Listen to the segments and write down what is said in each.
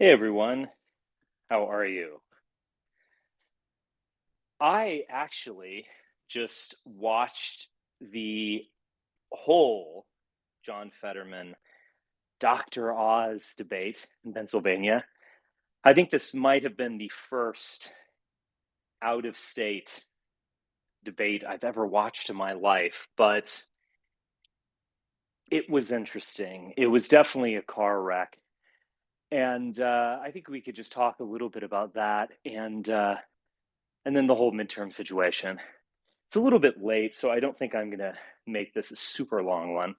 Hey everyone, how are you? I actually just watched the whole John Fetterman Dr. Oz debate in Pennsylvania. I think this might have been the first out of state debate I've ever watched in my life, but it was interesting. It was definitely a car wreck. And I think we could just talk a little bit about that and then the whole midterm situation. It's a little bit late, so I don't think I'm going to make this a super long one.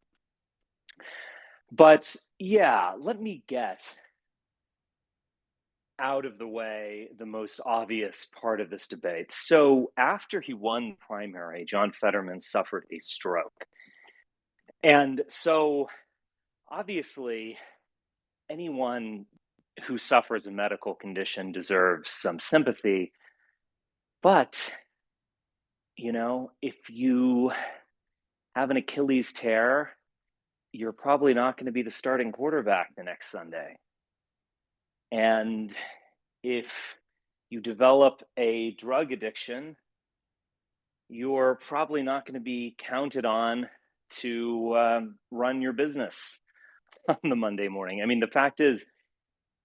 But yeah, let me get out of the way the most obvious part of this debate. So, after he won the primary, John Fetterman suffered a stroke. And so, obviously, anyone who suffers a medical condition deserves some sympathy. But, if you have an Achilles tear, you're probably not going to be the starting quarterback the next Sunday. And if you develop a drug addiction, you're probably not going to be counted on to run your business on the Monday morning. I mean, the fact is,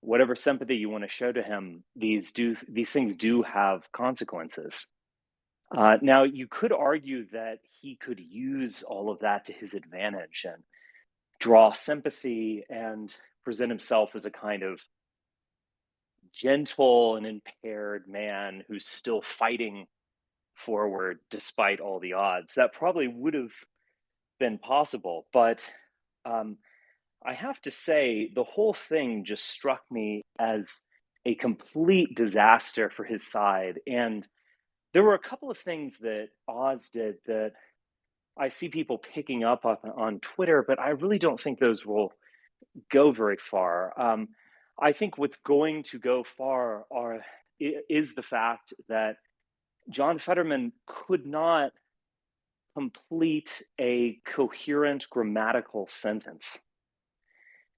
whatever sympathy you want to show to him, these things do have consequences. Now, you could argue that he could use all of that to his advantage and draw sympathy and present himself as a kind of gentle and impaired man who's still fighting forward despite all the odds. That probably would have been possible. But um, I have to say, the whole thing just struck me as a complete disaster for his side. And there were a couple of things that Oz did that I see people picking up on Twitter, but I really don't think those will go very far. I think what's going to go far is the fact that John Fetterman could not complete a coherent grammatical sentence.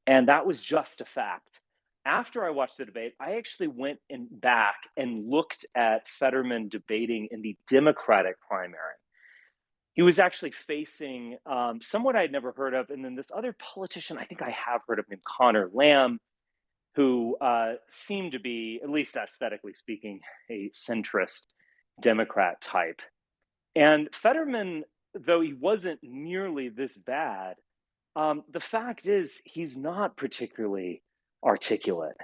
And that was just a fact. After I watched the debate, I actually went back and looked at Fetterman debating in the Democratic primary. He was actually facing someone I'd never heard of, and then this other politician I think I have heard of named Connor Lamb, who seemed to be, at least aesthetically speaking, a centrist Democrat type. And Fetterman, though he wasn't nearly this bad, the fact is he's not particularly articulate.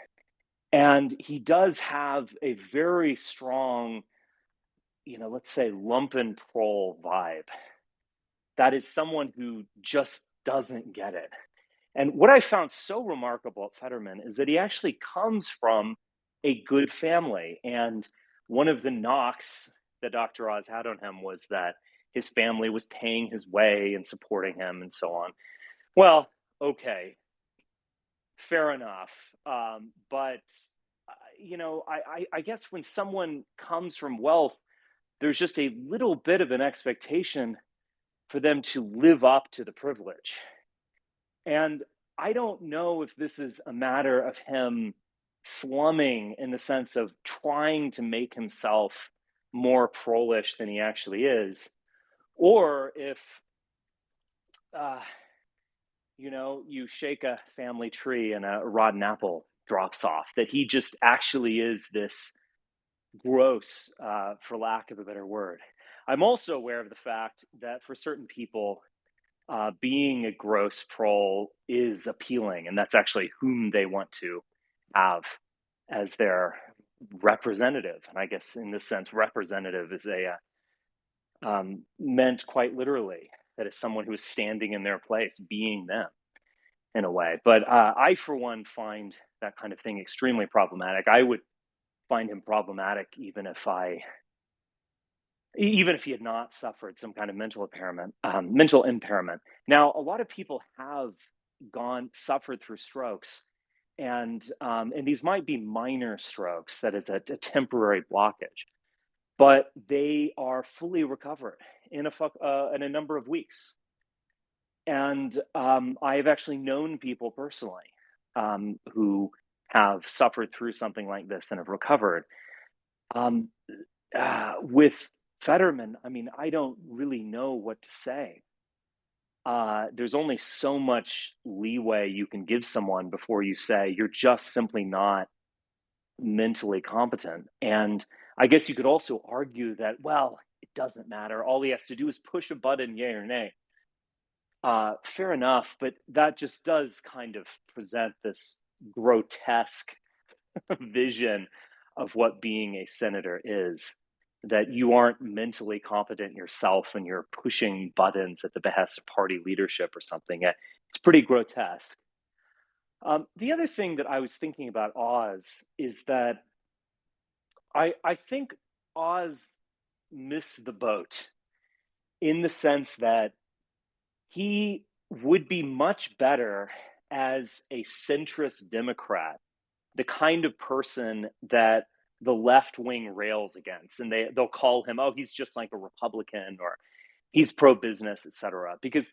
And he does have a very strong, let's say lumpen troll vibe. That is someone who just doesn't get it. And what I found so remarkable at Fetterman is that he actually comes from a good family. And one of the knocks that Dr. Oz had on him was that his family was paying his way and supporting him and so on. Well, okay, fair enough. But, I guess when someone comes from wealth, there's just a little bit of an expectation for them to live up to the privilege. And I don't know if this is a matter of him slumming in the sense of trying to make himself more prolish than he actually is, or if, uh, you shake a family tree and a rotten apple drops off, that he just actually is this gross, for lack of a better word. I'm also aware of the fact that for certain people, being a gross prole is appealing, and that's actually whom they want to have as their representative. And I guess in this sense, representative is a meant quite literally, that is someone who is standing in their place, being them in a way. But I, for one, find that kind of thing extremely problematic. I would find him problematic even if he had not suffered some kind of mental impairment. Now, a lot of people have suffered through strokes, and these might be minor strokes, that is a temporary blockage, but they are fully recovered in a number of weeks. And I have actually known people personally who have suffered through something like this and have recovered. Um, with Fetterman, I mean, I don't really know what to say. There's only so much leeway you can give someone before you say you're just simply not mentally competent. And I guess you could also argue that, well, it doesn't matter. All he has to do is push a button, yay or nay. Fair enough, but that just does kind of present this grotesque vision of what being a senator is, that you aren't mentally competent yourself and you're pushing buttons at the behest of party leadership or something. It's pretty grotesque. The other thing that I was thinking about Oz is that I think Oz missed the boat in the sense that he would be much better as a centrist Democrat, the kind of person that the left wing rails against, and they'll call him, oh, he's just like a Republican, or he's pro business, etc. Because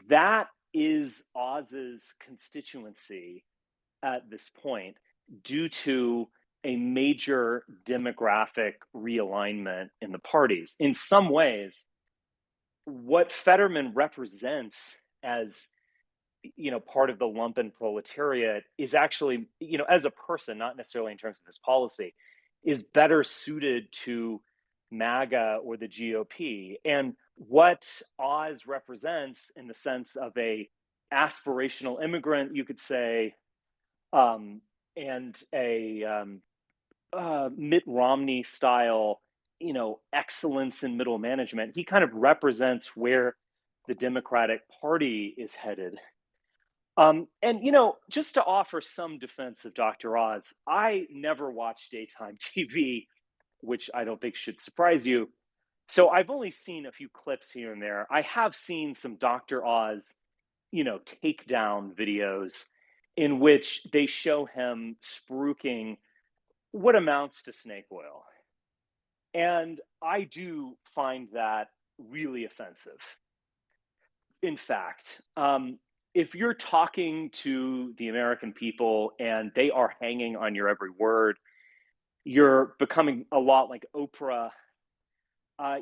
that is Oz's constituency at this point, due to a major demographic realignment in the parties. In some ways, what Fetterman represents as, part of the lumpen proletariat is actually, as a person, not necessarily in terms of his policy, is better suited to MAGA or the GOP. And what Oz represents in the sense of a aspirational immigrant, you could say, and a Mitt Romney style, excellence in middle management. He kind of represents where the Democratic Party is headed. And just to offer some defense of Dr. Oz, I never watch daytime TV, which I don't think should surprise you. So I've only seen a few clips here and there. I have seen some Dr. Oz, takedown videos in which they show him spruiking what amounts to snake oil. And I do find that really offensive. In fact, if you're talking to the American people and they are hanging on your every word, you're becoming a lot like Oprah.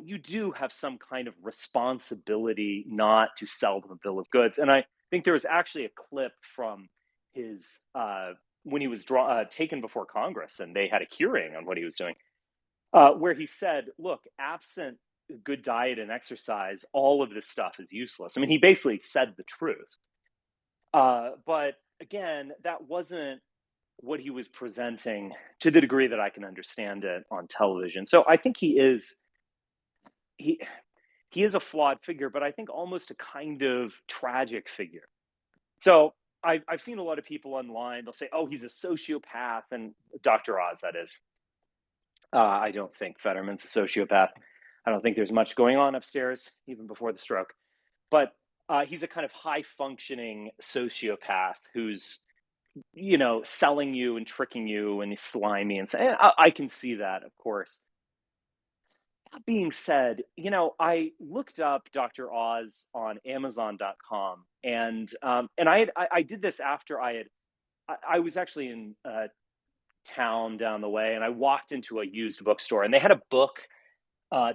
You do have some kind of responsibility not to sell them a bill of goods. And I think there was actually a clip from his when he was taken before Congress and they had a hearing on what he was doing, where he said, look, absent good diet and exercise, all of this stuff is useless. I mean, he basically said the truth. But again, that wasn't what he was presenting to the degree that I can understand it on television. So I think he he is a flawed figure, but I think almost a kind of tragic figure. So I've seen a lot of people online. They'll say, "Oh, he's a sociopath," and Dr. Oz, that is. I don't think Fetterman's a sociopath. I don't think there's much going on upstairs, even before the stroke. But he's a kind of high functioning sociopath who's, selling you and tricking you and he's slimy. And I can see that, of course. That being said, I looked up Dr. Oz on Amazon.com, and I did this after I was actually in town down the way, and I walked into a used bookstore, and they had a book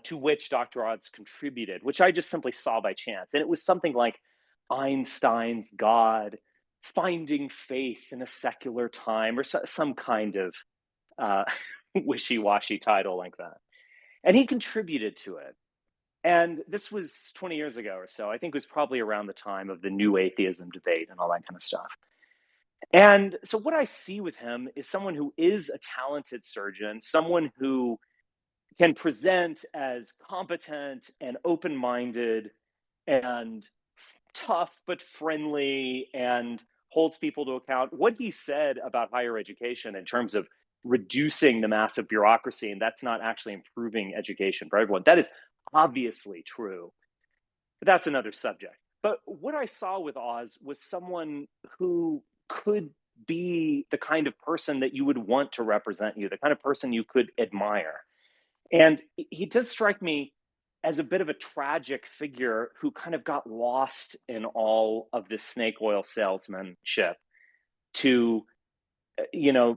to which Dr. Oz contributed, which I just simply saw by chance, and it was something like Einstein's God, Finding Faith in a Secular Time, or some kind of uh, wishy-washy title like that. And he contributed to it. And this was 20 years ago or so. I think it was probably around the time of the new atheism debate and all that kind of stuff. And so what I see with him is someone who is a talented surgeon, someone who can present as competent and open-minded and tough but friendly and holds people to account. What he said about higher education in terms of reducing the massive bureaucracy, and that's not actually improving education for everyone, that is obviously true. But that's another subject. But what I saw with Oz was someone who could be the kind of person that you would want to represent you, the kind of person you could admire. And he does strike me as a bit of a tragic figure who kind of got lost in all of this snake oil salesmanship to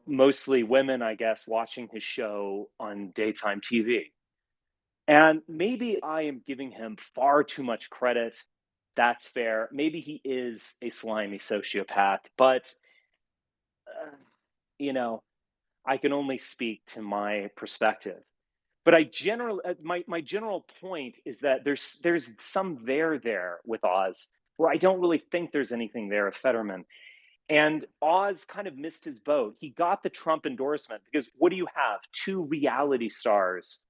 mostly women, I guess, watching his show on daytime TV. And maybe I am giving him far too much credit. That's fair. Maybe he is a slimy sociopath, but uh, you know, I can only speak to my perspective. But my general point is that there's some there with Oz where I don't really think there's anything there with Fetterman. And Oz kind of missed his boat. He got the Trump endorsement because what do you have? Two reality stars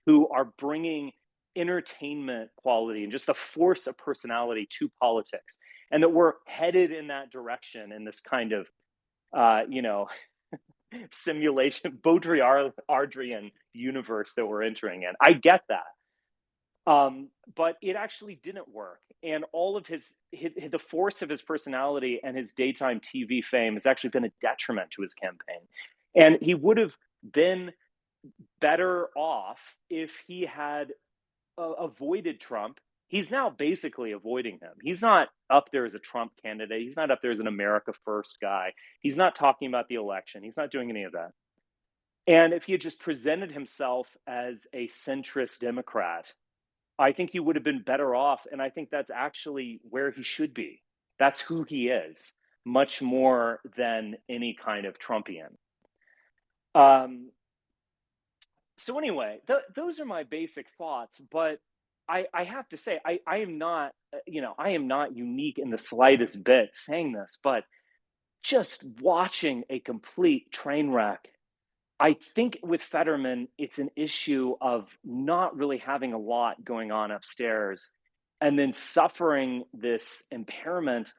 who are bringing entertainment quality and just the force of personality to politics, and that we're headed in that direction in this kind of, uh, you know, simulation, Baudrillardian universe that we're entering in. I get that. But it actually didn't work. And all of the force of his personality and his daytime TV fame has actually been a detriment to his campaign. And he would have been better off if he had avoided Trump. He's now basically avoiding him. He's not up there as a Trump candidate. He's not up there as an America First guy. He's not talking about the election. He's not doing any of that. And if he had just presented himself as a centrist Democrat, I think he would have been better off. And I think that's actually where he should be. That's who he is, much more than any kind of Trumpian. Um, so anyway, those are my basic thoughts. But I have to say, I am not, I am not unique in the slightest bit saying this, but just watching a complete train wreck. I think with Fetterman, it's an issue of not really having a lot going on upstairs and then suffering this impairment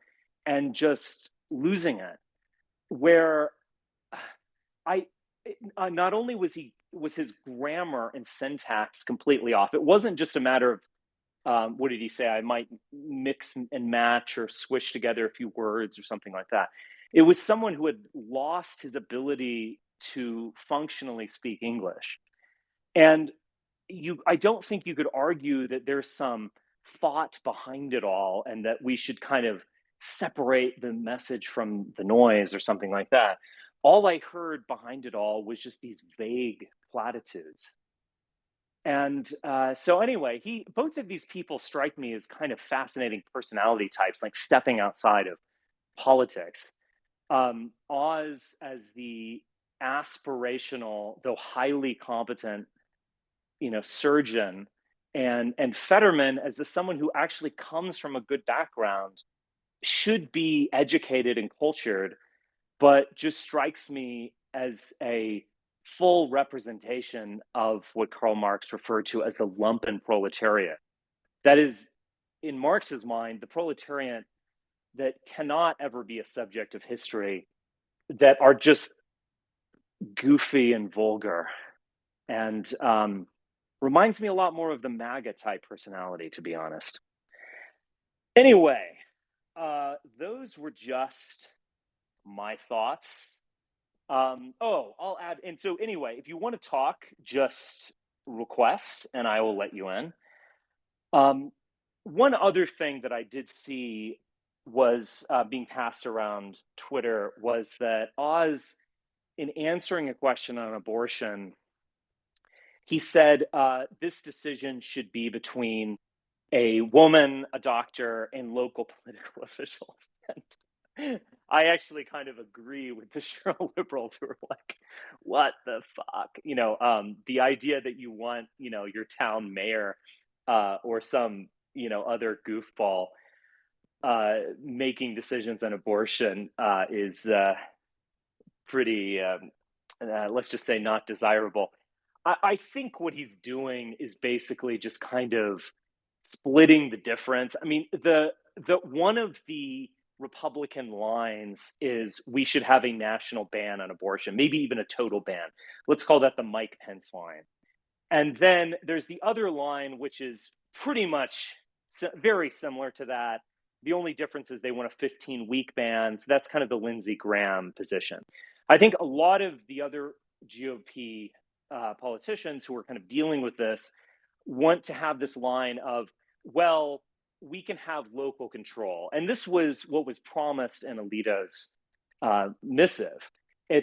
and just losing it. Where I not only was his grammar and syntax completely off. It wasn't just a matter of what did he say? I might mix and match or swish together a few words or something like that. It was someone who had lost his ability to functionally speak English. And I don't think you could argue that there's some thought behind it all and that we should kind of separate the message from the noise or something like that. All I heard behind it all was just these vague platitudes. And so anyway, he both of these people strike me as kind of fascinating personality types, like stepping outside of politics. Oz as the aspirational, though highly competent, surgeon, and Fetterman as the someone who actually comes from a good background, should be educated and cultured, but just strikes me as a full representation of what Karl Marx referred to as the lumpen proletariat. That is, in Marx's mind, the proletariat that cannot ever be a subject of history, that are just goofy and vulgar, and reminds me a lot more of the MAGA type personality, to be honest. Anyway, those were just my thoughts. I'll add. And so, anyway, if you want to talk, just request and I will let you in. One other thing that I did see was being passed around Twitter was that Oz, in answering a question on abortion, he said this decision should be between a woman, a doctor, and local political officials. And I actually kind of agree with the shrill liberals who are like, "What the fuck?" The idea that you want, your town mayor or some, other goofball making decisions on abortion is pretty, let's just say, not desirable. I think what he's doing is basically just kind of splitting the difference. I mean, the one of the Republican lines is we should have a national ban on abortion, maybe even a total ban. Let's call that the Mike Pence line. And then there's the other line, which is pretty much very similar to that. The only difference is they want a 15-week ban. So that's kind of the Lindsey Graham position. I think a lot of the other GOP politicians who are kind of dealing with this want to have this line of, well, we can have local control. And this was what was promised in Alito's missive.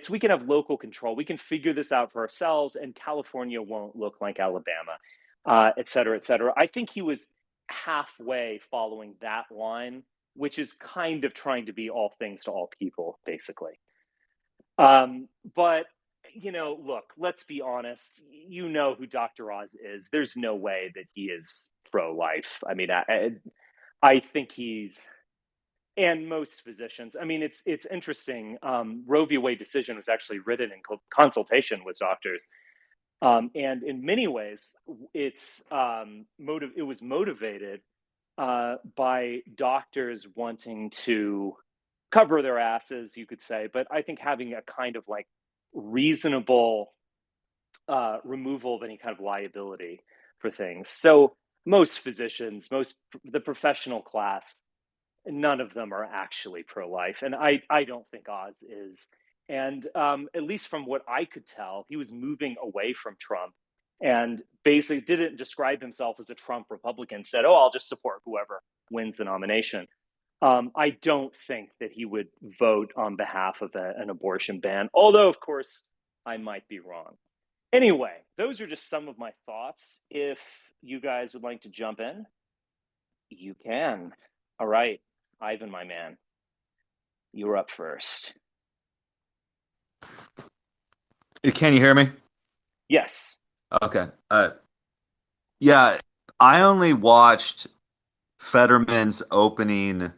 we can have local control. We can figure this out for ourselves, and California won't look like Alabama, et cetera, et cetera. I think he was halfway following that line, which is kind of trying to be all things to all people, basically. But look, let's be honest. You know who Dr. Oz is. There's no way that he is pro-life. I mean, I think he's, and most physicians. I mean, it's interesting. Roe v. Wade decision was actually written in consultation with doctors, and in many ways, it was motivated by doctors wanting to cover their asses, you could say, but I think having a kind of like reasonable removal of any kind of liability for things. So most physicians, the professional class, none of them are actually pro-life, and I don't think Oz is. And at least from what I could tell, he was moving away from Trump, and basically didn't describe himself as a Trump Republican. Said, "Oh, I'll just support whoever wins the nomination." I don't think that he would vote on behalf of an abortion ban, although, of course, I might be wrong. Anyway, those are just some of my thoughts. If you guys would like to jump in, you can. All right, Ivan, my man, you're up first. Can you hear me? Yes. Okay. Yeah, I only watched Fetterman's opening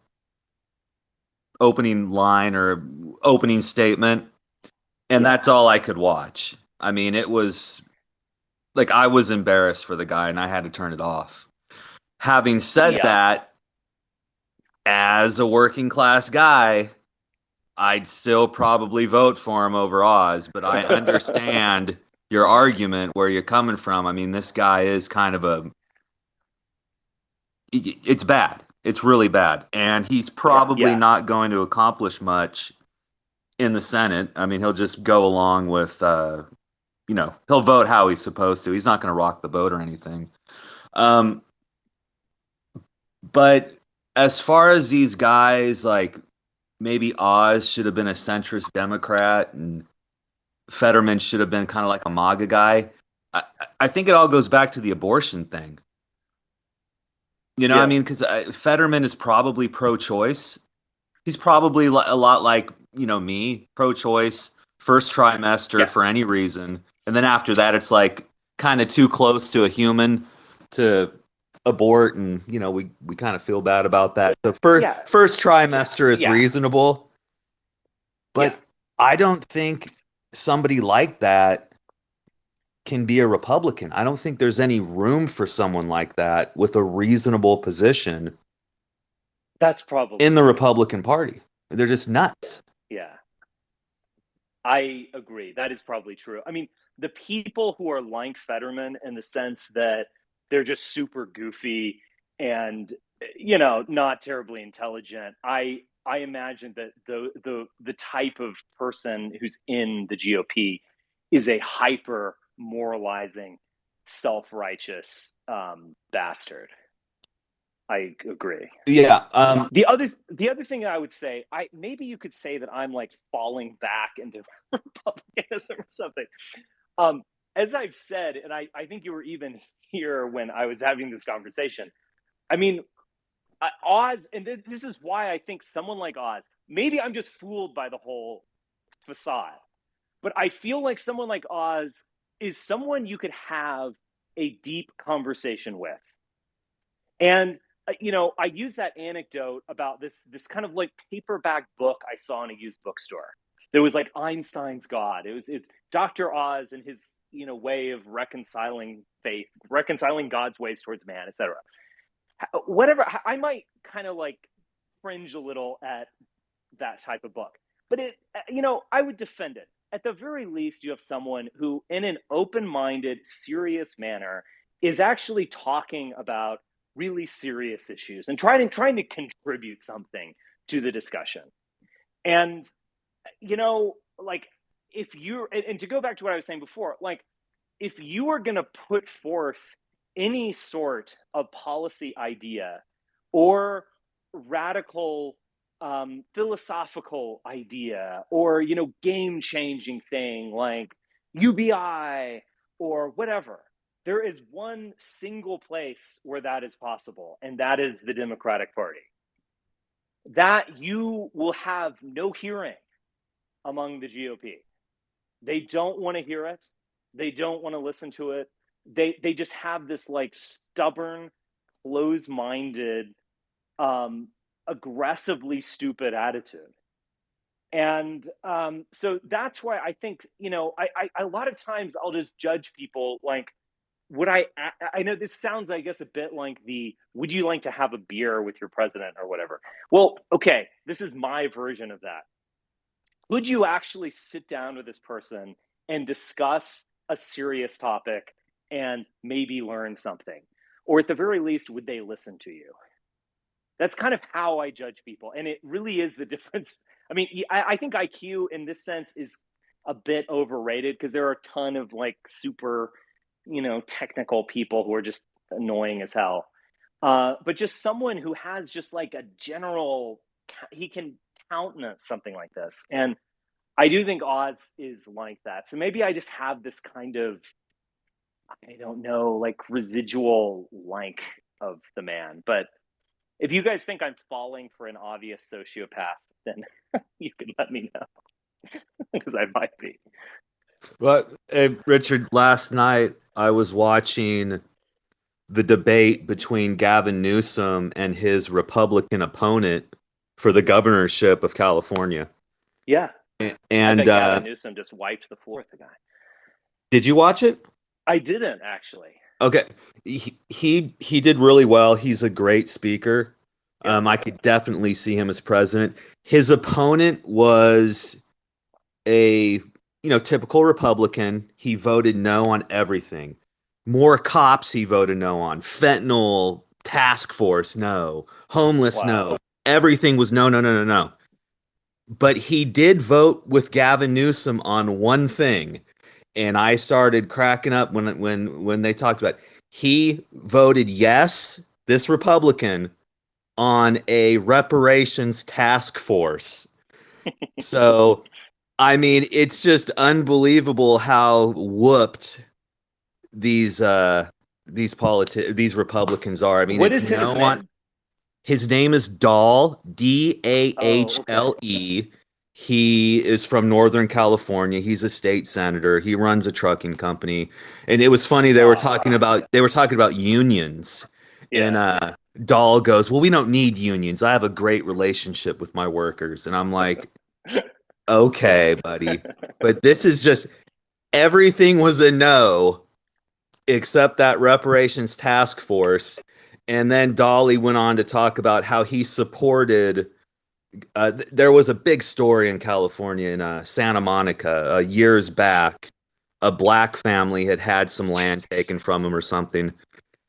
line or opening statement, and Yeah. that's all I could watch. I mean, it was like I was embarrassed for the guy and I had to turn it off. Having said Yeah. that, as a working class guy, I'd still probably vote for him over Oz, but I understand your argument where you're coming from. I mean, this guy is kind of it's bad. It's really bad. And he's probably Yeah. not going to accomplish much in the Senate. I mean, he'll just go along with, he'll vote how he's supposed to. He's not going to rock the boat or anything. Um, but as far as these guys, like maybe Oz should have been a centrist Democrat and Fetterman should have been kind of like a MAGA guy. I, I think it all goes back to the abortion thing. You know, I Yeah. mean, because Fetterman is probably pro-choice. He's probably a lot like, me, pro-choice, first trimester Yeah. for any reason. And then after that, it's like kind of too close to a human to abort. And, we kind of feel bad about that. The Yeah. first trimester is Yeah. reasonable. Yeah. But I don't think somebody like that can be a Republican. I don't think there's any room for someone like that with a reasonable position That's probably in the true. Republican Party. They're just nuts. Yeah. I agree. That is probably true. I mean, the people who are like Fetterman in the sense that they're just super goofy and not terribly intelligent. I imagine that the type of person who's in the GOP is a hyper moralizing, self-righteous bastard. I agree. Yeah. The other thing I would say, I maybe you could say that I'm like falling back into republicanism or something. Um, as I've said, and I think you were even here when I was having this conversation. I mean, Oz, and this is why I think someone like Oz. Maybe I'm just fooled by the whole facade, but I feel like someone like Oz is someone you could have a deep conversation with. And I use that anecdote about this kind of like paperback book I saw in a used bookstore. There was like Einstein's God. It's Dr. Oz and his way of reconciling faith, reconciling God's ways towards man, etc. Whatever. I might kind of like cringe a little at that type of book, but I would defend it. At the very least, you have someone who, in an open-minded, serious manner, is actually talking about really serious issues and trying to contribute something to the discussion. And like if you're and to go back to what I was saying before, like if you are going to put forth any sort of policy idea or radical philosophical idea or game changing thing like UBI or whatever. There is one single place where that is possible, and that is the Democratic Party. That you will have no hearing among the GOP. They don't want to hear it. They don't want to listen to it. They just have this like stubborn, close-minded, um, aggressively stupid attitude. And so that's why I think a lot of times I'll just judge people like would I know this sounds I guess a bit like the would you like to have a beer with your president or whatever. Well, okay, this is my version of that. Would you actually sit down with this person and discuss a serious topic and maybe learn something? Or at the very least, would they listen to you? That's kind of how I judge people. And it really is the difference. I mean, I think IQ in this sense is a bit overrated because there are a ton of like super, technical people who are just annoying as hell. But just someone who has just like a general, he can countenance something like this. And I do think Oz is like that. So maybe I just have this kind of, I don't know, like residual like of the man. But if you guys think I'm falling for an obvious sociopath, then you can let me know because I might be. Well, hey, Richard, last night I was watching the debate between Gavin Newsom and his Republican opponent for the governorship of California. Yeah, I And bet Gavin Newsom just wiped the floor with the guy. did you watch it? I didn't actually. Okay, he did really well. He's a great speaker. Yeah. I could definitely see him as president. His opponent was a typical Republican. He voted no on everything. More cops he voted no on. Fentanyl task force no. Homeless Wow. no. Everything was no, no, no, no, no. But he did vote with Gavin Newsom on one thing, and I started cracking up when they talked about it. He voted yes, this Republican, on a reparations task force. So I mean, it's just unbelievable how whooped these Republicans are. I mean, What it's is his no one. name? His name is Dahl, Oh, okay. Dahle. He is from Northern California. He's a state senator. He runs a trucking company. And it was funny Okay. they were talking about unions. And Yeah. Dahl goes, "Well, we don't need unions. I have a great relationship with my workers." And I'm like, "Okay, buddy." But this is just everything was a no except that reparations task force. And then Dolly went on to talk about how he supported. There was a big story in California in Santa Monica years back. A black family had had some land taken from them or something,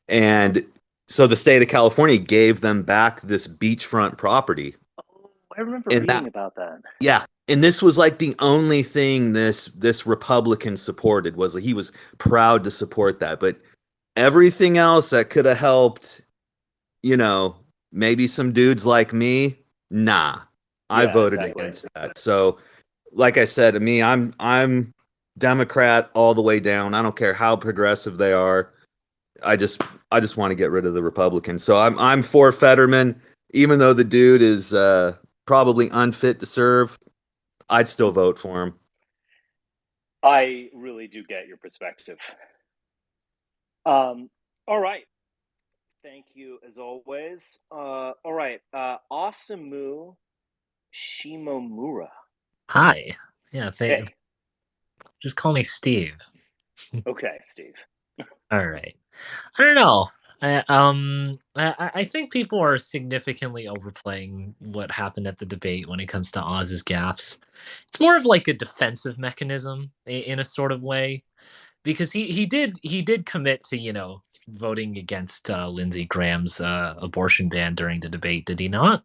and so the state of California gave them back this beachfront property. Oh, I remember And reading that, about that. yeah, and this was like the only thing this Republican supported was he was proud to support that, but everything else that could have helped, you know, maybe some dudes like me, nah. I Yeah, voted exactly. against that. So, like I said, to me, I'm Democrat all the way down. I don't care how progressive they are. I just I just want to get rid of the Republicans. So I'm for Fetterman, even though the dude is probably unfit to serve. I'd still vote for him. I really do get your perspective. All right. Thank you as always. All right. Asamu Shimomura. Hi. Yeah, Hey. just call me Steve. Okay, Steve. All right. I don't know. I think people are significantly overplaying what happened at the debate when it comes to Oz's gaffes. It's more of like a defensive mechanism in a sort of way because he did commit to voting against Lindsey Graham's abortion ban during the debate. Did he not?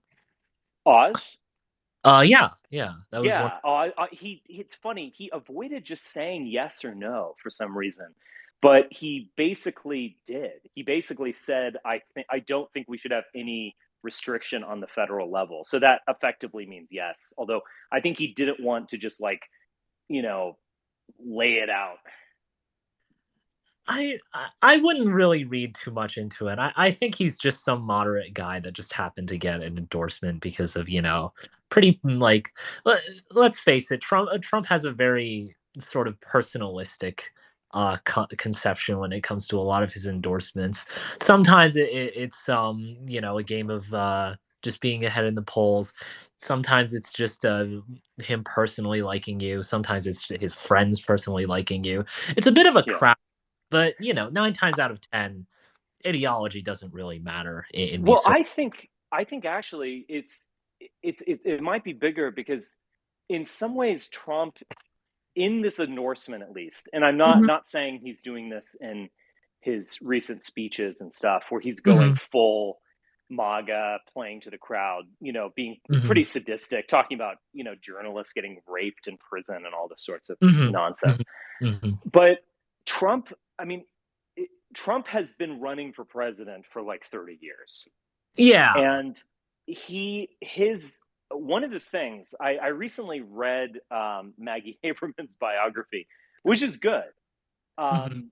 Oz? Yeah, that was one. Yeah. It's funny. He avoided just saying yes or no for some reason, but he basically did. He basically said, "I don't think we should have any restriction on the federal level. So that effectively means yes. Although I think he didn't want to just like, you know, lay it out. I wouldn't really read too much into it. I think he's just some moderate guy that just happened to get an endorsement because of, pretty like let, let's face it, Trump has a very sort of personalistic conception when it comes to a lot of his endorsements. Sometimes it's a game of just being ahead in the polls. Sometimes it's just him personally liking you. Sometimes it's his friends personally liking you. It's a bit of a Yeah. crowd, but 9 times out of 10, ideology doesn't really matter in these Well, sort. I think actually it might be bigger because in some ways Trump in this endorsement at least, and I'm not Mhm, not saying he's doing this in his recent speeches and stuff where he's going mhm, full MAGA, playing to the crowd, being mhm, pretty sadistic, talking about journalists getting raped in prison and all this sorts of mhm, nonsense. mhm, mhm. But Trump, I mean, Trump has been running for president for like 30 years, Yeah. and his one of the things I recently read Maggie Haberman's biography, which is good. Mhm.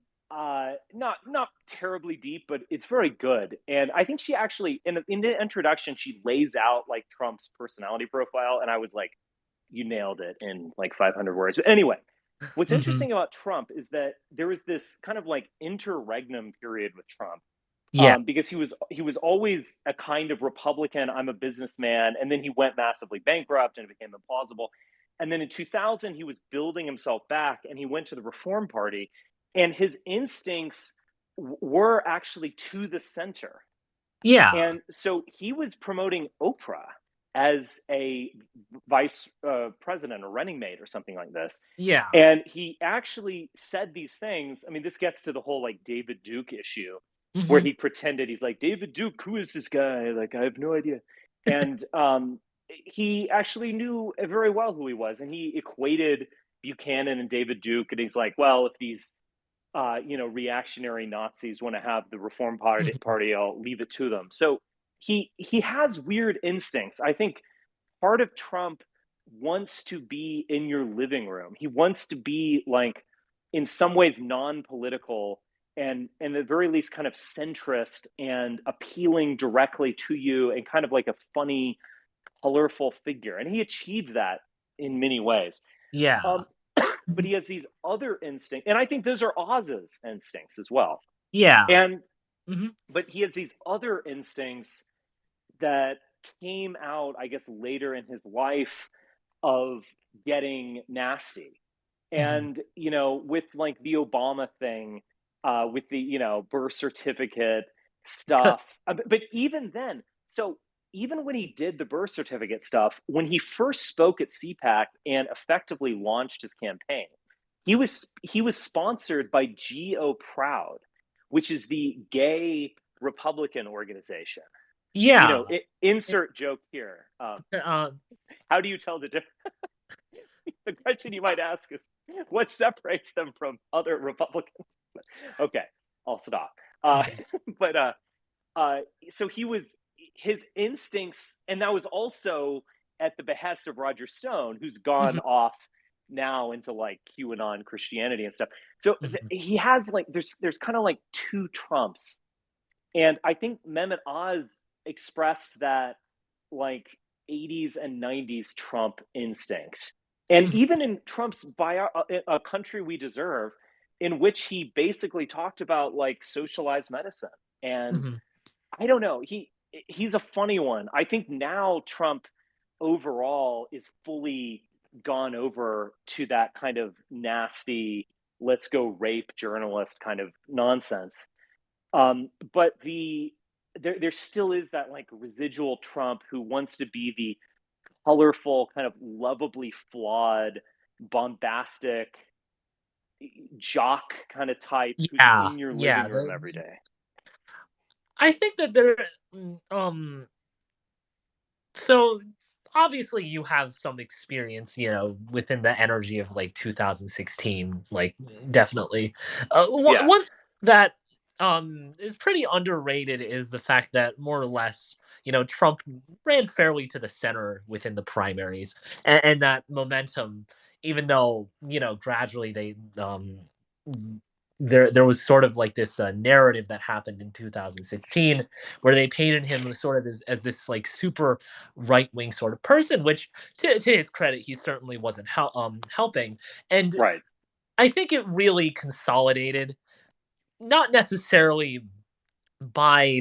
Not terribly deep, but it's very good. And I think she actually in the introduction she lays out like Trump's personality profile, and I was like, you nailed it in like 500 words. But anyway, what's Mhm. interesting about Trump is that there was this kind of like interregnum period with Trump, Yeah. because he was always a kind of Republican. I'm a businessman, and then he went massively bankrupt and it became implausible. And then in 2000, he was building himself back, and he went to the Reform Party, and his instincts were actually to the center. Yeah. And so he was promoting Oprah as a vice president or running mate or something like this. Yeah. And he actually said these things. I mean, this gets to the whole like David Duke issue where Mhm. he pretended he's like, David Duke, who is this guy? Like, I have no idea. And he actually knew very well who he was. And he equated Buchanan and David Duke. And he's like, well, if these reactionary Nazis want to have the Reform Mhm. Party, I'll leave it to them. So he has weird instincts. I think part of Trump wants to be in your living room. He wants to be like, in some ways, non-political and at the very least, kind of centrist and appealing directly to you, and kind of like a funny, colorful figure. And he achieved that in many ways. Yeah. Um, but he has these other instincts, and I think those are Oz's instincts as well. Yeah. And Mhm. but he has these other instincts that came out, I guess, later in his life of getting nasty. Mhm. And with like the Obama thing, with the birth certificate stuff. But even then, so even when he did the birth certificate stuff, when he first spoke at CPAC and effectively launched his campaign, he was sponsored by Go Proud, which is the gay Republican organization. Yeah. Insert joke here. Uh, How do you tell the difference? The question you might ask is, what separates them from other Republicans? Okay, I'll stop. Uh, mhm. but uh, so his instincts, and that was also at the behest of Roger Stone, who's gone Mhm. off now into like QAnon Christianity and stuff. So Mhm. he has like there's kind of like two Trumps, and I think Mehmet Oz expressed that like 80s and 90s Trump instinct. And Mhm. even in Trump's bio, A Country We Deserve, in which he basically talked about like socialized medicine. And Mhm. I don't know, he's a funny one. I think now Trump overall is fully gone over to that kind of nasty, let's go rape journalist kind of nonsense. But there still is that like residual Trump who wants to be the colorful, kind of lovably flawed, bombastic jock kind of type who's Yeah. in your living Yeah. room every day. I think that there so obviously you have some experience, within the energy of like 2016, like definitely. Yeah. Once that is pretty underrated is the fact that more or less, Trump ran fairly to the center within the primaries, and that momentum, even though gradually there was sort of like this narrative that happened in 2016 where they painted him as sort of as this like super right wing sort of person, which to his credit he certainly wasn't helping, and Right. I think it really consolidated, not necessarily by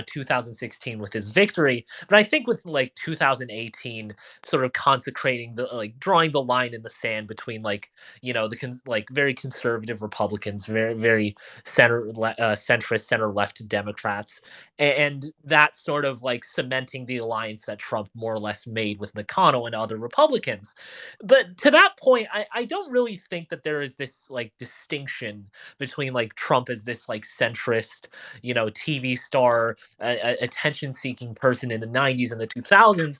2016 with his victory, but I think with like 2018, sort of consecrating the like drawing the line in the sand between like like very conservative Republicans, very centrist center left Democrats, and that sort of like cementing the alliance that Trump more or less made with McConnell and other Republicans. But to that point, I don't really think that there is this like distinction between like Trump as this like centrist, TV star, attention seeking person in the 90s and the 2000s.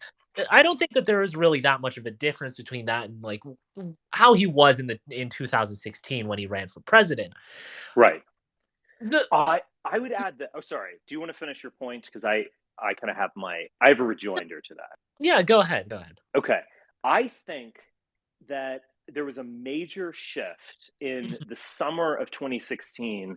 I don't think that there is really that much of a difference between that and like how he was in 2016 when he ran for president. Right. The I would add that. Oh, sorry. Do you want to finish your point? Because I kind of have I have a rejoinder to that. Yeah, go ahead, go ahead. Okay. I think that there was a major shift in Mhm. the summer of 2016 Yeah,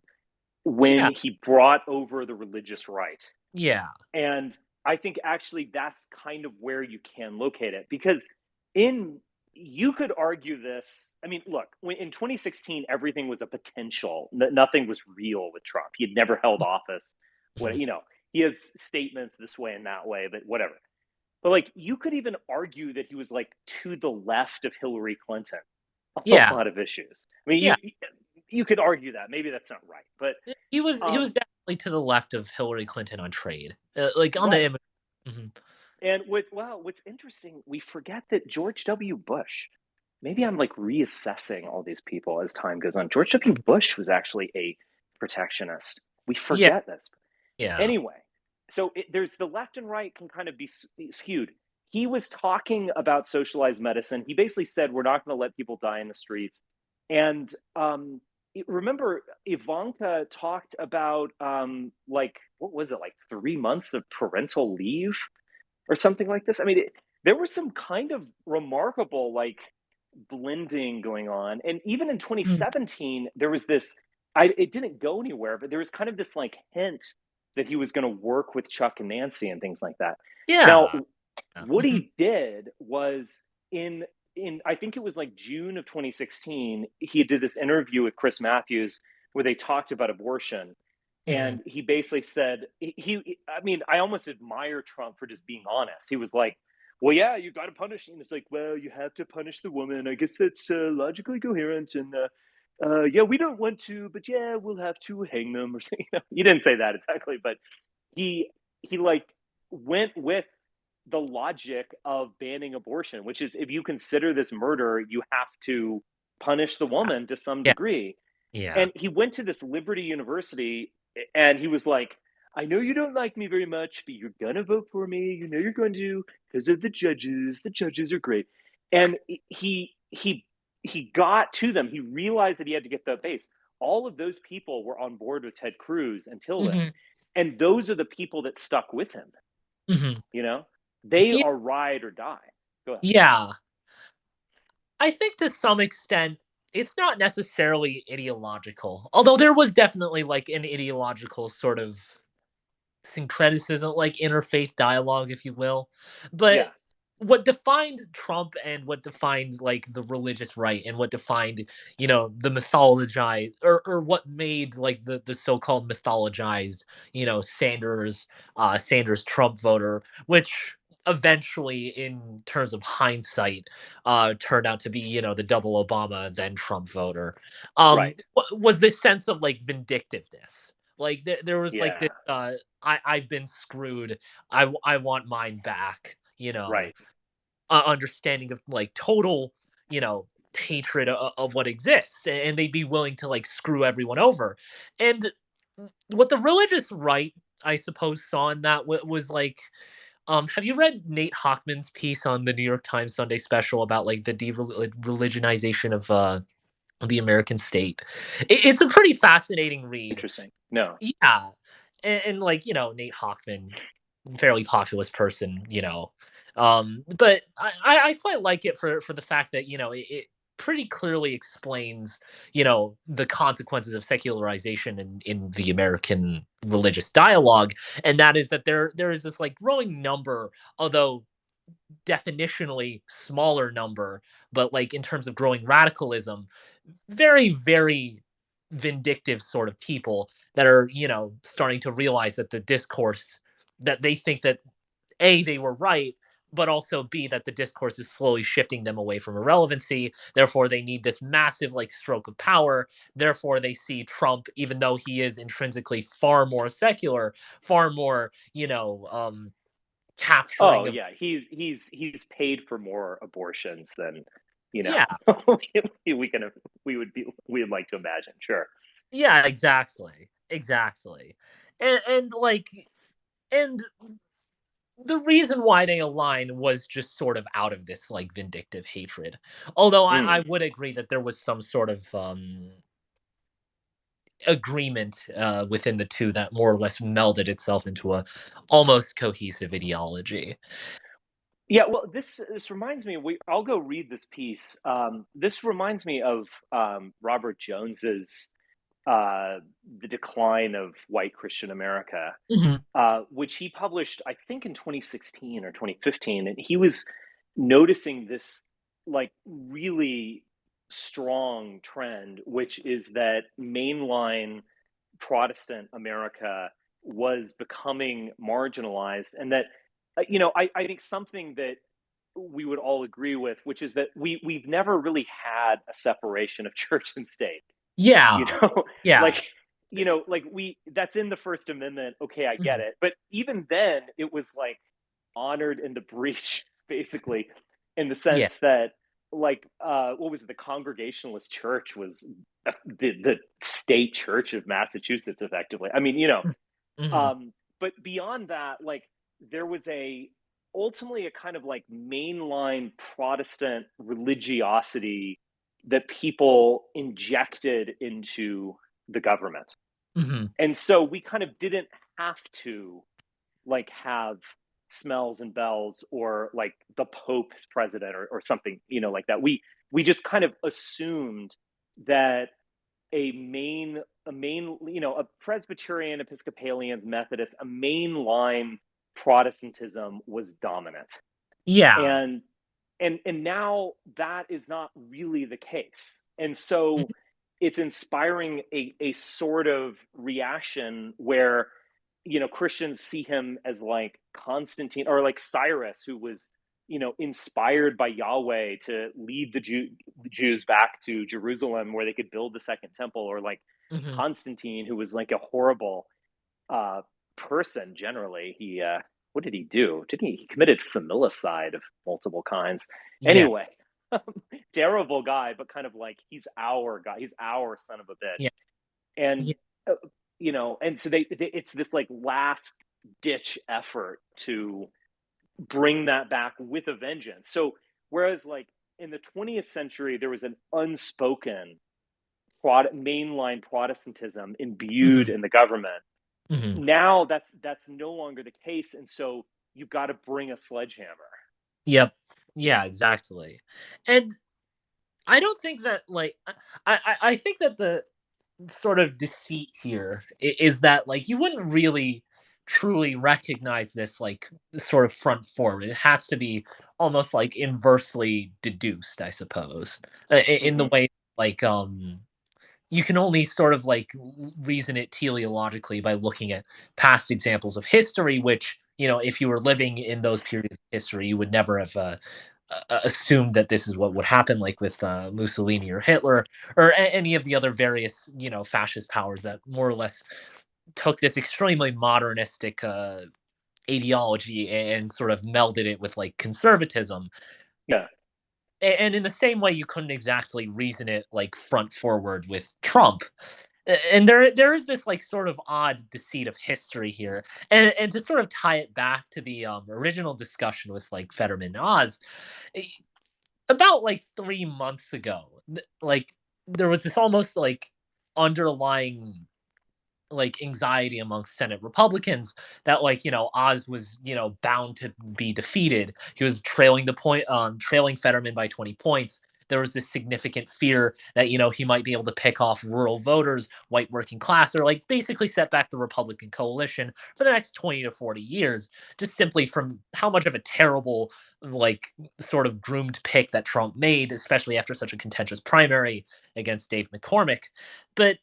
when he brought over the religious right. yeah, And I think actually that's kind of where you can locate it because in you could argue this. I mean, look, in 2016, everything was a potential. Nothing was real with Trump. He had never held office. What Mhm. he has statements this way and that way, but whatever. But like, you could even argue that he was like to the left of Hillary Clinton on a Yeah, lot of issues. I mean, yeah. you could argue that. Maybe that's not right, but He was um, definitely to the left of Hillary Clinton on trade, like on the right. image. Mhm. And what's interesting, we forget that George W. Bush. Maybe I'm like reassessing all these people as time goes on. George W. Bush was actually a protectionist. We Yeah, forget this. yeah. Anyway, so there's the left and right can kind of be skewed. He was talking about socialized medicine. He basically said we're not going to let people die in the streets. And remember, Ivanka talked about like what was it, like 3 months of parental leave or something like this. I mean, there was some kind of remarkable like blending going on, and even in Mhm. 2017, there was this. It didn't go anywhere, but there was kind of this like hint that he was going to work with Chuck and Nancy and things like that. Now, Yeah. Yeah. what Mhm. he did was in I think it was like June of 2016, he did this interview with Chris Matthews where they talked about abortion, Mhm. and he basically said I mean, I almost admire Trump for just being honest. He was like, well, yeah, you got to punish, and it's like, well, you have to punish the woman. I guess that's logically coherent, and yeah, we don't want to, but yeah, we'll have to hang them or something. He didn't say that exactly, but he he like went with the logic of banning abortion, which is if you consider this murder, you have to punish the woman to some Yeah. degree. Yeah. And he went to this Liberty University and he was like, I know you don't like me very much, but you're going to vote for me. You know you're going to because of the judges. The judges are great. And he got to them. He realized that he had to get the base. All of those people were on board with Ted Cruz until then. Mhm. And those are the people that stuck with him, Mhm. you know? They Yeah. are ride or die. Go ahead. Yeah. I think to some extent it's not necessarily ideological. Although there was definitely like an ideological sort of syncretism, like interfaith dialogue, if you will. But Yeah. what defined Trump and what defined like the religious right and what defined, the mythologized or what made like the so-called mythologized, Sanders Trump voter, which eventually in terms of hindsight turned out to be the double Obama then Trump voter, Right. was this sense of like vindictiveness. Like there was like this Yeah. I've been screwed. I want mine back. Right. Understanding of like total, you know, hatred of what exists, and they'd be willing to like screw everyone over. And what the religious right, I suppose, saw in that was like, have you read Nate Hockman's piece on the New York Times Sunday Special about like the de-religionization of the American state. It's a pretty fascinating read. Interesting. No. Yeah, and like Nate Hockman, fairly populist person, but I quite like it for the fact that it pretty clearly explains the consequences of secularization in the American religious dialogue, and that is that there is this like growing number, although definitionally smaller number, but like in terms of growing radicalism, very, very vindictive sort of people that are, starting to realize that the discourse that they think that A, they were right, but also B, that the discourse is slowly shifting them away from irrelevancy. Therefore, they need this massive like stroke of power. Therefore, they see Trump, even though he is intrinsically far more secular, far more, Oh capturing of yeah, he's paid for more abortions than you know yeah, we can we would like to imagine. Sure. yeah, exactly. Exactly. And like and the reason why they align was just sort of out of this like vindictive hatred. Although I Mm. would agree that there was some sort of agreement within the two that more or less melded itself into a almost cohesive ideology. Yeah, well, this reminds me. I'll go read this piece. This reminds me of Robert Jones's uh, "The Decline of White Christian America," Mhm, which he published, I think, in 2016 or 2015, and he was noticing this like really strong trend, which is that mainline Protestant America was becoming marginalized, and that I think something that we would all agree with, which is that we've never really had a separation of church and state. You yeah, know, yeah, like like we that's in the First Amendment. Okay, I get mhm, it, but even then, it was like honored in the breach, basically, in the yeah, sense that like what was it? The Congregationalist Church was the state church of Massachusetts, effectively. I mean, mhm, um, but beyond that, like there was a ultimately a kind of like mainline Protestant religiosity that people injected into the government. mhm, And so we kind of didn't have to like have smells and bells or like the Pope as president or something, like that. We just kind of assumed that a main a Presbyterian, Episcopalians, Methodists, a mainline Protestantism was dominant. yeah, And now that is not really the case. And so mhm, it's inspiring a sort of reaction where Christians see him as like Constantine or like Cyrus, who was inspired by Yahweh to lead the Jews back to Jerusalem where they could build the second temple, or like mhm, Constantine, who was like a horrible uh, person generally. He what did he do? He committed familicide of multiple kinds? yeah, Anyway, terrible guy, but kind of like he's our guy. He's our son of a yeah, bitch. And yeah, uh, and so it's this like last ditch effort to bring that back with a vengeance. So whereas like in the 20th century there was an unspoken mainline Protestantism imbued mhm, in the government, mhm. now that's no longer the case, and so you've got to bring a sledgehammer. Yep. Yeah, exactly. And I don't think that like I think that the sort of deceit here is that like you wouldn't really truly recognize this like sort of front forward. It has to be almost like inversely deduced, I suppose, in the Mm-hmm. way like you can only sort of like reason it teleologically by looking at past examples of history, which if you were living in those periods of history, you would never have assumed that this is what would happen, like with Mussolini or Hitler or any of the other various fascist powers that more or less took this extremely modernistic ideology and sort of melded it with like conservatism. Yeah. And in the same way, you couldn't exactly reason it like front forward with Trump. And there is this like sort of odd deceit of history here, and to sort of tie it back to the original discussion with like Fetterman and Oz, eh, about like 3 months ago, like there was this almost like underlying like anxiety amongst Senate Republicans that like Oz was bound to be defeated. He was trailing Fetterman by 20 points. There was this significant fear that he might be able to pick off rural voters, white working class, or like basically set back the Republican coalition for the next 20 to 40 years, just simply from how much of a terrible like sort of groomed pick that Trump made, especially after such a contentious primary against Dave McCormick. But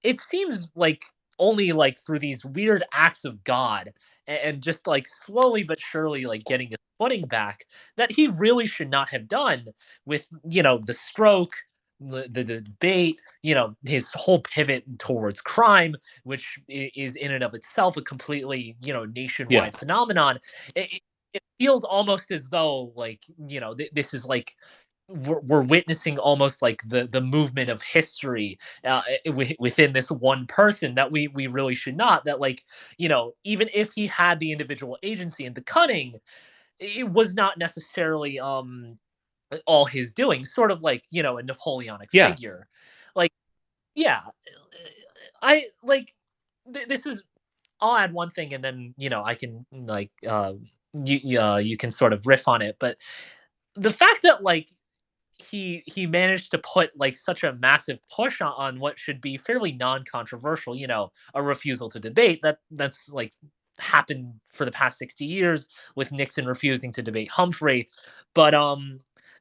it seems like only like through these weird acts of God and just like slowly but surely like getting his footing back that he really should not have done with the stroke, the debate, his whole pivot towards crime, which is in and of itself a completely Yeah. nationwide phenomenon. It feels almost as though like this is like we're witnessing almost like the movement of history within this one person that we really should not, that like even if he had the individual agency and the cunning, it was not necessarily all his doing, sort of like a Napoleonic Yeah. figure. Like yeah, I like this is I'll add one thing and then I can like you can sort of riff on it, but the fact that like he managed to put like such a massive push on what should be fairly non-controversial, a refusal to debate that's like happened for the past 60 years with Nixon refusing to debate Humphrey. But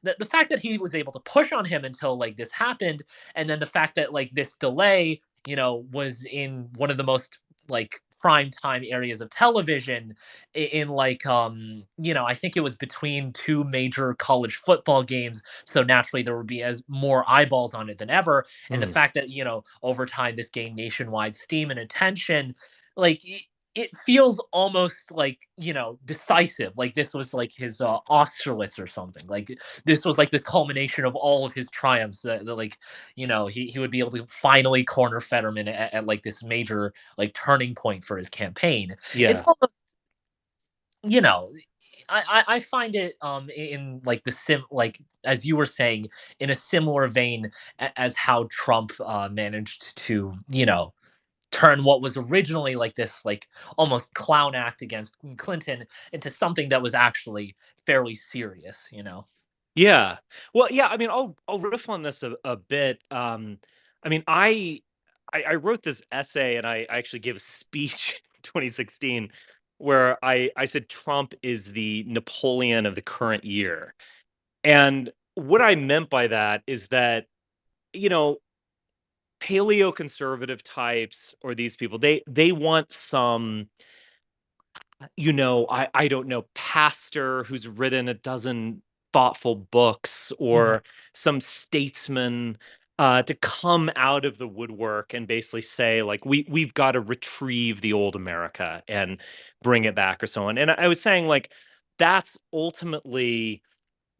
the fact that he was able to push on him until like this happened, and then the fact that like this delay was in one of the most like prime time areas of television in like I think it was between two major college football games, so naturally there would be as more eyeballs on it than ever. And the Mhm. fact that over time this gained nationwide steam and attention, like it feels almost like decisive, like this was like his Austerlitz or something, like this was like the culmination of all of his triumphs, that like he would be able to finally corner Fetterman at like this major like turning point for his campaign. It's Yeah. almost you know I find it in like the sim like as you were saying, in a similar vein as how Trump managed to turn what was originally like this like almost clown act against Clinton into something that was actually fairly serious. Yeah. Well, yeah, I mean, I'll riff on this a bit. I mean, I wrote this essay and I actually gave a speech in 2016 where I said Trump is the Napoleon of the current year. And what I meant by that is that, you know, paleo-conservative types or these people, they want some, I don't know, pastor who's written a dozen thoughtful books, Mhm. or some statesman to come out of the woodwork and basically say like we've got to retrieve the old America and bring it back or so on. And I was saying like that's ultimately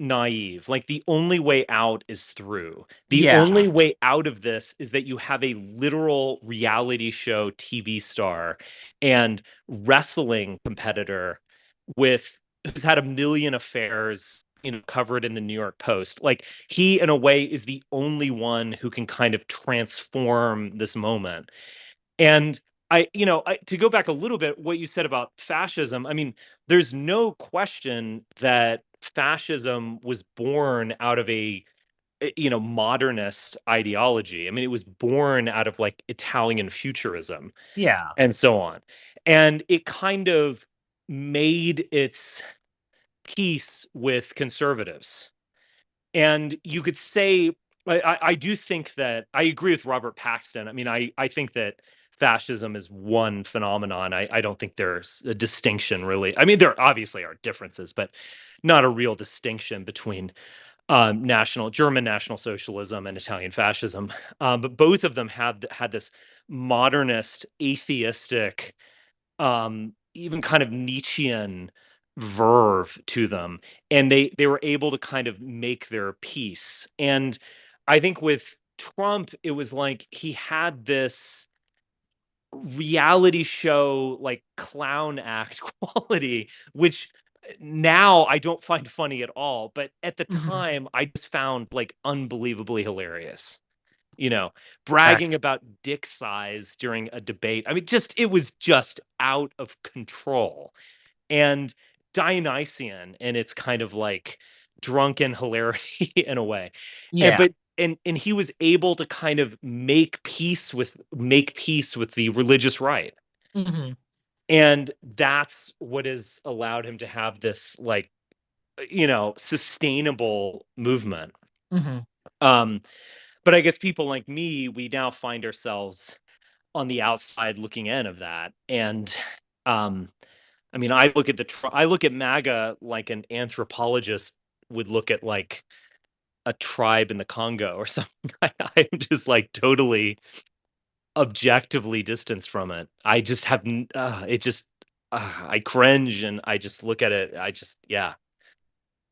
naive. Like the only way out is through. The Yeah. only way out of this is that you have a literal reality show TV star and wrestling competitor with who's had a million affairs, covered in the New York Post. Like he in a way is the only one who can kind of transform this moment. And to go back a little bit, what you said about fascism, I mean, there's no question that fascism was born out of a modernist ideology. I mean, it was born out of like Italian futurism Yeah. and so on. And it kind of made its peace with conservatives. And you could say, I do think that I agree with Robert Paxton. I mean, I think that fascism is one phenomenon. I don't think there's a distinction really. I mean, there obviously are differences, but not a real distinction between national German National Socialism and Italian fascism. But both of them have had this modernist, atheistic, even kind of Nietzschean verve to them, and they were able to kind of make their peace. And I think with Trump, it was like he had this reality show like clown act quality, which now I don't find funny at all, but at the Mhm. time I just found like unbelievably hilarious. you know, bragging about dick size during a debate. I mean, it was just out of control. And Dionysian and it's kind of like drunken hilarity in a way. And Yeah. but and he was able to kind of make peace with the religious right. Hmm. And that's what has allowed him to have this like sustainable movement. Hmm. Um but I guess people like me, we now find ourselves on the outside looking in of that. And um I mean, I look at MAGA like an anthropologist would look at like a tribe in the Congo or something. I'm just like totally objectively distanced from it. I just have it just I cringe and I just look at it. I just yeah.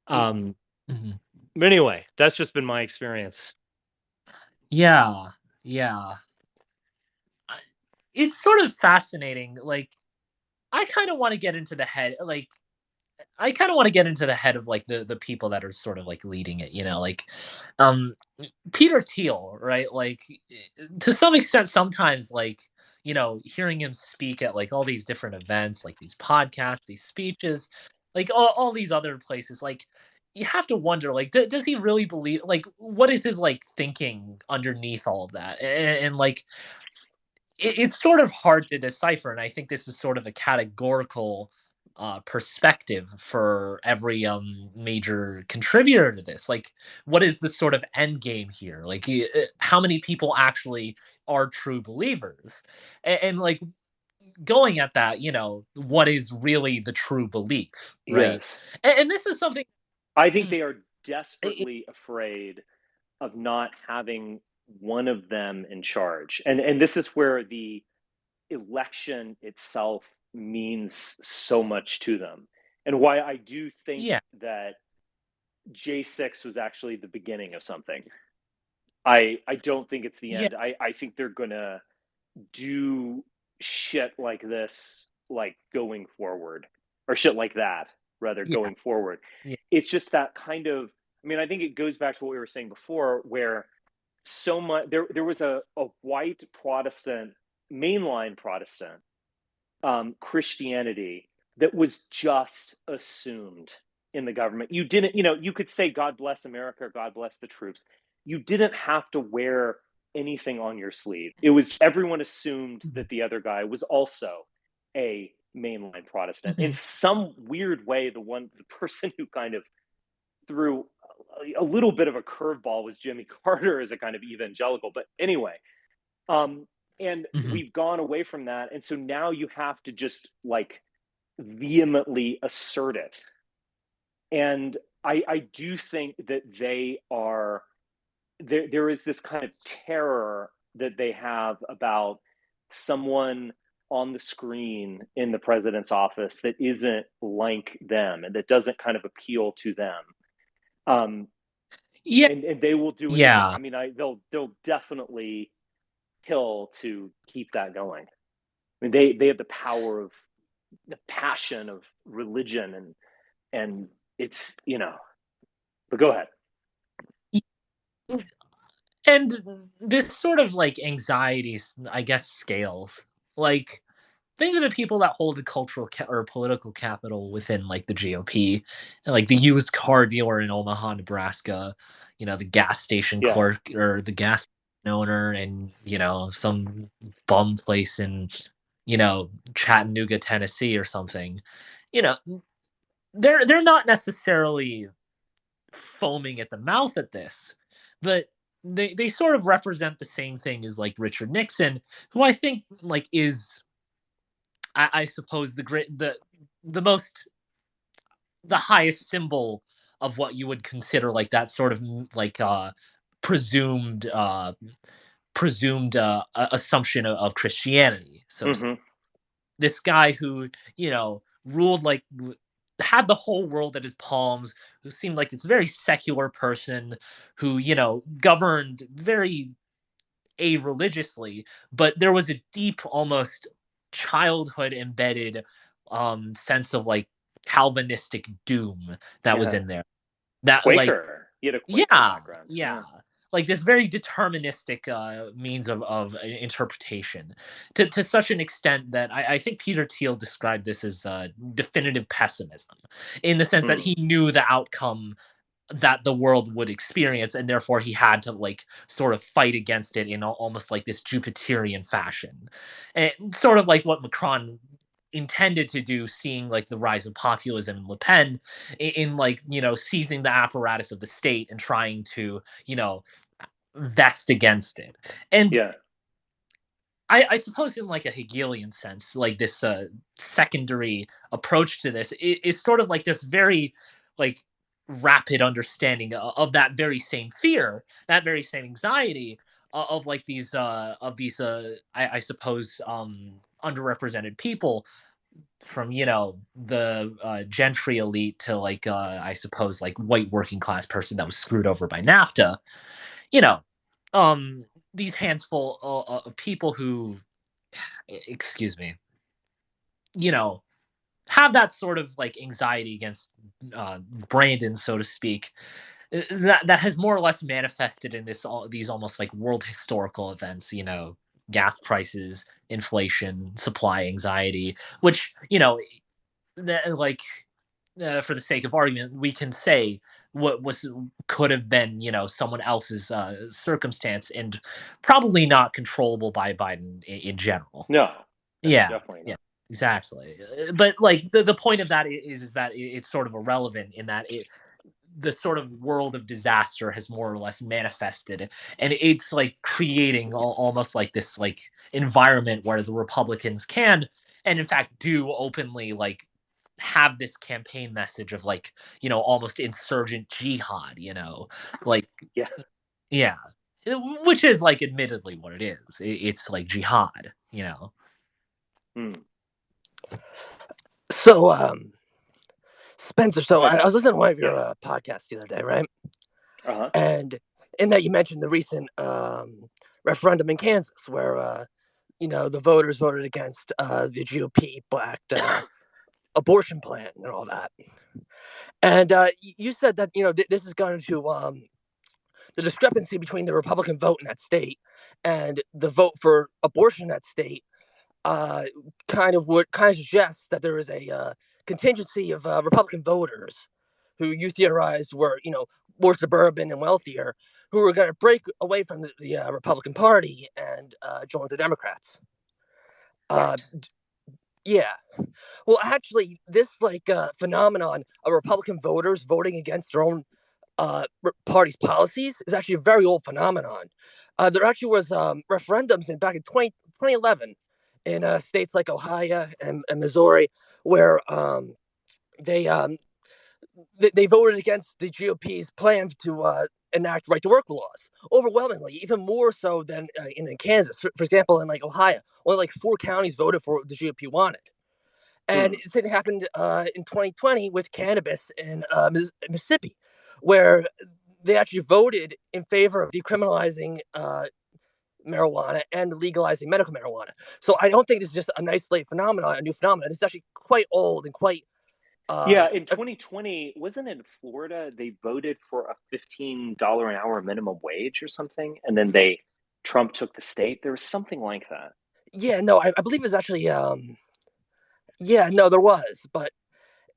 Um Hmm. but anyway, that's just been my experience. Yeah. Yeah. I- It's sort of fascinating. Like, I kind of want to get into the head. Like, I kind of want to get into the head of like the people that are sort of like leading it. Like, um, Peter Thiel, right? Like, to some extent, sometimes like hearing him speak at like all these different events, like these podcasts, these speeches, like all these other places, like you have to wonder, like, does he really believe? Like, what is his like thinking underneath all of that? And like, it's sort of hard to decipher, and I think this is sort of a categorical perspective for every major contributor to this. Like, what is the sort of end game here? Like, how many people actually are true believers? And like going at that, what is really the true belief, right? Yes. And this is something. I think Mm, they are it- desperately afraid of not having one of them in charge. And this is where the election itself means so much to them. And why I do think yeah, that J6 was actually the beginning of something. I don't think it's the yeah, end. I think they're gonna do shit like this, like going forward, or shit like that, rather, yeah, going forward. yeah, It's just that kind of, I mean, I think it goes back to what we were saying before, where so much there was a white Protestant, mainline Protestant Christianity that was just assumed in the government. You didn't, you could say God bless America, God bless the troops. You didn't have to wear anything on your sleeve. It was everyone assumed mhm, that the other guy was also a mainline Protestant. In mhm, some weird way, the person who kind of threw a little bit of a curveball was Jimmy Carter as a kind of evangelical. But anyway, um, and mhm. we've gone away from that. And so now you have to just like vehemently assert it. And I do think that they are there is this kind of terror that they have about someone on the screen in the president's office that isn't like them and that doesn't kind of appeal to them. Um, Yeah, and they will do anything. yeah. I mean, they'll definitely kill to keep that going. I mean, they have the power of the passion of religion, and it's But go ahead. And this sort of like anxieties, I guess, scales. Like, think of the people that hold the cultural or political capital within like the GOP, and like the used car dealer in Omaha, Nebraska, the gas station Yeah, clerk or the gas owner, and some bum place in Chattanooga, Tennessee, or something. You know, they're not necessarily foaming at the mouth at this, but they sort of represent the same thing as like Richard Nixon, who I think like is I suppose the most the highest symbol of what you would consider like that sort of like presumed presumed assumption of Christianity, so to hmm, this guy who ruled like had the whole world at his palms, who seemed like this very secular person who governed very a-religiously, but there was a deep, almost childhood embedded sense of like Calvinistic doom that was yeah. in there, that like Quaker. He had a Quaker yeah, background. yeah. Yeah. like this very deterministic means of interpretation to such an extent that I think Peter Thiel described this as definitive pessimism, in the sense that Mm. he knew the outcome that the world would experience, and therefore he had to like sort of fight against it in almost like this Jupiterian fashion, and sort of like what Macron intended to do, seeing like the rise of populism in Le Pen, in like, seizing the apparatus of the state and trying to, vest against it. And Yeah. I suppose in like a Hegelian sense, like this secondary approach to this is sort of like this very like rapid understanding of that very same fear, that very same anxiety of like these I suppose underrepresented people, from the gentry elite to like I suppose like white working class person that was screwed over by NAFTA. You know, um, these handful of people who, excuse me, you know, have that sort of like anxiety against Brandon, so to speak, that has more or less manifested in these almost like world historical events. Gas prices, inflation, supply anxiety, which like for the sake of argument, we can say what was could have been, someone else's circumstance, and probably not controllable by Biden in general. No, no, Yeah, definitely yeah, not. exactly. But like the point of that is that it's sort of irrelevant in that the sort of world of disaster has more or less manifested, and it's like creating almost like this like environment where the Republicans can, and in fact do, openly like have this campaign message of like, almost insurgent jihad, like, Yeah. yeah, which is like admittedly what it is. It's like jihad. Mm. So, Spencer, Go so ahead, I Ben. was listening to one of your Yeah. podcasts the other day, right? Uh-huh. And in that you mentioned the recent referendum in Kansas where, the voters voted against the GOP-backed abortion plan and all that. And you said that, this is going to, the discrepancy between the Republican vote in that state and the vote for abortion in that state uh, kind of suggests that there is a contingency of Republican voters who you theorized were, more suburban and wealthier, who were going to break away from the Republican Party and join the Democrats. Uh, Right. yeah. Well, actually, this like phenomenon of Republican voters voting against their own party's policies is actually a very old phenomenon. There actually was referendums back in 2011 in states like Ohio and Missouri where they, um, they voted against the GOP's plan to enact right to work laws overwhelmingly, even more so than in Kansas. For example, in like Ohio, only like 4 counties voted for what the GOP wanted. And Mm. the same happened in 2020 with cannabis in Mississippi, where they actually voted in favor of decriminalizing marijuana and legalizing medical marijuana. So I don't think this is just a nice late phenomenon, a new phenomenon. This is actually quite old and quite. Yeah, in Uh, 2020, wasn't it in Florida, they voted for a $15 an hour minimum wage or something, and then Trump took the state. There was something like that. yeah, no, I believe it was actually. Yeah, no, there was, but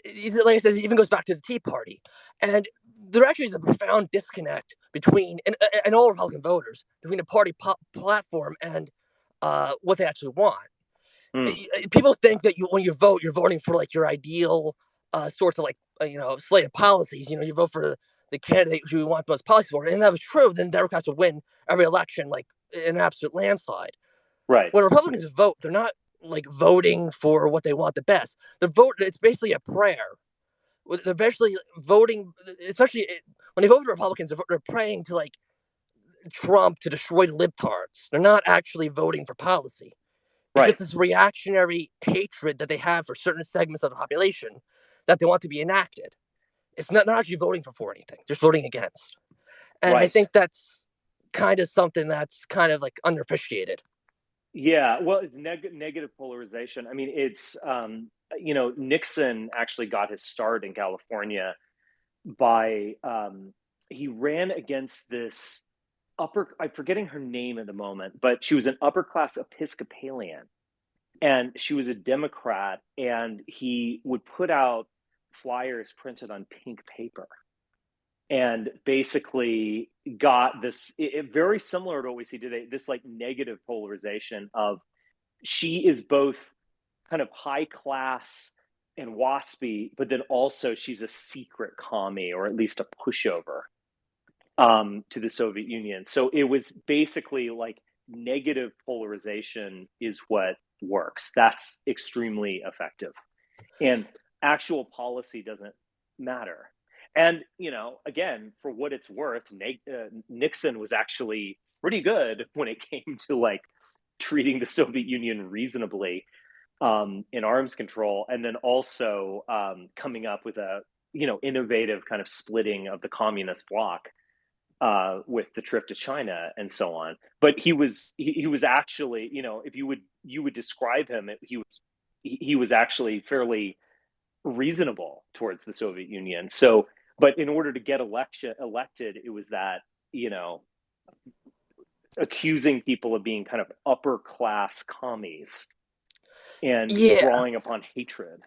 like I said, it even goes back to the Tea Party, and there actually is a profound disconnect between and all Republican voters between the party platform and what they actually want. Mm. People think that when you vote, you're voting for like your ideal sorts of like slate of policies. You vote for the candidate who you want the most policies for, and if that was true, then Democrats would win every election like in an absolute landslide. Right. When Republicans vote, they're not like voting for what they want the best. The vote, it's basically a prayer. They're basically voting, especially when they vote for Republicans, they're praying to like Trump to destroy libtards. They're not actually voting for policy. It's Right. just this reactionary hatred that they have for certain segments of the population that they want to be enacted. It's not, not actually voting for anything, just voting against. And I Right. think that's kind of something that's kind of like underappreciated. Yeah, well, it's negative polarization. I mean, it's Nixon actually got his start in California by he ran against this I'm forgetting her name at the moment, but she was an upper class Episcopalian, and she was a Democrat, and he would put out flyers printed on pink paper, and basically got this very similar to what we see today, this like negative polarization of she is both kind of high class and waspy, but then also she's a secret commie, or at least a pushover to the Soviet Union. So it was basically like negative polarization is what works. That's extremely effective. And actual policy doesn't matter. And, again, for what it's worth, Nixon was actually pretty good when it came to like treating the Soviet Union reasonably in arms control, and then also coming up with a innovative kind of splitting of the communist bloc with the trip to China and so on. But he was actually, if you would describe him, he was actually fairly reasonable towards the Soviet Union. So, but in order to get elected, it was that accusing people of being kind of upper class commies and Yeah, drawing upon hatred.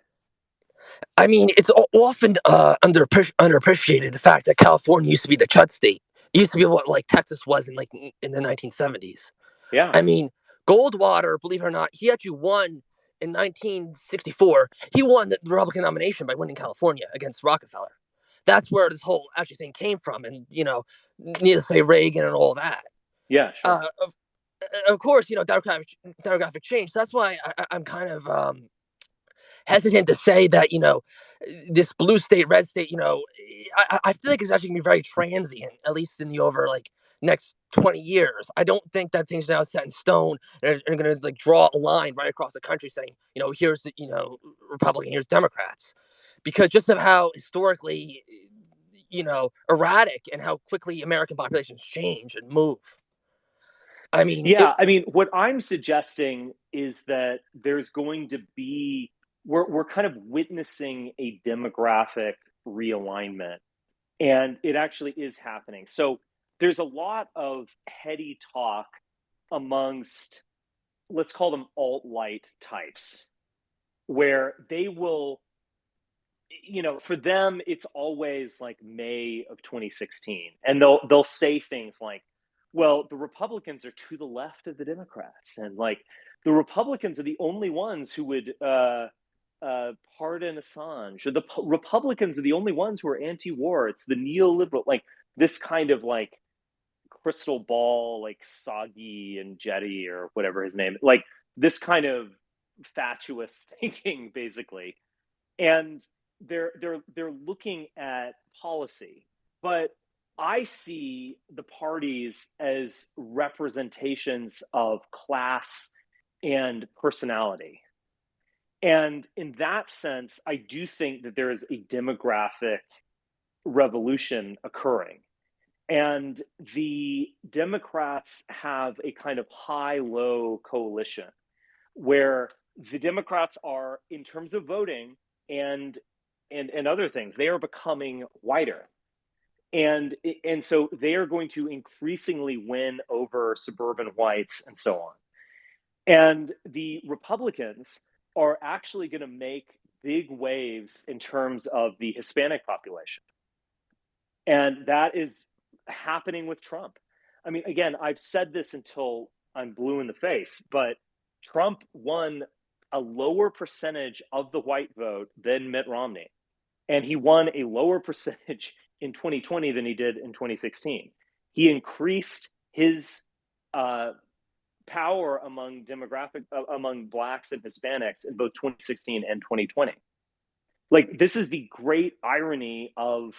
I mean, it's often underappreciated the fact that California used to be the Chud state. It used to be what like Texas was in the 1970s. Yeah, I mean, Goldwater, believe it or not, he actually won in 1964. He won the Republican nomination by winning California against Rockefeller. That's where this whole actually thing came from, and needless to say, Reagan and all that. yeah, sure. Of course, demographic change. So that's why I'm kind of hesitant to say that this blue state, red state. I feel like it's actually gonna be very transient, at least in the over like next 20 years. I don't think that things now set in stone and are gonna like draw a line right across the country saying, here's the Republican, here's Democrats, because just of how historically erratic and how quickly American populations change and move. I mean, Yeah, I mean, what I'm suggesting is that there's going to be we're kind of witnessing a demographic realignment, and it actually is happening. So there's a lot of heady talk amongst, let's call them alt-right types, where they will, for them it's always like May of 2016, and they'll say things like, well, the Republicans are to the left of the Democrats, and like the Republicans are the only ones who would pardon Assange, or the Republicans are the only ones who are anti-war. It's the neoliberal, like this kind of like crystal ball, like Soggy and Jetty or whatever his name, like this kind of fatuous thinking, basically. And they're looking at policy, but I see the parties as representations of class and personality. And in that sense, I do think that there is a demographic revolution occurring. And the Democrats have a kind of high low coalition where the Democrats are, in terms of voting and other things, they are becoming whiter. And so they are going to increasingly win over suburban whites and so on. And the Republicans are actually going to make big waves in terms of the Hispanic population. And that is happening with Trump. I mean, again, I've said this until I'm blue in the face, but Trump won a lower percentage of the white vote than Mitt Romney. And he won a lower percentage in 2020 than he did in 2016. He increased his power among among blacks and Hispanics in both 2016 and 2020. Like, this is the great irony of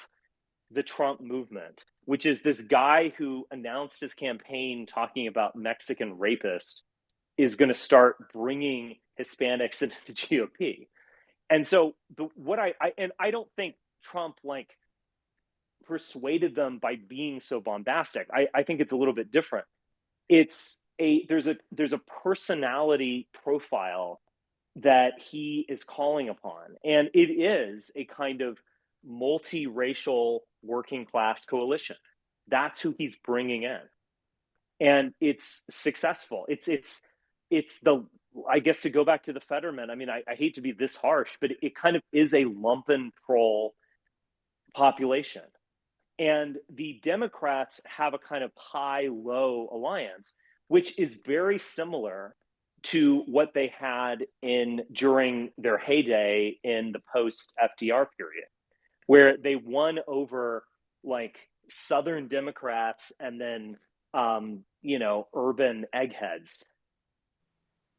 the Trump movement, which is this guy who announced his campaign talking about Mexican rapists is going to start bringing Hispanics into the GOP. And so I don't think Trump like persuaded them by being so bombastic. I think it's a little bit different. There's a personality profile that he is calling upon, and it is a kind of multiracial working class coalition. That's who he's bringing in. and it's successful. It's the, I guess, to go back to the Fetterman. I mean, I hate to be this harsh, but it kind of is a lumpen prole population. And the Democrats have a kind of high-low alliance, which is very similar to what they had during their heyday in the post-FDR period, where they won over like Southern Democrats and then urban eggheads.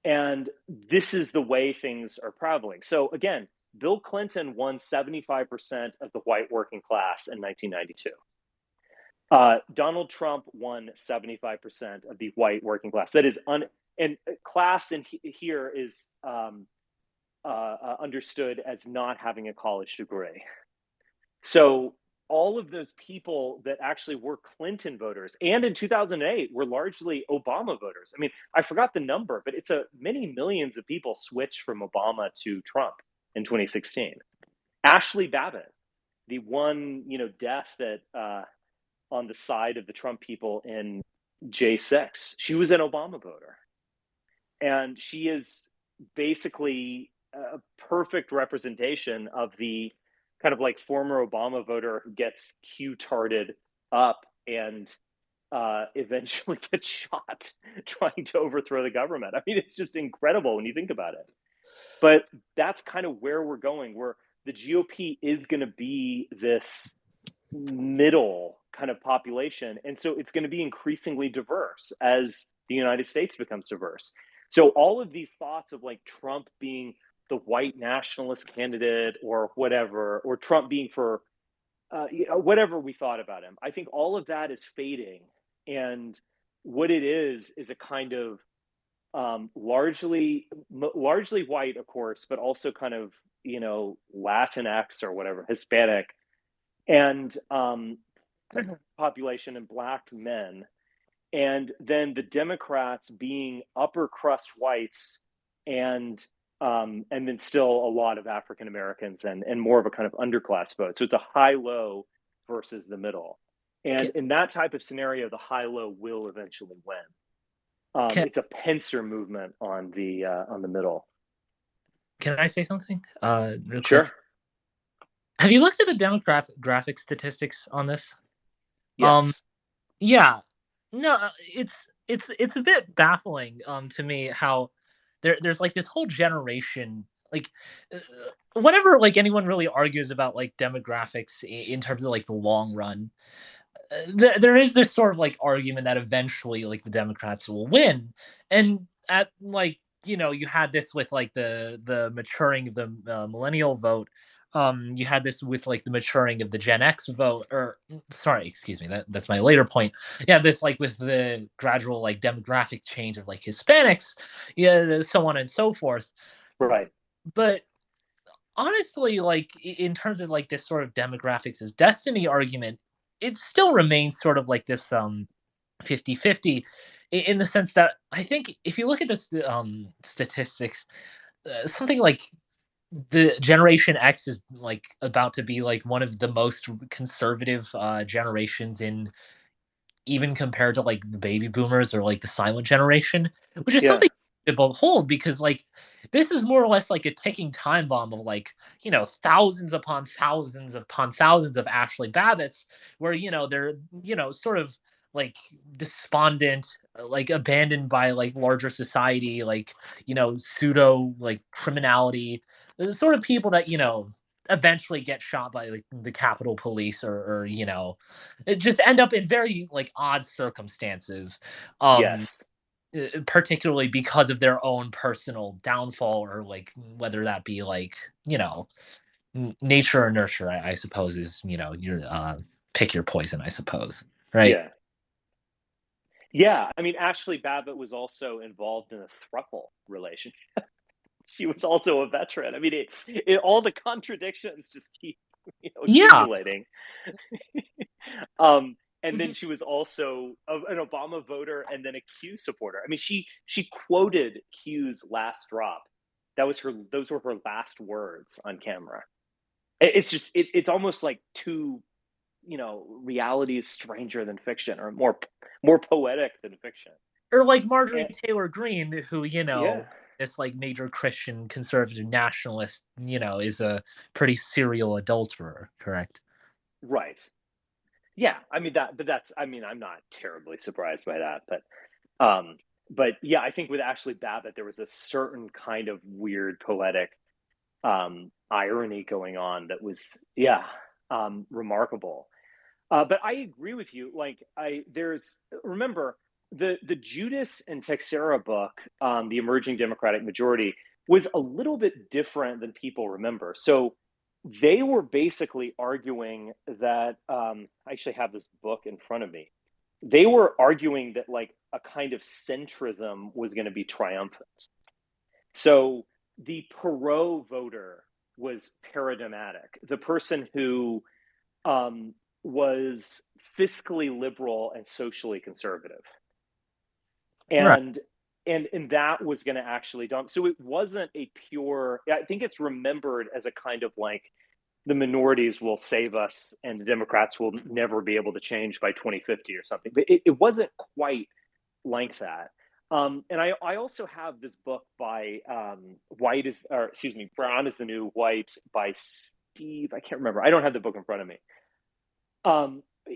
And this is the way things are traveling. So again, Bill Clinton won 75% of the white working class in 1992. Donald Trump won 75% of the white working class. That is, and class in here is understood as not having a college degree. So all of those people that actually were Clinton voters, and in 2008 were largely Obama voters. I mean, I forgot the number, but it's many millions of people switched from Obama to Trump in 2016. Ashley Babbitt, the one death that on the side of the Trump people in J6, she was an Obama voter, and she is basically a perfect representation of the kind of like former Obama voter who gets Q-tarded up and eventually gets shot trying to overthrow the government. I mean, it's just incredible when you think about it. But that's kind of where we're going, where the GOP is going to be this middle kind of population. And so it's going to be increasingly diverse as the United States becomes diverse. So all of these thoughts of like Trump being the white nationalist candidate or whatever, or Trump being for whatever we thought about him, I think all of that is fading. And what it is a kind of largely white, of course, but also kind of, Latinx or whatever, Hispanic, and population and black men. And then the Democrats being upper crust whites and then still a lot of African Americans and more of a kind of underclass vote. So it's a high-low versus the middle. And in that type of scenario, the high-low will eventually win. It's a pincer movement on the middle. Can I say something? Real Sure. quick. Have you looked at the demographic statistics on this? Yes. Yeah. No, it's a bit baffling to me how there's like this whole generation, like whenever like anyone really argues about like demographics in terms of like the long run, there is this sort of like argument that eventually like the Democrats will win, and at like you had this with like the maturing of the millennial vote. You had this with like the maturing of the Gen X vote, or sorry, excuse me, that's my later point. Yeah, this like with the gradual like demographic change of like Hispanics, yeah, so on and so forth. Right. But honestly, like in terms of like this sort of demographics as destiny argument, it still remains sort of like this 50-50 in the sense that I think if you look at this statistics, something like the Generation X is like about to be like one of the most conservative generations in, even compared to like the baby boomers or like the silent generation, which is Yeah. something to behold, because like this is more or less like a ticking time bomb of like thousands upon thousands of Ashley Babbitts, where they're sort of like despondent, like abandoned by like larger society, like pseudo like criminality, the sort of people that eventually get shot by like the Capitol Police, or it just end up in very like odd circumstances, Yes. particularly because of their own personal downfall, or like whether that be like nature or nurture, I suppose is your pick your poison, I suppose, right? Yeah. Yeah. I mean, Ashley Babbitt was also involved in a throuple relationship. She was also a veteran. I mean, all the contradictions just keep Yeah. accumulating. And then she was also an Obama voter and then a Q supporter. I mean, she quoted Q's last drop. Those were her last words on camera. It's just it's almost like reality is stranger than fiction, or more poetic than fiction. Or like Marjorie And, Taylor Greene, who, yeah, this like major Christian conservative nationalist, is a pretty serial adulterer, correct? right. Yeah, I mean that, but that's, I mean, I'm not terribly surprised by that, um, but yeah, I think with Ashley Babbitt, there was a certain kind of weird poetic irony going on that was, yeah, remarkable. But I agree with you. Like, there's, remember the Judas and Texera book, the Emerging Democratic Majority, was a little bit different than people remember. So they were basically arguing that, I actually have this book in front of me. They were arguing that like a kind of centrism was going to be triumphant. So the Perot voter was paradigmatic. The person who was fiscally liberal and socially conservative, Right. and that was going to actually dump. So it wasn't a pure. I think it's remembered as a kind of like the minorities will save us and the Democrats will never be able to change by 2050 or something. But it wasn't quite like that. And I also have this book by Brown is the New White by Steve. I can't remember. I don't have the book in front of me.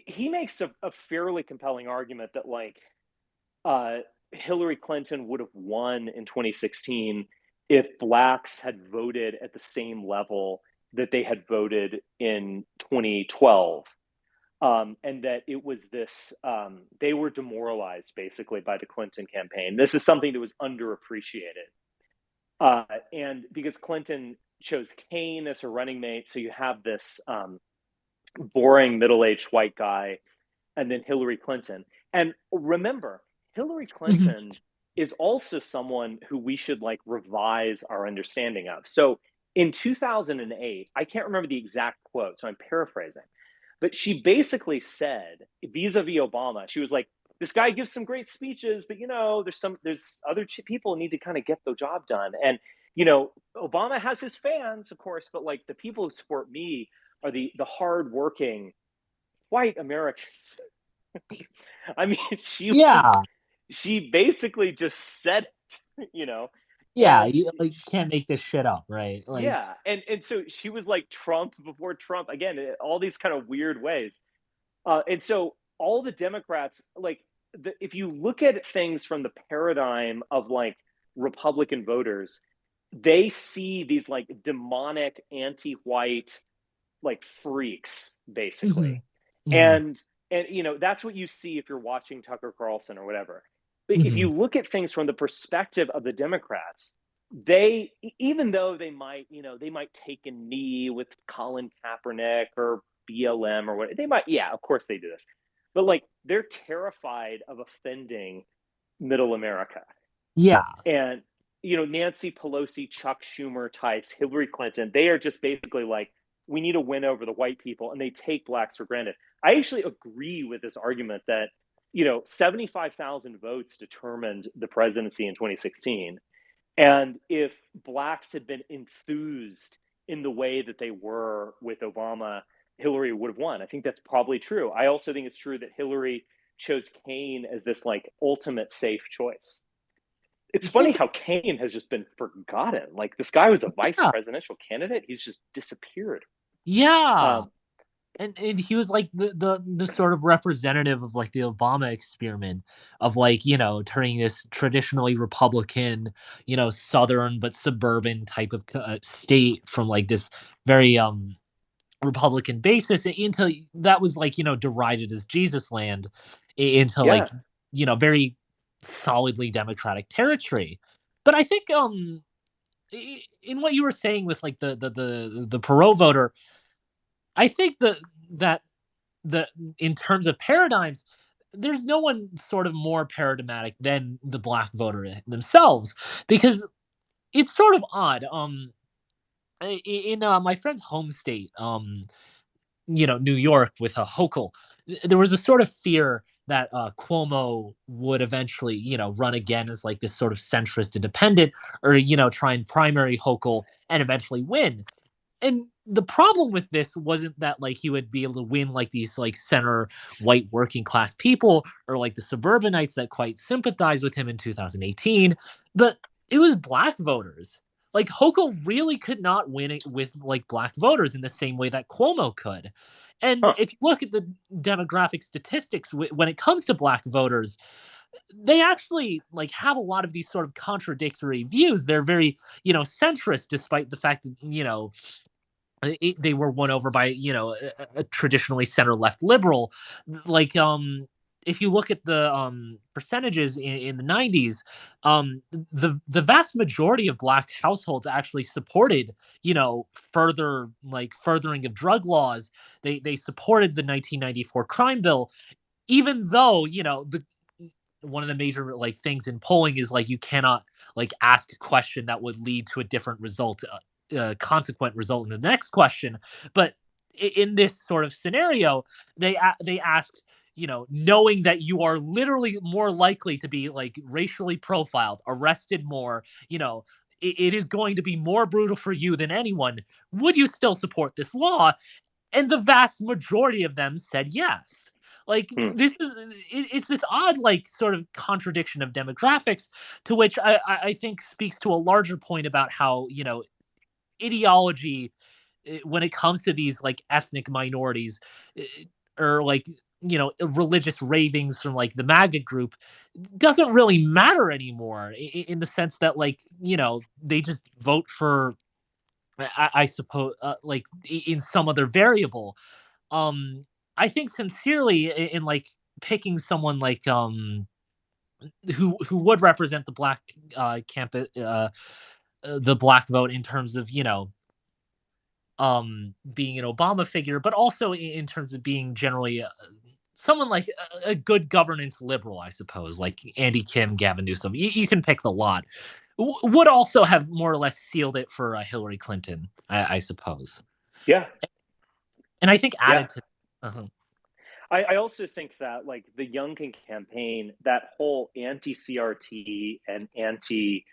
He makes a fairly compelling argument that like uh, Hillary Clinton would have won in 2016 if blacks had voted at the same level that they had voted in 2012. And that it was this, they were demoralized basically by the Clinton campaign. This is something that was underappreciated. And because Clinton chose Kane as her running mate, so you have this boring middle-aged white guy, and then Hillary Clinton. And remember, Hillary Mhm. Clinton is also someone who we should like revise our understanding of. So in 2008, I can't remember the exact quote, so I'm paraphrasing, but she basically said vis-a-vis Obama, she was like, "This guy gives some great speeches, but there's other people need to kind of get the job done." And Obama has his fans, of course, but like the people who support me are the hardworking white Americans. I mean, Yeah. she basically just said it, Yeah, and you like can't make this shit up, right? Like, yeah, and so she was like Trump before Trump again, all these kind of weird ways. And so all the Democrats, like, if you look at things from the paradigm of like Republican voters, they see these like demonic anti-white like freaks basically, mhm, mhm, and that's what you see if you're watching Tucker Carlson or whatever. But if mhm. you look at things from the perspective of the Democrats, they, even though they might take a knee with Colin Kaepernick or BLM or what they might, yeah, of course they do this, but like they're terrified of offending middle America. Yeah. And Nancy Pelosi, Chuck Schumer types, Hillary Clinton, they are just basically like, we need to win over the white people, and they take blacks for granted. I actually agree with this argument that 75,000 votes determined the presidency in 2016, and if blacks had been enthused in the way that they were with Obama, Hillary would have won. I think that's probably true. I also think it's true that Hillary chose Kane as this like ultimate safe choice. It's funny how Kane has just been forgotten. Like, this guy was a vice Yeah. presidential candidate. He's just disappeared. Yeah. Um, And he was like the sort of representative of like the Obama experiment of like, turning this traditionally Republican, southern but suburban type of state from like this very Republican basis into that was like, derided as Jesus land into like, yeah, very solidly democratic territory. But I think in what you were saying with like the Perot voter, I think that the in terms of paradigms, there's no one sort of more paradigmatic than the black voter themselves, because it's sort of odd. In my friend's home state, New York with a Hochul, there was a sort of fear that Cuomo would eventually, run again as like this sort of centrist independent, or try and primary Hochul and eventually win. and the problem with this wasn't that like he would be able to win like these like center white working class people or like the suburbanites that quite sympathized with him in 2018, but it was black voters. Like Hochul really could not win it with like black voters in the same way that Cuomo could. And Huh. if you look at the demographic statistics when it comes to black voters, they actually like have a lot of these sort of contradictory views. They're very, centrist, despite the fact that, they were won over by a traditionally center left liberal. Like if you look at the percentages in the 90s, the vast majority of black households actually supported furthering of drug laws. They supported the 1994 crime bill, even though the one of the major like things in polling is like you cannot like ask a question that would lead to a different result, consequent result in the next question. But in this sort of scenario, they asked, knowing that you are literally more likely to be like racially profiled, arrested more, it is going to be more brutal for you than anyone. Would you still support this law? And the vast majority of them said yes. Like Hmm. it's this odd like sort of contradiction of demographics, to which I think speaks to a larger point about how ideology, when it comes to these like ethnic minorities, eh, or like religious ravings from like the MAGA group, doesn't really matter anymore, in the sense that like they just vote for, I suppose, like in some other variable. um I think sincerely in like picking someone like who would represent the black campus, the black vote, in terms of being an Obama figure, but also in terms of being generally someone like a good governance liberal, I suppose, like Andy Kim, Gavin Newsom. You can pick the lot. Would also have more or less sealed it for Hillary Clinton, I suppose. Yeah. And I think Yeah. added to. Uh-huh. I also think that like the Youngkin campaign, that whole anti-CRT and anti,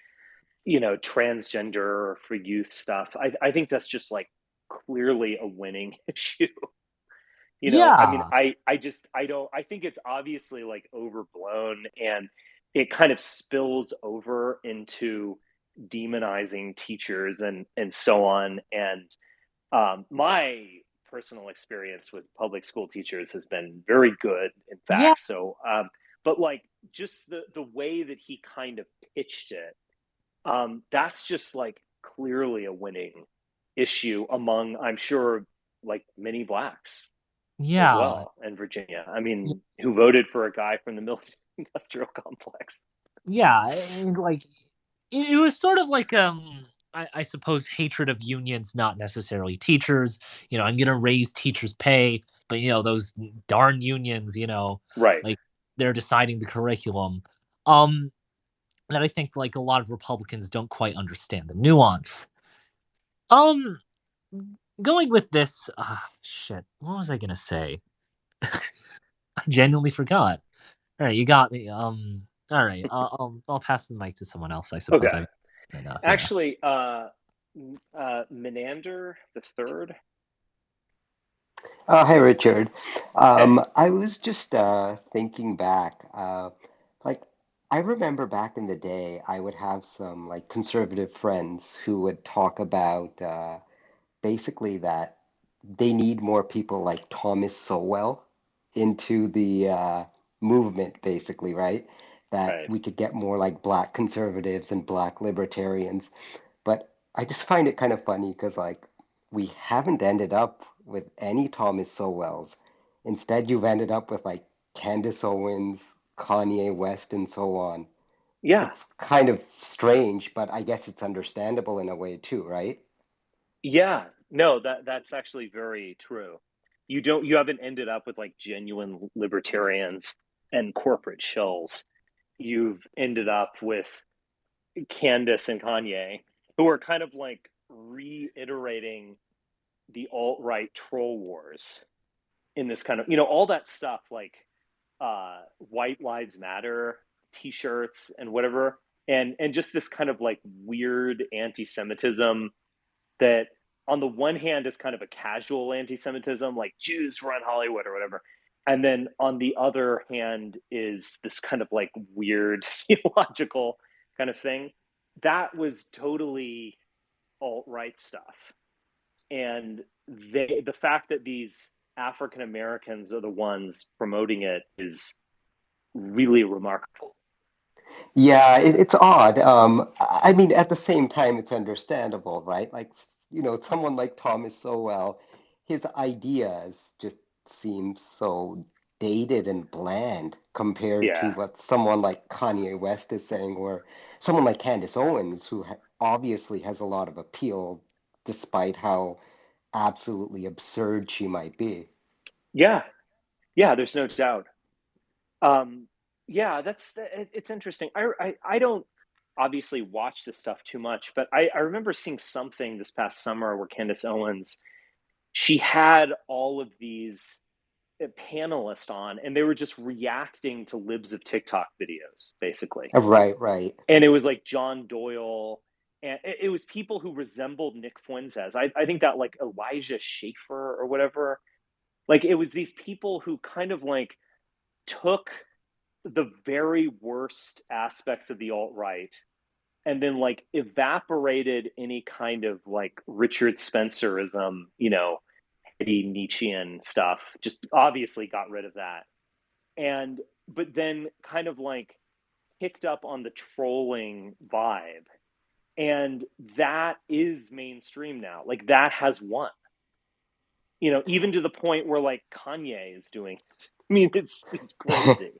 transgender for youth stuff, I think that's just like clearly a winning issue. I mean, Yeah, I don't, I think it's obviously like overblown, and it kind of spills over into demonizing teachers and so on. And my personal experience with public school teachers has been very good, in yeah, fact. So, but like just the way that he kind of pitched it, that's just like clearly a winning issue among, I'm sure, like many blacks as yeah. well in Virginia. I mean, who voted for a guy from the military industrial complex? Yeah, and like it was sort of like I suppose hatred of unions, not necessarily teachers. I'm gonna raise teachers' pay, but those darn unions, Right. like they're deciding the curriculum. Um, that I think like a lot of Republicans don't quite understand the nuance. Um, going with this, shit, what was I gonna say? I genuinely forgot. All right, you got me. All right, I'll pass the mic to someone else. I suppose Okay. I've enough. Yeah. Actually, Menander the third. Hi, Richard. Hey. I was just thinking back. Like, I remember back in the day, I would have some like conservative friends who would talk about basically that they need more people like Thomas Sowell into the movement, basically, right? That Right. we could get more like black conservatives and black libertarians. But I just find it kind of funny because, like, we haven't ended up with any Thomas Sowells. Instead, you've ended up with like Candace Owens, Kanye West, and so on. Yeah. It's kind of strange, but I guess it's understandable in a way too, right? Yeah. No, that's actually very true. You haven't ended up with like genuine libertarians and corporate shills. You've ended up with Candace and Kanye, who are kind of like reiterating the alt-right troll wars in this kind of, all that stuff, like white lives matter t-shirts and whatever, and just this kind of like weird anti-Semitism that on the one hand is kind of a casual anti-Semitism, like Jews run Hollywood or whatever. And then on the other hand is this kind of like weird theological kind of thing. That was totally alt-right stuff. And the fact that these African Americans are the ones promoting it is really remarkable. Yeah, it's odd. I mean, at the same time, it's understandable, right? Like, someone like Thomas Sowell, his ideas just seem so dated and bland compared to Yeah. what someone like Kanye West is saying, or someone like Candace Owens, who ha obviously has a lot of appeal, despite how absolutely absurd she might be. Yeah. Yeah, there's no doubt. Um, yeah, it's interesting. I don't obviously watch this stuff too much, but I remember seeing something this past summer where Candace Owens, she had all of these panelists on, and they were just reacting to libs of TikTok videos, basically. Right, right. And it was like John Doyle, and it was people who resembled Nick Fuentes. I think that like Elijah Schaefer or whatever. Like it was these people who kind of like took the very worst aspects of the alt right and then like evaporated any kind of like Richard Spencerism, heady Nietzschean stuff. Just obviously got rid of that. And but then kind of like picked up on the trolling vibe. And that is mainstream now. Like that has won. Even to the point where like Kanye is doing it. I mean, it's just crazy.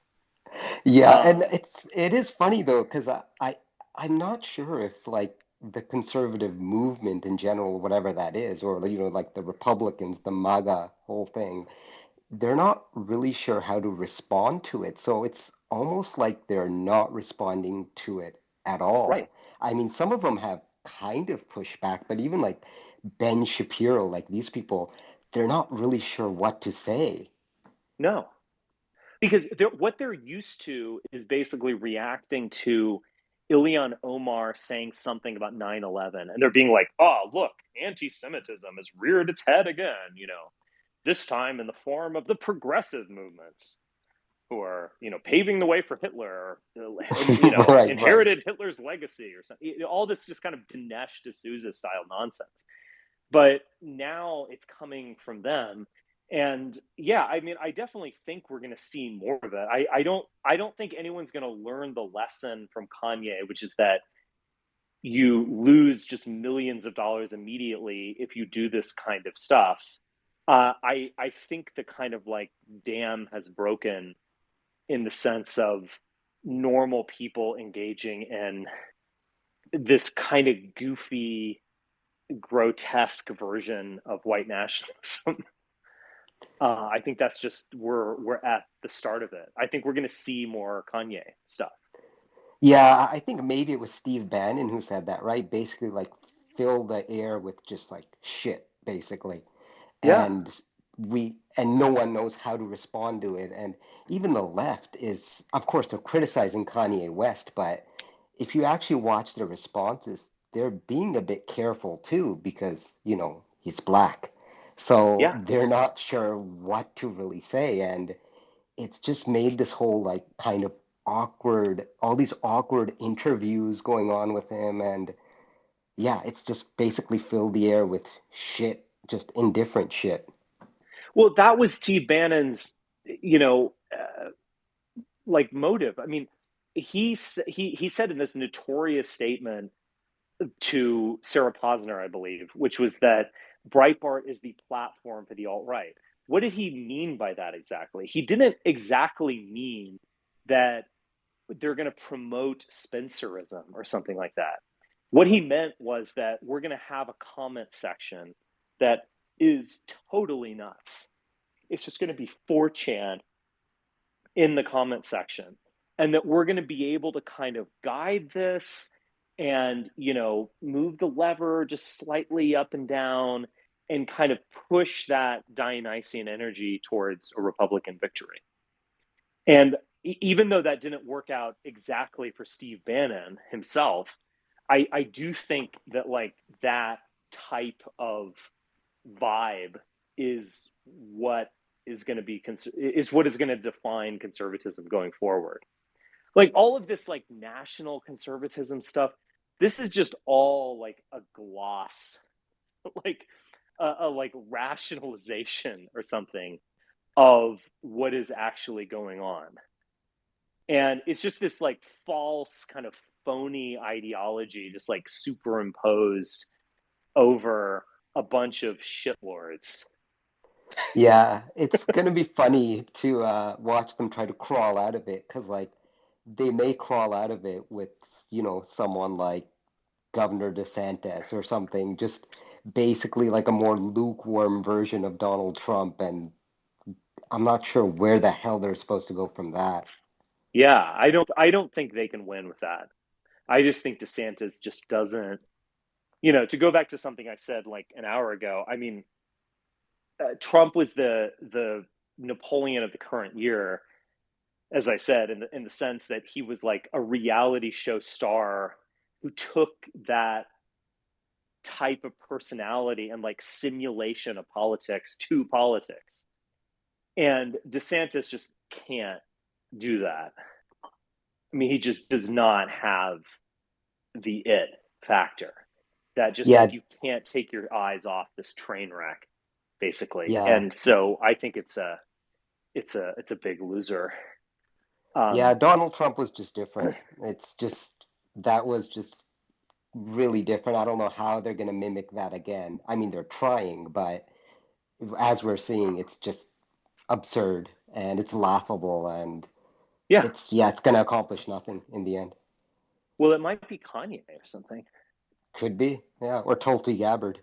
Yeah, and Um, it is funny though, because I'm not sure if like the conservative movement in general, whatever that is, or like the Republicans, the MAGA whole thing, they're not really sure how to respond to it. So it's almost like they're not responding to it at right. all. I mean, some of them have kind of pushed back, but even like Ben Shapiro, like these people, they're not really sure what to say. No, because what they're used to is basically reacting to Ilhan Omar saying something about 9/11, and they're being like, oh, look, anti Semitism has reared its head again, this time in the form of the progressive movements who are, paving the way for Hitler, and, Right, right. inherited Hitler's legacy or something. All this just kind of Dinesh D'Souza style nonsense. But now it's coming from them. And yeah, I mean, I definitely think we're going to see more of it. I don't think anyone's going to learn the lesson from Kanye, which is that you lose just millions of dollars immediately if you do this kind of stuff. I think the kind of like dam has broken in the sense of normal people engaging in this kind of goofy, grotesque version of white nationalism. I think that's just we're at the start of it. I think we're going to see more Kanye stuff. Yeah, I think maybe it was Steve Bannon who said that, right? Basically, like fill the air with just like shit, basically. Yeah, And no one knows how to respond to it. And even the left is, of course, they're criticizing Kanye West, but if you actually watch their responses, they're being a bit careful too, because, he's black. So yeah. they're not sure what to really say. And it's just made this whole like kind of awkward, all these awkward interviews going on with him. And yeah, it's just basically filled the air with shit, just indifferent shit. Well, that was Steve Bannon's, like motive. I mean, he said in this notorious statement to Sarah Posner, I believe, which was that Breitbart is the platform for the alt right. What did he mean by that exactly? He didn't exactly mean that they're going to promote Spencerism or something like that. What he meant was that we're going to have a comment section that is totally nuts. It's just going to be 4chan in the comment section, and that we're going to be able to kind of guide this and move the lever just slightly up and down and kind of push that Dionysian energy towards a Republican victory. And even though that didn't work out exactly for Steve Bannon himself, I do think that like that type of vibe is what is going to be is what is going to define conservatism going forward. Like all of this like national conservatism stuff, this is just all like a gloss, like a like rationalization or something of what is actually going on. And it's just this like false kind of phony ideology just like superimposed over a bunch of shitlords. Yeah, it's gonna be funny to watch them try to crawl out of it, because like they may crawl out of it with, someone like Governor DeSantis or something, just basically like a more lukewarm version of Donald Trump, and I'm not sure where the hell they're supposed to go from that. Yeah, I don't think they can win with that. I just think DeSantis just doesn't, to go back to something I said like an hour ago. I mean, Trump was the Napoleon of the current year, as I said, in the sense that he was like a reality show star who took that type of personality and like simulation of politics to politics. And DeSantis just can't do that. I mean, he just does not have the it factor. That just like Yeah, you can't take your eyes off this train wreck, basically. yeah, And so I think it's a big loser. yeah. Um, Donald Trump was just different. It's just that was just really different. I don't know how they're gonna mimic that again. I mean, they're trying, but as we're seeing, it's just absurd and it's laughable, and yeah. it's gonna accomplish nothing in the end. Well, it might be Kanye or something. Could be, yeah, or Tulsi Gabbard.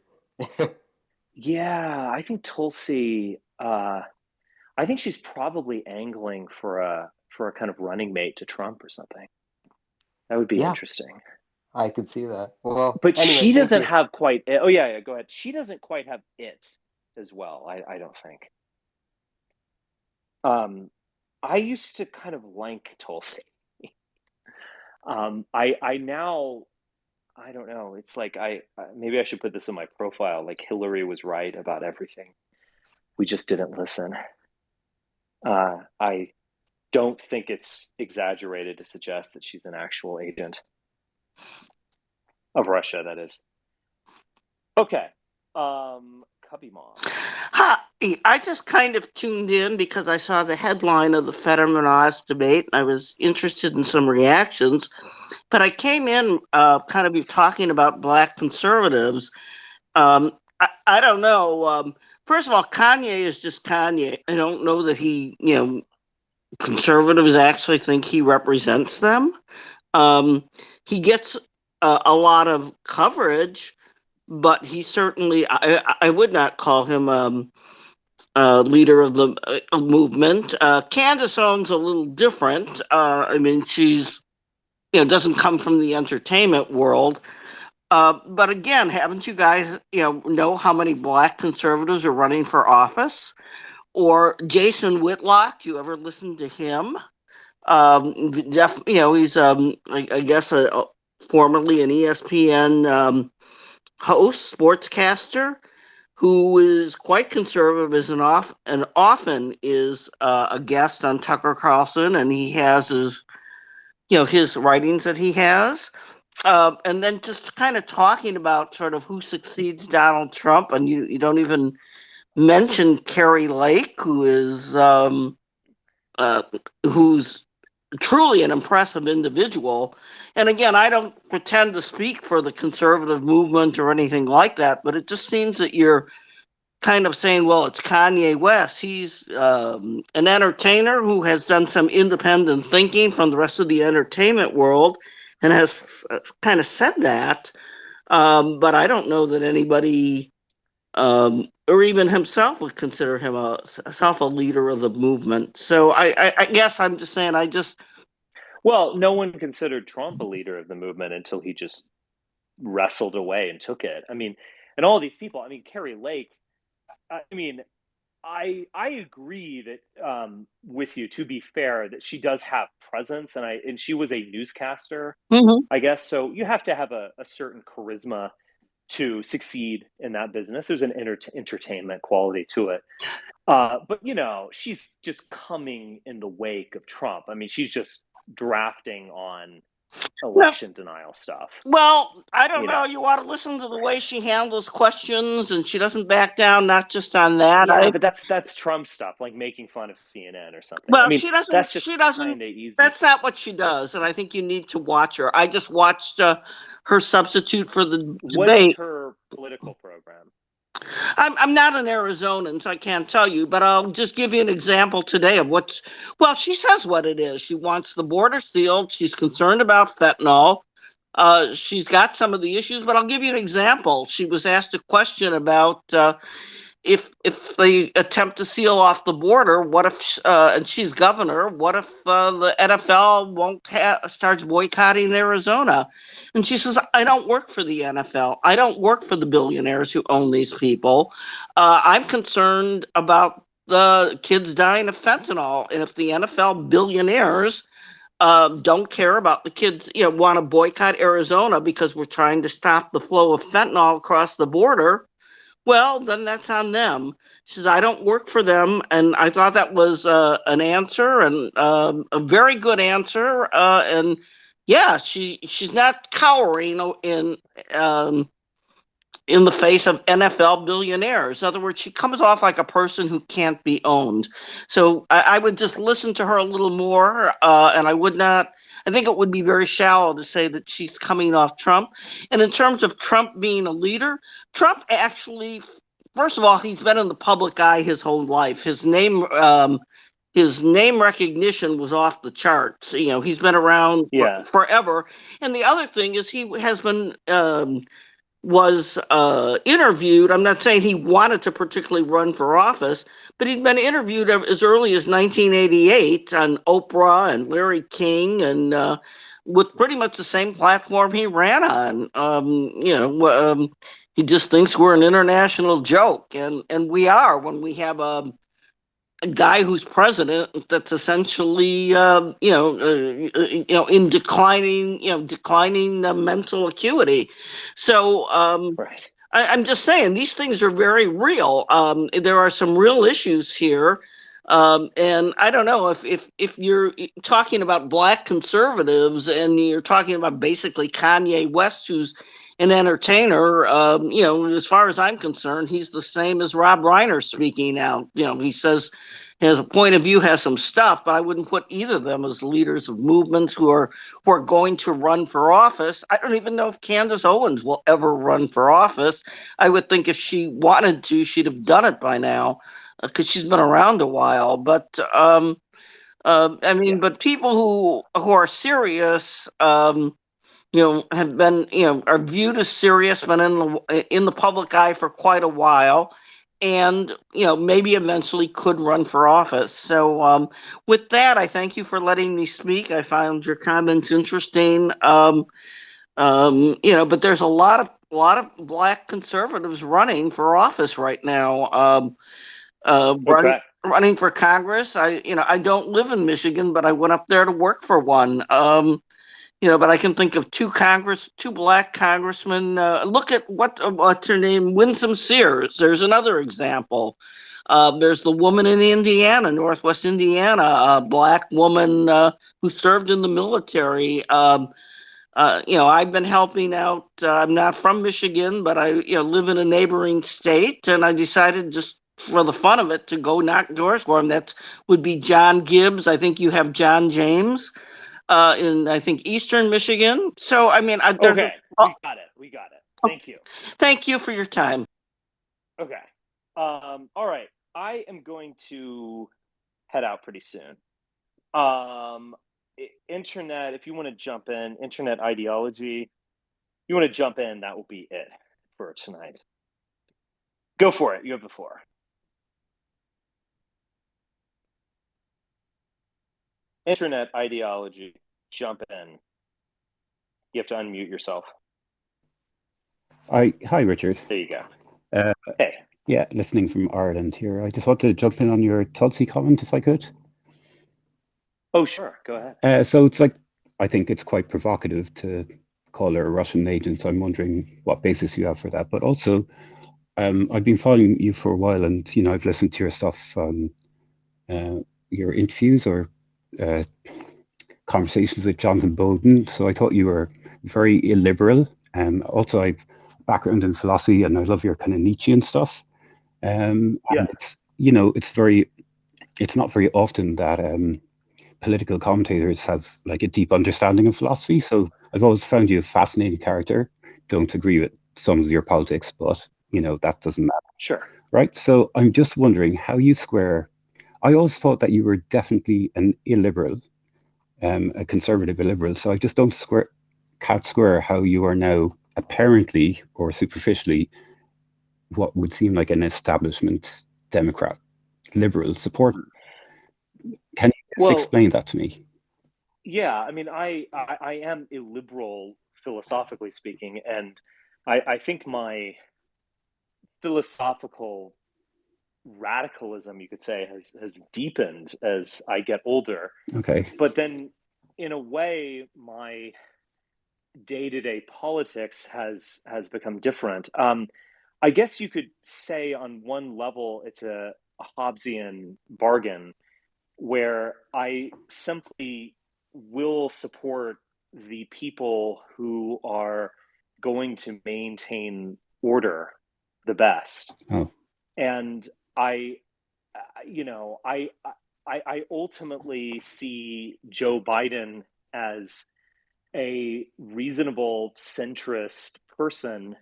Yeah, I think Tulsi. I think she's probably angling for a kind of running mate to Trump or something. That would be Yeah, interesting. I could see that. Well, But anyway, she thank doesn't you. have quite. Oh yeah, yeah. Go ahead. She doesn't quite have it as well. I don't think. Um, I used to kind of like Tulsi. I now I don't know. It's like maybe I should put this in my profile. Like Hillary was right about everything. We just didn't listen. I don't think it's exaggerated to suggest that she's an actual agent of Russia. That is okay. Cubby Mom. Hi, I just kind of tuned in because I saw the headline of the Fetterman Oz debate. I was interested in some reactions, but I came in kind of you talking about black conservatives. I don't know. First of all, Kanye is just Kanye. I don't know that conservatives actually think he represents them. Um, he gets a lot of coverage, but he certainly, I would not call him leader of the movement. Candace Owens a little different. I mean, she's, doesn't come from the entertainment world. But again, haven't you guys, know how many black conservatives are running for office? Or Jason Whitlock, you ever listen to him? He's, I guess, formerly an ESPN host, sportscaster, who is quite conservative, and often is a guest on Tucker Carlson, and he has his writings that he has. And then just kind of talking about sort of who succeeds Donald Trump, and you don't even mention Carrie Lake, who's truly an impressive individual. And again, I don't pretend to speak for the conservative movement or anything like that, but it just seems that you're kind of saying, well, it's Kanye West. He's an entertainer who has done some independent thinking from the rest of the entertainment world and has kind of said that. But I don't know that anybody, or even himself, would consider himself a leader of the movement. So I guess I'm just saying, Well, no one considered Trump a leader of the movement until he just wrestled away and took it. I mean, and all these people. I mean, Carrie Lake. I mean, I agree that with you. To be fair, that she does have presence, and she was a newscaster, Mhm. I guess. So you have to have a certain charisma to succeed in that business. There's an entertainment quality to it. But, she's just coming in the wake of Trump. I mean, she's just drafting on Yeah. election denial stuff. Well, I don't You know. know. You ought to listen to the way she handles questions, and she doesn't back down. Not just on that. Yeah, but that's Trump stuff, like making fun of CNN or something. I Well, mean, she doesn't. that's She just doesn't. kind of easy. That's not what she does, and I think you need to watch her. I just watched her substitute for the What is debate. her political program? I'm not an Arizonan, so I can't tell you, but I'll just give you an example today of what's. Well, she says what it is. She wants the border sealed. She's concerned about fentanyl. She's got some of the issues, but I'll give you an example. She was asked a question about if they attempt to seal off the border, what if? And she's governor. What if the NFL won't starts boycotting Arizona? And she says, "I don't work for the NFL. I don't work for the billionaires who own these people. I'm concerned about the kids dying of fentanyl, and if the NFL billionaires." Don't care about the kids, want to boycott Arizona because we're trying to stop the flow of fentanyl across the border. Well, then that's on them. She says, I don't work for them. And I thought that was an answer and a very good answer. And yeah, she's not cowering um, in the face of NFL billionaires. In other words, she comes off like a person who can't be owned. So I would just listen to her a little more, and I would not. I think it would be very shallow to say that she's coming off Trump. And in terms of Trump being a leader, Trump actually, first of all, he's been in the public eye his whole life. His name recognition was off the charts. He's been around Yeah. forever. And the other thing is he has been was interviewed. I'm not saying he wanted to particularly run for office, but he'd been interviewed as early as 1988 on Oprah and Larry King, and with pretty much the same platform he ran on. He just thinks we're an international joke, and we are when we have a guy who's president that's essentially, in declining mental acuity. So Right. I'm just saying these things are very real. There are some real issues here. And I don't know if you're talking about black conservatives and you're talking about basically Kanye West, who's an entertainer. As far as I'm concerned, he's the same as Rob Reiner speaking out. He says has a point of view, has some stuff, but I wouldn't put either of them as leaders of movements who are going to run for office. I don't even know if Candace Owens will ever run for office. I would think if she wanted to, she'd have done it by now because she's been around a while. But but people who are serious, have been, are viewed as serious, been in the public eye for quite a while, and maybe eventually could run for office. So with that, I thank you for letting me speak. I found your comments interesting. But there's a lot of black conservatives running for office right now. Okay. Running for Congress. I don't live in Michigan, but I went up there to work for one. But I can think of two black congressmen. Look at what's her name, Winsome Sears. There's another example. There's the woman in Indiana, Northwest Indiana, a black woman who served in the military. I've been helping out. I'm not from Michigan, but I live in a neighboring state, and I decided just for the fun of it to go knock doors for him. That would be John Gibbs. I think you have John James in I think Eastern Michigan. So I mean, Okay. We got it. Thank you. Thank you for your time. Okay. All right. I am going to head out pretty soon. Internet, if you want to jump in, internet ideology, you want to jump in, that will be it for tonight. Go for it. You have the floor. Internet ideology, jump in. You have to unmute yourself. Hi, Richard. There you go. Hey. Yeah, listening from Ireland here. I just want to jump in on your Tulsi comment, if I could. Oh, sure. Go ahead. So it's like, I think it's quite provocative to call her a Russian agent. So I'm wondering what basis you have for that. But also, I've been following you for a while, and I've listened to your stuff on your interviews or uh, conversations with Jonathan Bolden. So I thought you were very illiberal. Also, I've background in philosophy, and I love your kind of Nietzschean stuff. Yeah, And it's not very often that political commentators have like a deep understanding of philosophy. So I've always found you a fascinating character. Don't agree with some of your politics, but that doesn't matter, sure. right? So I'm just wondering how you square. I always thought that you were definitely an illiberal, a conservative illiberal. So I just don't can't square how you are now apparently or superficially what would seem like an establishment Democrat, liberal supporter. Can you just Well, explain that to me? yeah, I mean, I am illiberal philosophically speaking, and I think my philosophical radicalism, you could say, has deepened as I get older. Okay. But then, in a way, my day-to-day politics has become different. I guess you could say on one level it's a Hobbesian bargain where I simply will support the people who are going to maintain order the best. Oh, And I, you know, I ultimately see Joe Biden as a reasonable centrist person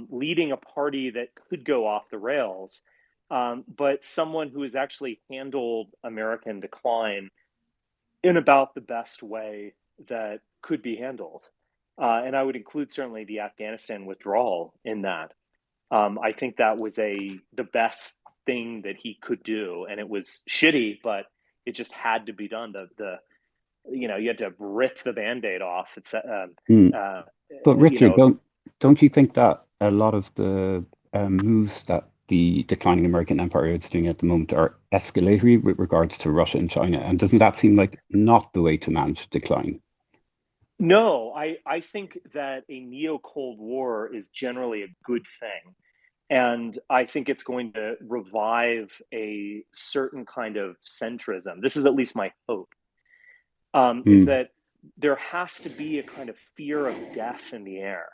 leading a party that could go off the rails, but someone who has actually handled American decline in about the best way that could be handled. And I would include certainly the Afghanistan withdrawal in that. I think that was the best thing that he could do, and it was shitty, but it just had to be done. You had to rip the band-aid off. hmm. Uh, But you Richard, know, don't you think that a lot of the moves that the declining American empire is doing at the moment are escalatory with regards to Russia and China? And doesn't that seem like not the way to manage decline? no, I think that a neo Cold War is generally a good thing. And I think it's going to revive a certain kind of centrism. This is at least my hope, is Hmm. that there has to be a kind of fear of death in the air.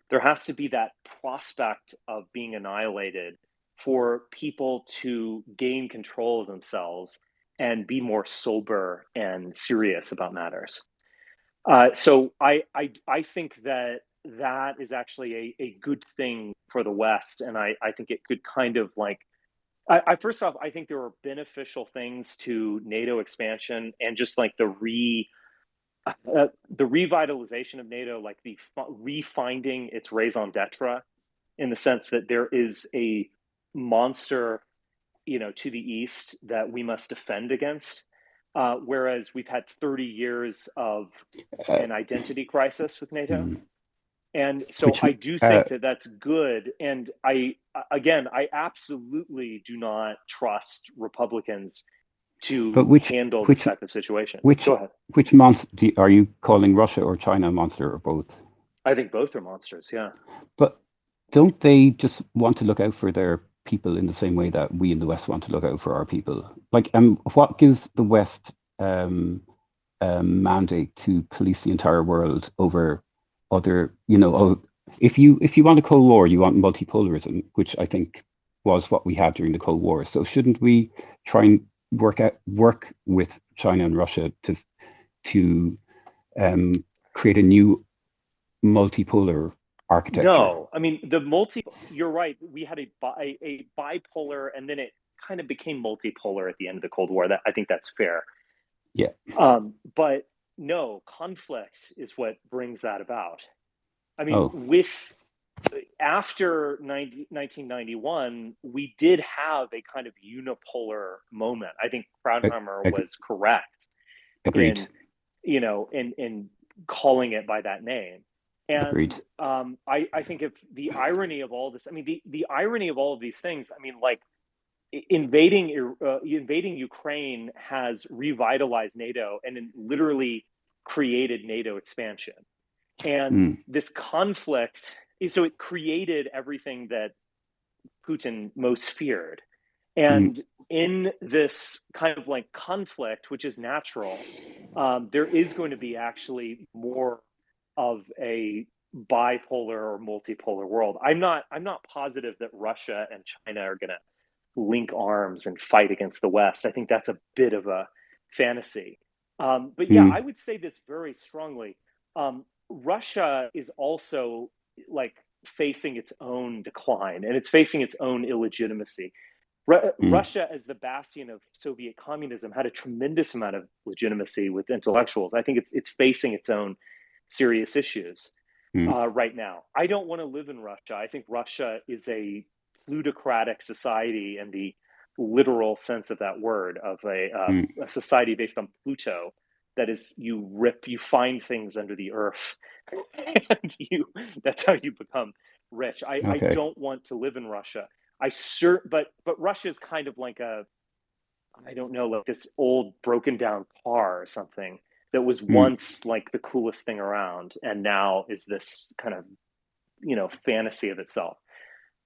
There has to be that prospect of being annihilated for people to gain control of themselves and be more sober and serious about matters. So I think that that is actually a good thing for the West, and I think it could kind of like I first off I think there are beneficial things to NATO expansion and just like the revitalization of NATO, like the refinding its raison d'être, in the sense that there is a monster, to the east that we must defend against. Whereas we've had 30 years of Uh, an identity crisis with NATO. hmm. And so Which, I do uh, think that that's good. And I absolutely do not trust Republicans but to which, handle this which, type of situation. which, Go ahead. which monster are you calling Russia or China a monster or both? I think both are monsters. Yeah. But don't they just want to look out for their people in the same way that we in the West want to look out for our people? Like, what gives the West um, mandate to police the entire world over other, if you want a Cold War, you want multipolarism, which I think was what we had during the Cold War. So shouldn't we try and work with China and Russia to um, create a new multipolar architecture? No, I mean You're right. We had a bipolar, and then it kind of became multipolar at the end of the Cold War. That I think that's fair. Yeah. But no, conflict is what brings that about. I mean, Oh, with after 1991, we did have a kind of unipolar moment. I think ag- Krauthammer ag- was correct agreed. in in calling it by that name. Agreed. And I think if the irony of all this, I mean, the irony of all of these things, I mean, like invading Ukraine has revitalized NATO and literally created NATO expansion. And this conflict, so it created everything that Putin most feared. And in this kind of like conflict, which is natural, there is going to be actually more of a bipolar or multipolar world. I'm not positive that Russia and China are going to link arms and fight against the West. I think that's a bit of a fantasy. But yeah, I would say this very strongly. Russia is also like facing its own decline, and it's facing its own illegitimacy. Russia, as the bastion of Soviet communism, had a tremendous amount of legitimacy with intellectuals. I think it's facing its own serious issues right now. I don't want to live in Russia. I think Russia is a plutocratic society in the literal sense of that word, of a society based on Pluto. That is, you find things under the earth, and that's how you become rich. I don't want to live in Russia. But Russia is kind of like I don't know, like this old broken down car or something that was once like the coolest thing around, and now is this kind of fantasy of itself.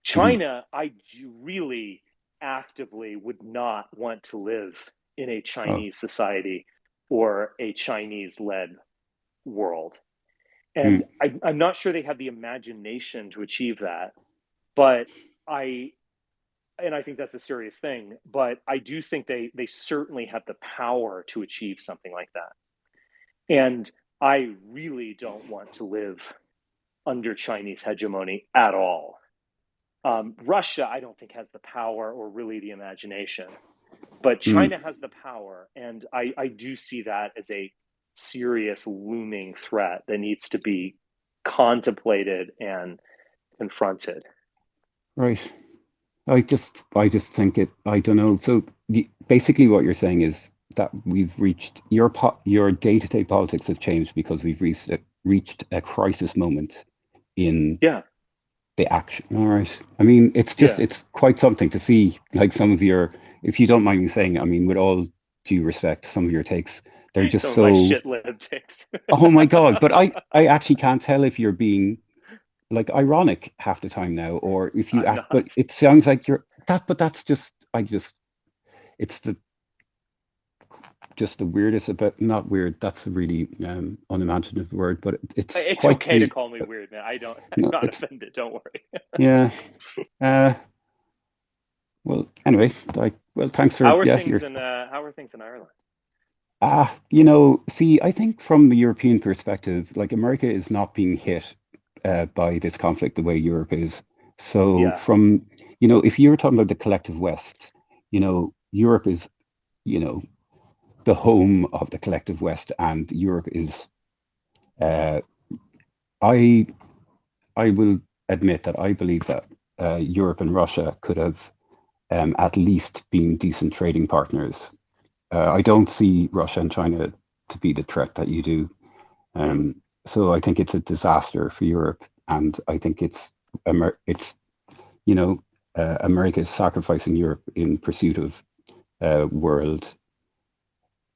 China, I really actively would not want to live in a Chinese society or a Chinese-led world. And I'm not sure they have the imagination to achieve that. But I think that's a serious thing. But I do think they certainly have the power to achieve something like that. And I really don't want to live under Chinese hegemony at all. Russia, I don't think, has the power or really the imagination, but China has the power, and I do see that as a serious looming threat that needs to be contemplated and confronted. Right. I just think it. I don't know. So basically, what you're saying is that we've reached your day-to-day politics have changed because we've reached a crisis moment in the action. All right. I mean, it's quite something to see. Like some of your, if you don't mind me saying, I mean, with all due respect, some of your takes, they're just Some of my shit lib takes. Oh my God! But I actually can't tell if you're being like ironic half the time now, or if you I'm act. But not. it sounds like you're that. But that's just it's just the weirdest. But not weird. That's a really unimaginative word. But it's quite okay to call me weird, man. I'm no, not offended. Don't worry. Yeah. Well, anyway, thanks for How are your things in Ireland? see, I think from the European perspective, like America is not being hit by this conflict the way Europe is. So Yeah. from, if you were talking about the collective West, Europe is, the home of the collective West, and Europe is, uh, I I will admit that I believe that Europe and Russia could have at least been decent trading partners. I don't see Russia and China to be the threat that you do. So I think it's a disaster for Europe, and I think America is sacrificing Europe in pursuit of world.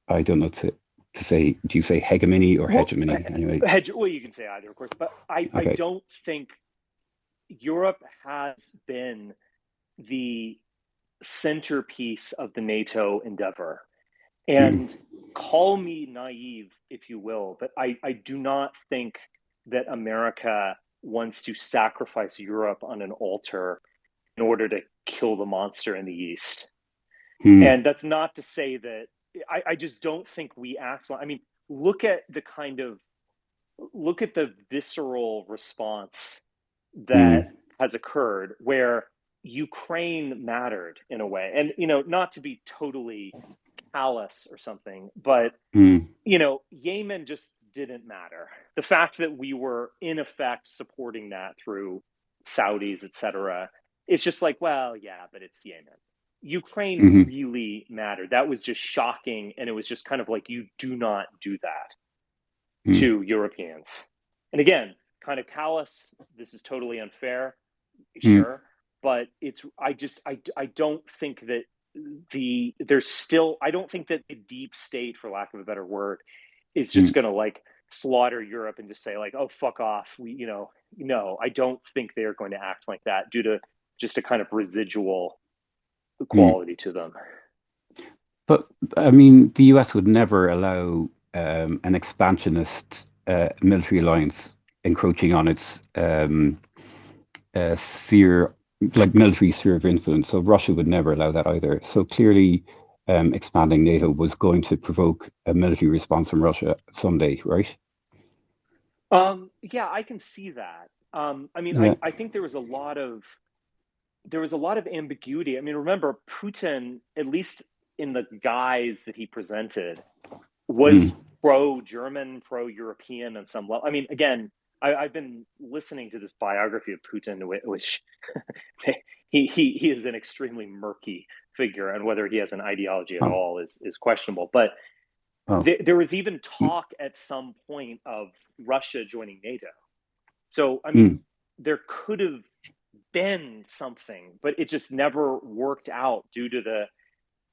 I don't know to say. Do you say hegemony or hegemony? Anyway, Well, you can say either, of course, but I okay. don't think Europe has been the centerpiece of the NATO endeavor. And call me naive, if you will, but I do not think that America wants to sacrifice Europe on an altar in order to kill the monster in the East. And that's not to say that I just don't think we act like, I mean, look at the visceral response that has occurred where Ukraine mattered in a way. And, not to be totally callous or something, but, Yemen just didn't matter. The fact that we were in effect supporting that through Saudis, etc., it's just like, well, yeah, but it's Yemen. Ukraine really mattered. That was just shocking. And it was just kind of like, you do not do that to Europeans. And again, kind of callous. This is totally unfair. Sure. But I don't think that I don't think that the deep state, for lack of a better word, is just going to like slaughter Europe and just say like, oh, fuck off. No, I don't think they're going to act like that due to just a kind of residual Mm. quality to them. But I mean, the US would never allow an expansionist military alliance encroaching on its sphere, like military sphere of influence. So Russia would never allow that either. So clearly, expanding NATO was going to provoke a military response from Russia someday, right? Yeah, I can see that. I mean, Yeah. I think there was a lot of ambiguity. I mean, remember Putin, at least in the guise that he presented, Mm. was pro-German, pro-European on some level. I mean, again, I've been listening to this biography of Putin, which he is an extremely murky figure, and whether he has an ideology at Oh. all is questionable. But Oh. there was even Mm. talk at some point of Russia joining NATO. So, I Mm. mean, there could have been something, but it just never worked out due to the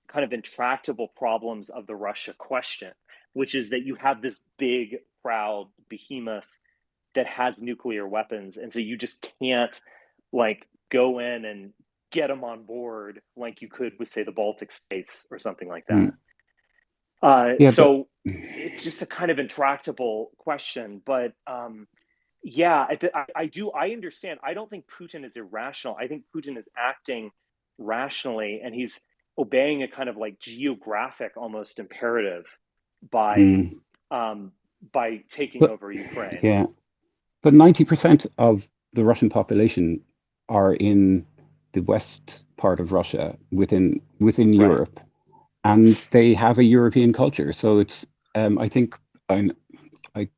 kind of intractable problems of the Russia question, which is that you have this big, proud behemoth that has nuclear weapons. And so you just can't like go in and get them on board like you could with, say, the Baltic states or something like that. Mm. Yeah, but So it's just a kind of intractable question. But yeah, I understand. I don't think Putin is irrational. I think Putin is acting rationally, and he's obeying a kind of like geographic almost imperative by mm, um, by taking but over Ukraine. yeah, but 90% of the Russian population are in the west part of Russia, within Right. Europe, and they have a European culture. So it's I think I I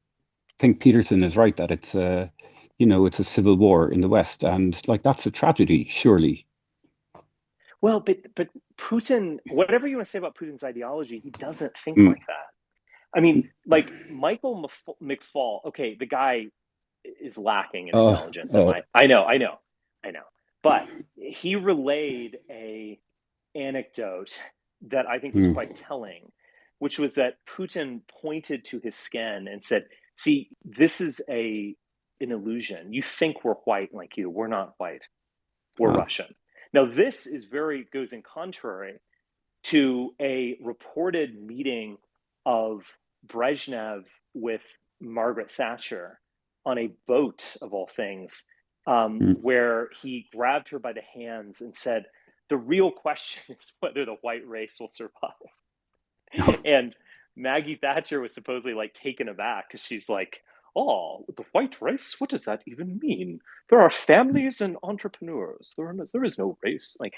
think Peterson is right that it's it's a civil war in the West, and like that's a tragedy, surely. Well, but Putin, whatever you want to say about Putin's ideology, he doesn't think Mm. like that. I mean, like Michael McFaul. Okay, the guy is lacking in Uh, intelligence. uh, I know. But he relayed a anecdote that I think was mm, quite telling, which was that Putin pointed to his skin and said, "See, this is an illusion. You think we're white like you. We're not white. We're uh, Russian." Now, this is goes in contrary to a reported meeting of Brezhnev with Margaret Thatcher on a boat, of all things, mm, where he grabbed her by the hands and said, "The real question is whether the white race will survive." And Maggie Thatcher was supposedly like taken aback because she's like, "Oh, the white race? What does that even mean? There are families and entrepreneurs. There is no race." Like,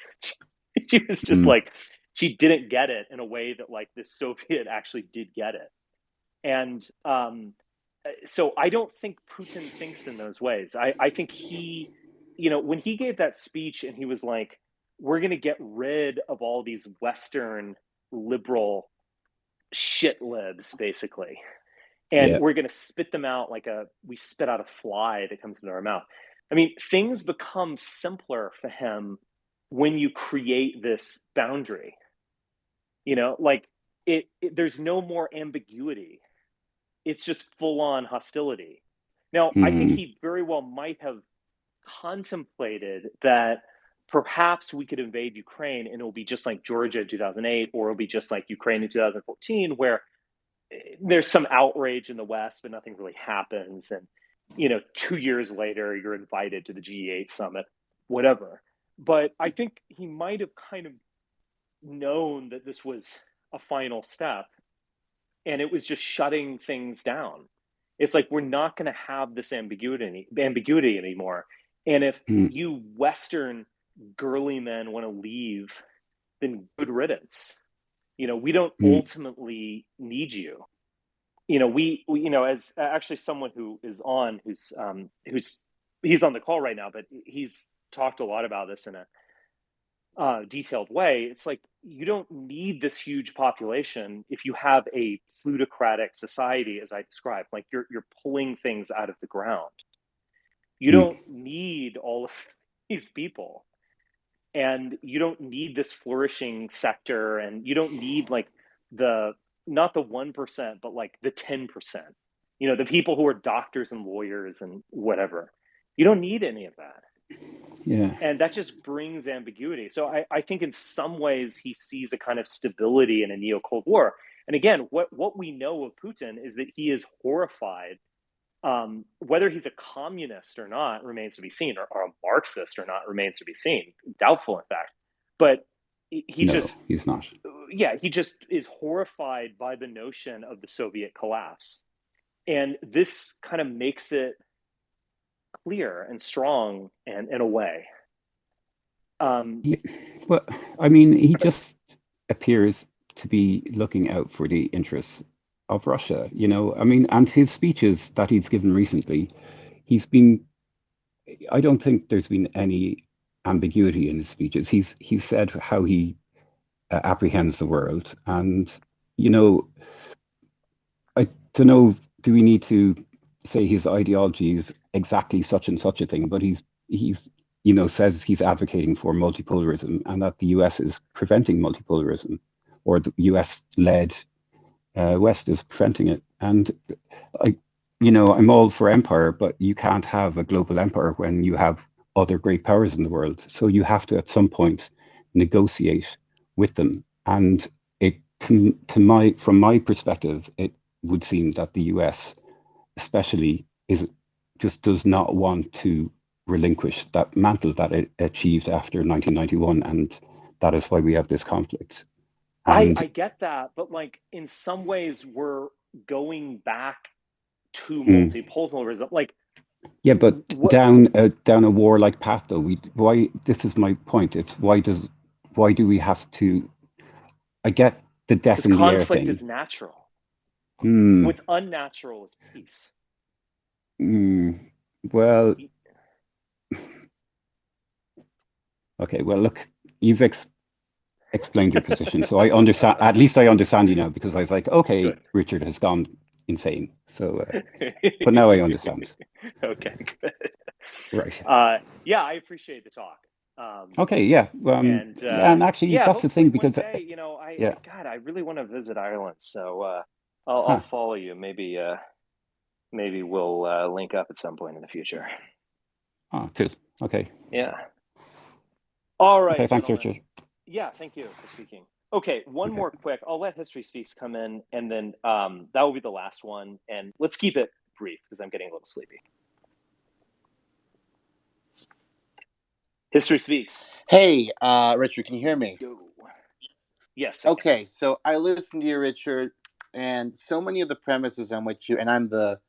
she was just mm, like, she didn't get it in a way that like the Soviet actually did get it. And so I don't think Putin thinks in those ways. I think he, when he gave that speech and he was like, we're going to get rid of all these Western liberal shit libs, basically. And yeah. we're going to spit them out like we spit out a fly that comes into our mouth. I mean, things become simpler for him when you create this boundary, like there's no more ambiguity. It's just full on hostility. Now, I think Mm, he very well might have contemplated that perhaps we could invade Ukraine and it'll be just like Georgia in 2008, or it'll be just like Ukraine in 2014, where there's some outrage in the West, but nothing really happens. And, 2 years later, you're invited to the G8 summit, whatever. But I think he might have kind of known that this was a final step and it was just shutting things down. It's like, we're not going to have this ambiguity anymore. And if mm, you Western girly men want to leave, then good riddance. We don't mm, ultimately need you. As actually someone who is on, who's he's on the call right now, but he's talked a lot about this in a detailed way. It's like, you don't need this huge population if you have a plutocratic society, as I described. Like, you're pulling things out of the ground. You mm, don't need all of these people, and you don't need this flourishing sector, and you don't need like the not the 1%, but like the 10%. the people who are doctors and lawyers and whatever. You don't need any of that. Yeah. And that just brings ambiguity. So I think in some ways he sees a kind of stability in a neo-Cold War. And again, what we know of Putin is that he is horrified. Whether he's a communist or not remains to be seen, or a Marxist or not remains to be seen. Doubtful, in fact. But he No, just, he's not. yeah, he just is horrified by the notion of the Soviet collapse. And this kind of makes it clear and strong, and in a way. Well, I mean, he just appears to be looking out for the interests of Russia, I mean, and his speeches that he's given recently, he's been, I don't think there's been any ambiguity in his speeches. He's said how he apprehends the world. And, I don't know, do we need to say his ideology is exactly such and such a thing, but he's says he's advocating for multipolarism and that the US is preventing multipolarism, or the US led West is preventing it. And I, I'm all for empire, but you can't have a global empire when you have other great powers in the world. So you have to, at some point, negotiate with them. And from my perspective, it would seem that the US, especially, just does not want to relinquish that mantle that it achieved after 1991, and that is why we have this conflict. And I get that, but like in some ways we're going back to mm, multipolarism. Like, yeah, but what down a warlike path, though. Why? This is my point. It's why do we have to? I get the death Because in the air conflict thing. is natural. Hmm. What's unnatural is peace. Well, okay. Well, look, you've explained your position, so I understand. At least I understand you now, because I was like, okay, Good. Richard has gone insane. So, but now I understand. Okay, good. Right. Yeah, I appreciate the talk. Okay. Yeah. And Yeah. And actually, yeah, that's the hopefully thing, one because day, yeah. God, I really want to visit Ireland. So I'll Huh. follow you. Maybe we'll link up at some point in the future. Oh, cool. Okay. Yeah. All right, Okay. Thanks, gentlemen. Richard. Yeah, thank you for speaking. Okay, one Okay. more quick. I'll let History Speaks come in, and then that will be the last one. And let's keep it brief because I'm getting a little sleepy. History Speaks. Hey, Richard, can you hear me? Go. Yes, I can. Okay, so I listened to you, Richard, and so many of the premises on which and I'm the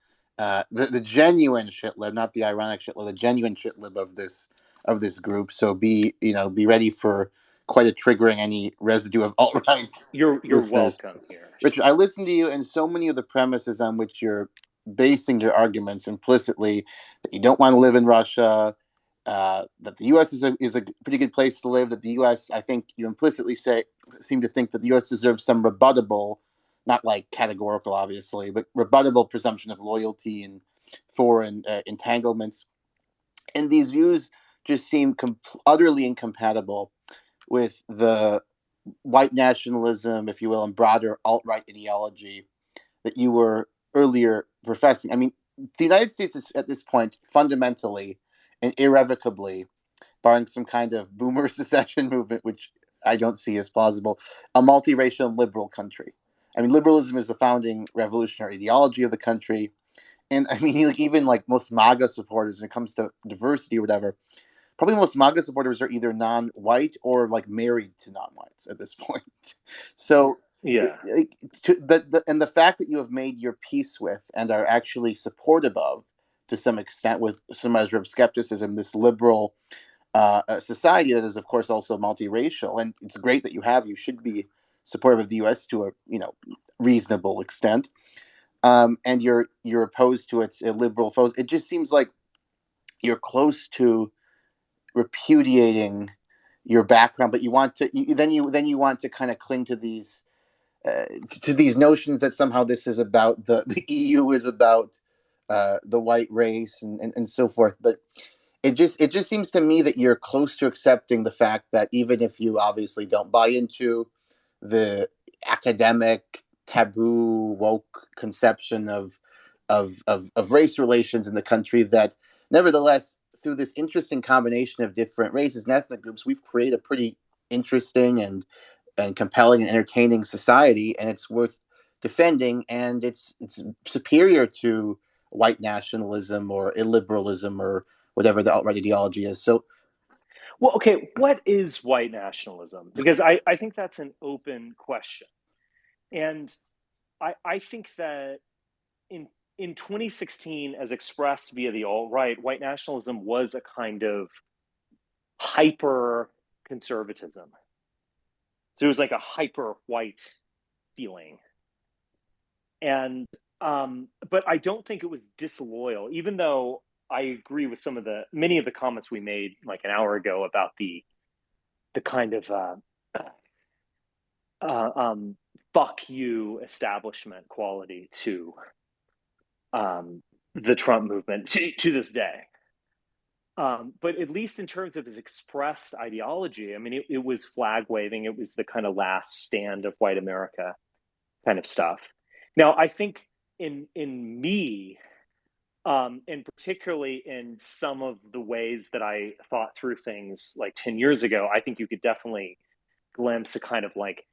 genuine shitlib, not the ironic shitlib, the genuine shitlib of this group. So be ready for quite a triggering any residue of alt right You're listeners. welcome here. Richard, I listened to you, and so many of the premises on which you're basing your arguments implicitly, that you don't want to live in Russia, that the U.S. is a pretty good place to live, that the U.S., I think you implicitly seem to think that the U.S. deserves some rebuttable, not like categorical, obviously, but rebuttable presumption of loyalty and foreign entanglements. And these views just seem utterly incompatible with the white nationalism, if you will, and broader alt-right ideology that you were earlier professing. I mean, the United States is at this point fundamentally and irrevocably, barring some kind of boomer secession movement, which I don't see as plausible, a multiracial liberal country. I mean, liberalism is the founding revolutionary ideology of the country. And I mean, even like most MAGA supporters, when it comes to diversity or whatever, probably most MAGA supporters are either non-white or like married to non-whites at this point. So, Yeah. and the fact that you have made your peace with and are actually supportive of, to some extent, with some measure of skepticism, this liberal society that is, of course, also multiracial, and it's great that you should be supportive of the U.S. to a reasonable extent, and you're opposed to its liberal foes. It just seems like you're close to repudiating your background, but you want to then you want to kind of cling to these notions that somehow this is about the EU is about the white race and so forth. But it just seems to me that you're close to accepting the fact that even if you obviously don't buy into the academic taboo woke conception of of race relations in the country that, nevertheless, through this interesting combination of different races and ethnic groups, we've created a pretty interesting and compelling and entertaining society, and it's worth defending. And it's superior to white nationalism or illiberalism or whatever the alt-right ideology is. So, well, okay, what is white nationalism? Because I think that's an open question. And I think that in 2016, as expressed via the alt-right, white nationalism was a kind of hyper conservatism. So it was like a hyper white feeling. And but I don't think it was disloyal, even though I agree with many of the comments we made like an hour ago about the kind of fuck you establishment quality to the Trump movement to this day. But at least in terms of his expressed ideology, I mean, it was flag waving. It was the kind of last stand of white America kind of stuff. Now, I think in me, and particularly in some of the ways that I thought through things like 10 years ago, I think you could definitely glimpse a kind of like,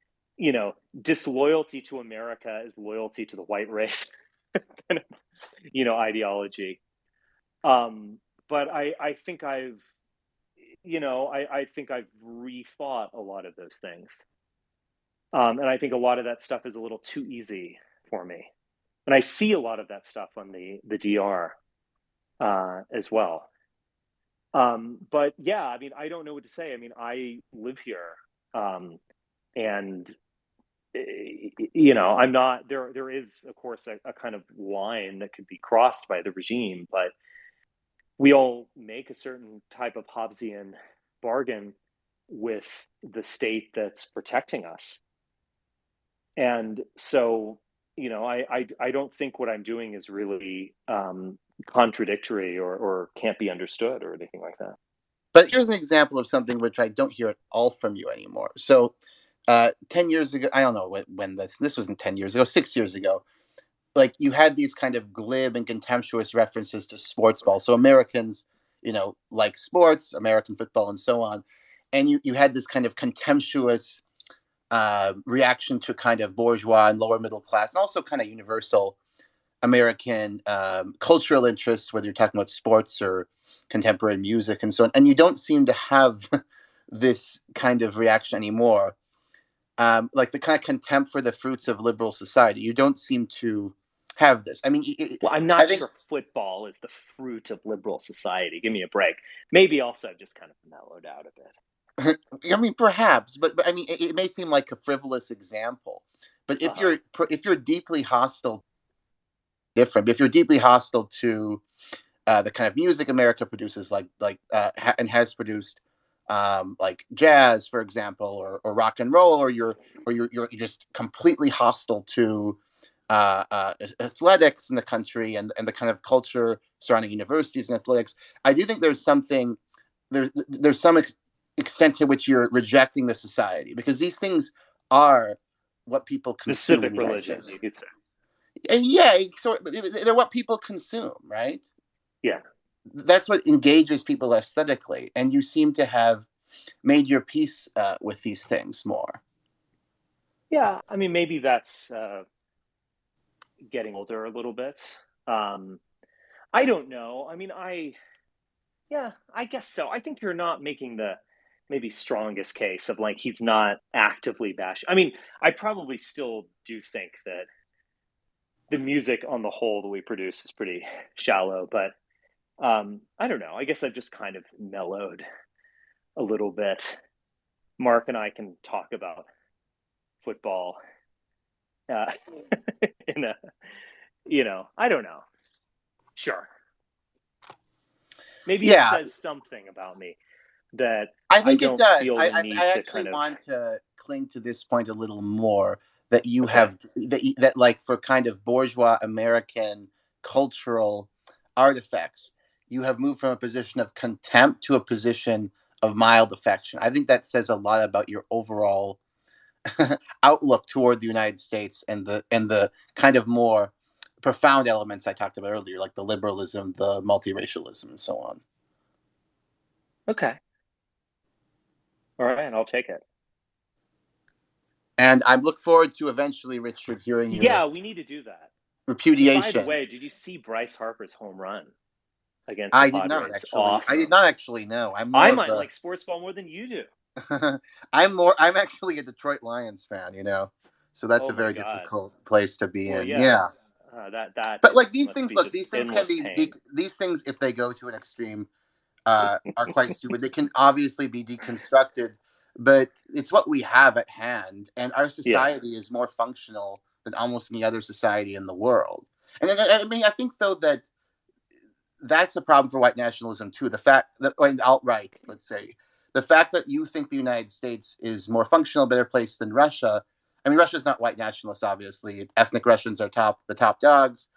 disloyalty to America is loyalty to the white race kind of, ideology. But I think I think I've rethought a lot of those things. And I think a lot of that stuff is a little too easy for me. And I see a lot of that stuff on the DR as well. But yeah, I mean, I don't know what to say. I mean, I live here, and I'm not there. There is, of course, a kind of line that could be crossed by the regime, but we all make a certain type of Hobbesian bargain with the state that's protecting us. And so, I don't think what I'm doing is really contradictory or can't be understood or anything like that. but here's an example of something which I don't hear at all from you anymore. So, 10 years ago, I don't know when this wasn't 10 years ago, 6 years ago, like you had these kind of glib and contemptuous references to sports ball. So Americans, like sports, American football, and so on. And you had this kind of contemptuous reaction to kind of bourgeois and lower middle class, and also kind of universal American cultural interests, whether you're talking about sports or contemporary music and so on. And you don't seem to have this kind of reaction anymore. Like the kind of contempt for the fruits of liberal society. You don't seem to have this. I mean, well, I'm I not think sure football is the fruit of liberal society. Give me a break. Maybe also I've just kind of mellowed out a bit. I mean, perhaps, but I mean, it may seem like a frivolous example. But if you're deeply hostile, different. If you're deeply hostile to the kind of music America produces, and has produced, like jazz, for example, or rock and roll, or you're just completely hostile to athletics in the country and the kind of culture surrounding universities and athletics. I do think there's something there's some extent to which you're rejecting the society, because these things are what people The consume in civic the United religion, States. you could say. And yeah, they're what people consume, right? Yeah. That's what engages people aesthetically, and you seem to have made your peace with these things more. Yeah, I mean, maybe that's getting older a little bit. I don't know. I mean, yeah, I guess so. I think you're not making the maybe strongest case of like he's not actively bashing. I mean, I probably still do think that the music on the whole that we produce is pretty shallow, but I don't know. I guess I've just kind of mellowed a little bit. Mark and I can talk about football uh, in a, I don't know. Sure. Maybe it Yeah, says something about me that I I think it don't does. feel the need I to actually kind of. want to cling to this point a little more, that you Okay. have that like for kind of bourgeois American cultural artifacts, you have moved from a position of contempt to a position of mild affection. I think that says a lot about your overall outlook toward the United States and the kind of more profound elements I talked about earlier, like the liberalism, the multiracialism, and so on. Okay. All right, I'll take it. And I look forward to eventually, Richard, hearing your Yeah, we need to do that. And by the repudiation. way, did you see Bryce Harper's home run against the I did not Padres? actually. I did Awesome. not actually know. I'm I more of might the. like sports ball more than you do. I'm actually a Detroit Lions fan. So that's Oh a my very God. difficult place to be Well, in. yeah. Yeah. That But like is these must things, be look, just these things can endless be pain. these things, if they go to an extreme, are quite stupid. They can obviously be deconstructed, but it's what we have at hand, and our Yeah. society is more functional than almost any other society in the world. And I mean, I think though that that's a problem for white nationalism too. The fact that, and alt-right, let's say, the fact that you think the United States is more functional, better place than Russia. I mean, Russia's not white nationalist, obviously. Ethnic Russians are the top dogs.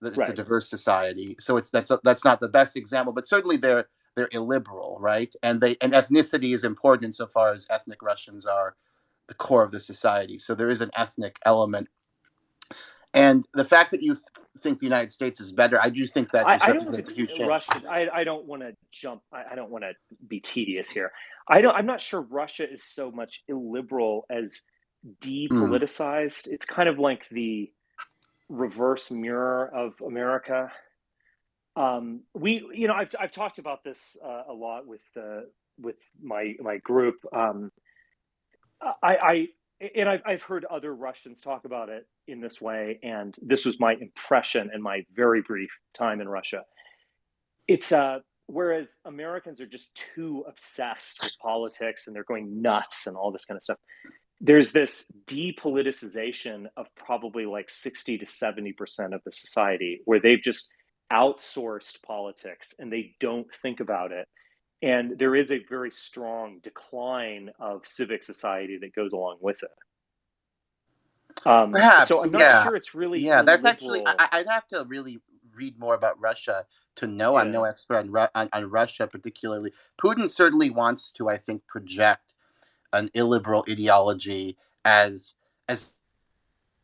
That it's a Right. diverse society, so that's not the best example, but certainly they're illiberal, right? And ethnicity is important insofar as ethnic Russians are the core of the society. So there is an ethnic element, and the fact that you think the United States is better, I do think that just I don't know if represents a it's huge change. Russia's. I don't want to jump. I don't want to be tedious here. I'm not sure Russia is so much illiberal as Mm. depoliticized. It's kind of like the reverse mirror of America. I've talked about this a lot with my group. I and I've heard other Russians talk about it in this way, and this was my impression in my very brief time in Russia. It's whereas Americans are just too obsessed with politics and they're going nuts and all this kind of stuff. There's this depoliticization of probably like 60 to 70% of the society where they've just outsourced politics and they don't think about it. And there is a very strong decline of civic society that goes along with it. So Perhaps, I'm not yeah, sure it's really yeah. That's actually illiberal. I'd have to really read more about Russia to know. I'm no Yeah. expert on Russia particularly. Putin certainly wants to, I think, project an illiberal ideology as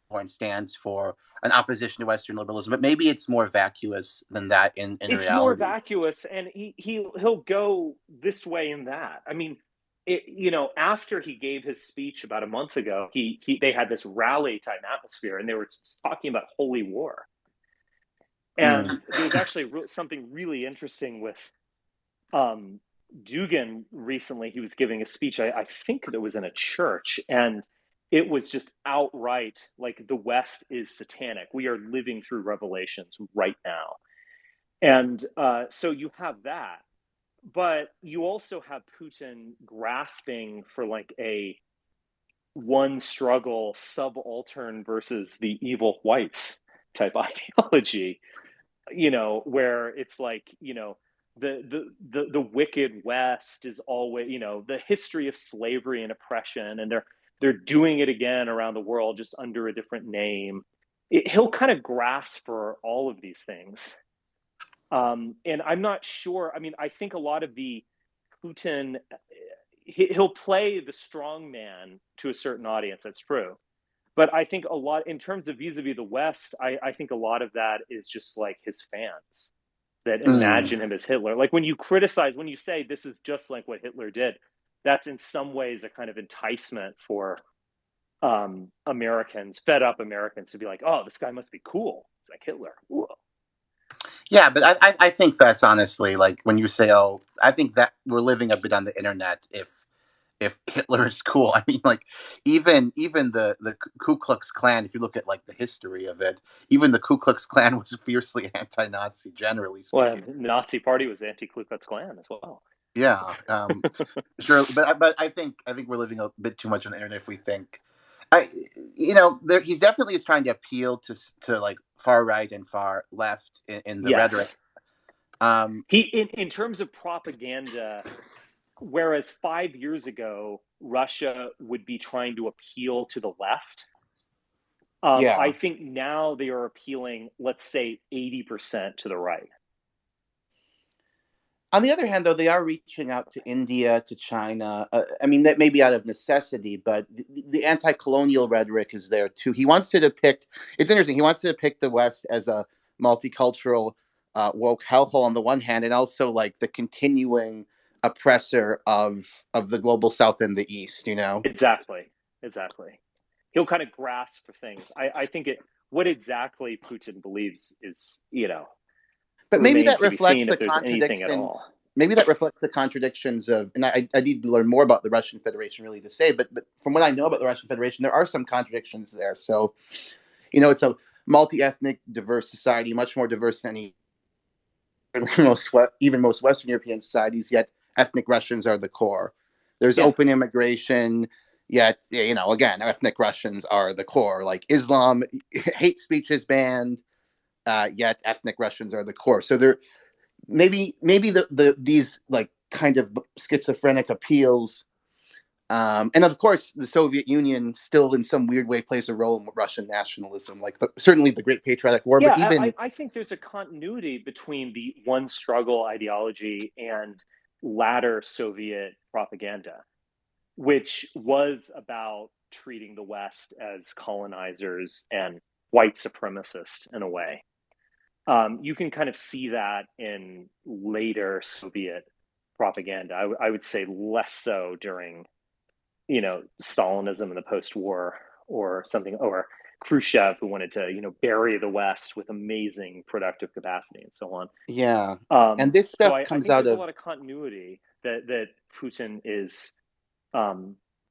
point stands for an opposition to Western liberalism, but maybe it's more vacuous than that in It's more reality. vacuous, and he'll go this way and that. I mean, after he gave his speech about a month ago, they had this rally type atmosphere, and they were talking about holy war. Mm. And there was actually something really interesting with Dugin recently. He was giving a speech. I think it was in a church, and it was just outright like the West is satanic. We are living through revelations right now. And so you have that, but you also have Putin grasping for like a one struggle subaltern versus the evil whites type ideology, where it's like, the wicked West is always, the history of slavery and oppression, and they're doing it again around the world just under a different name. He'll kind of grasp for all of these things. And I'm not sure. I mean, I think a lot of the Putin, he'll play the strong man to a certain audience. That's true. But I think a lot, in terms of vis-a-vis the West, I think a lot of that is just like his fans that Mm. imagine him as Hitler. Like when you say this is just like what Hitler did, that's in some ways a kind of enticement for fed up Americans to be like, oh, this guy must be cool. It's like Hitler. Whoa. Yeah, but I think that's honestly like when you say, oh, I think that we're living a bit on the internet if Hitler is cool. I mean, like even the Ku Klux Klan, if you look at like the history of it, even the Ku Klux Klan was fiercely anti-Nazi, generally Well, speaking. Nazi Party was anti-Ku Klux Klan as well. Yeah, sure, but I think we're living a bit too much on the internet if we think. I, he's definitely is trying to appeal to like far right and far left in the rhetoric. Yes. Um, In terms of propaganda, whereas 5 years ago, Russia would be trying to appeal to the left. yeah, I think now they are appealing, let's say, 80% to the right. On the other hand, though, they are reaching out to India, to China. I mean, that may be out of necessity, but the anti-colonial rhetoric is there too. He wants to depict. It's interesting. He wants to depict the West as a multicultural, woke hellhole on the one hand, and also like the continuing oppressor of the global South and the East. You know. Exactly. He'll kind of grasp for things. I think what exactly Putin believes is, But maybe remains that to be reflects seen the if there's anything at all. contradictions. Maybe that reflects the contradictions of, and I need to learn more about the Russian Federation really to say, but from what I know about the Russian Federation, there are some contradictions there. So, it's a multi-ethnic, diverse society, much more diverse than any even most Western European societies. Yet, ethnic Russians are the core. There's open immigration. Yet, again, ethnic Russians are the core. Like Islam, hate speech is banned. Yet ethnic Russians are the core. So maybe these like kind of schizophrenic appeals, and of course the Soviet Union still in some weird way plays a role in Russian nationalism, like certainly the Great Patriotic War, but even I think there's a continuity between the one struggle ideology and latter Soviet propaganda, which was about treating the West as colonizers and white supremacists in a way. You can kind of see that in later Soviet propaganda. I would say less so during, Stalinism in the post-war or something, or Khrushchev, who wanted to, bury the West with amazing productive capacity and so on. yeah, and this So stuff I comes think out there's a of lot of continuity that Putin is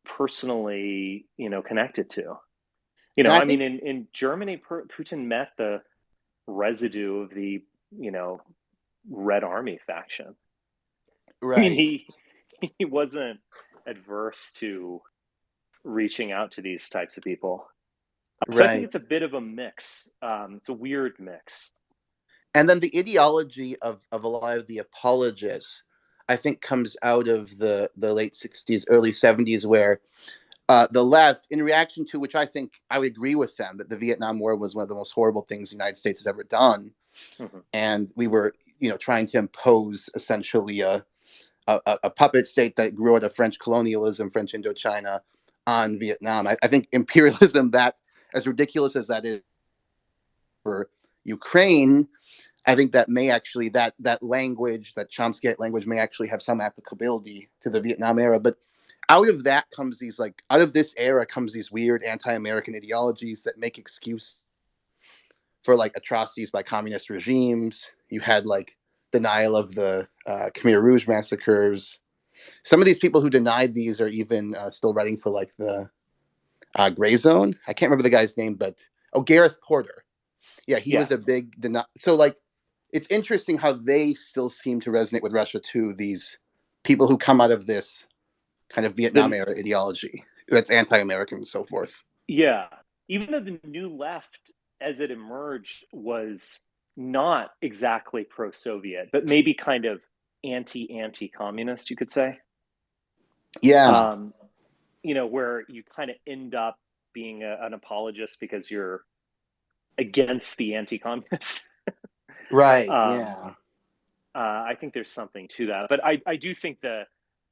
personally, connected to. and I I think mean, in Germany, Putin met the residue of the, Red Army faction. I mean, right, he wasn't adverse to reaching out to these types of people. So I think right. it's a bit of a mix. It's a weird mix. And then the ideology of a lot of the apologists, I think, comes out of the late 60s, early 70s, where the left, in reaction to which I think I would agree with them, that the Vietnam War was one of the most horrible things the United States has ever done. Mm-hmm. And we were, trying to impose essentially a puppet state that grew out of French colonialism, French Indochina, on Vietnam. I think imperialism, that as ridiculous as that is for Ukraine, I think that may actually that language, that Chomsky language, may actually have some applicability to the Vietnam era. But out of that comes these out of this era comes these weird anti-American ideologies that make excuse for like atrocities by communist regimes. You had like denial of the Khmer Rouge massacres. Some of these people who denied these are even still writing for like the Gray Zone. I can't remember the guy's name, but Gareth Porter. Yeah, he was a big so like it's interesting how they still seem to resonate with Russia too. These people who come out of this kind of Vietnam era ideology that's anti-American and so forth. Yeah, even though the new left, as it emerged, was not exactly pro-Soviet, but maybe kind of anti-communist, you could say. Yeah. Where you kind of end up being an apologist because you're against the anti-communists. Right. Yeah. I think there's something to that, but I do think the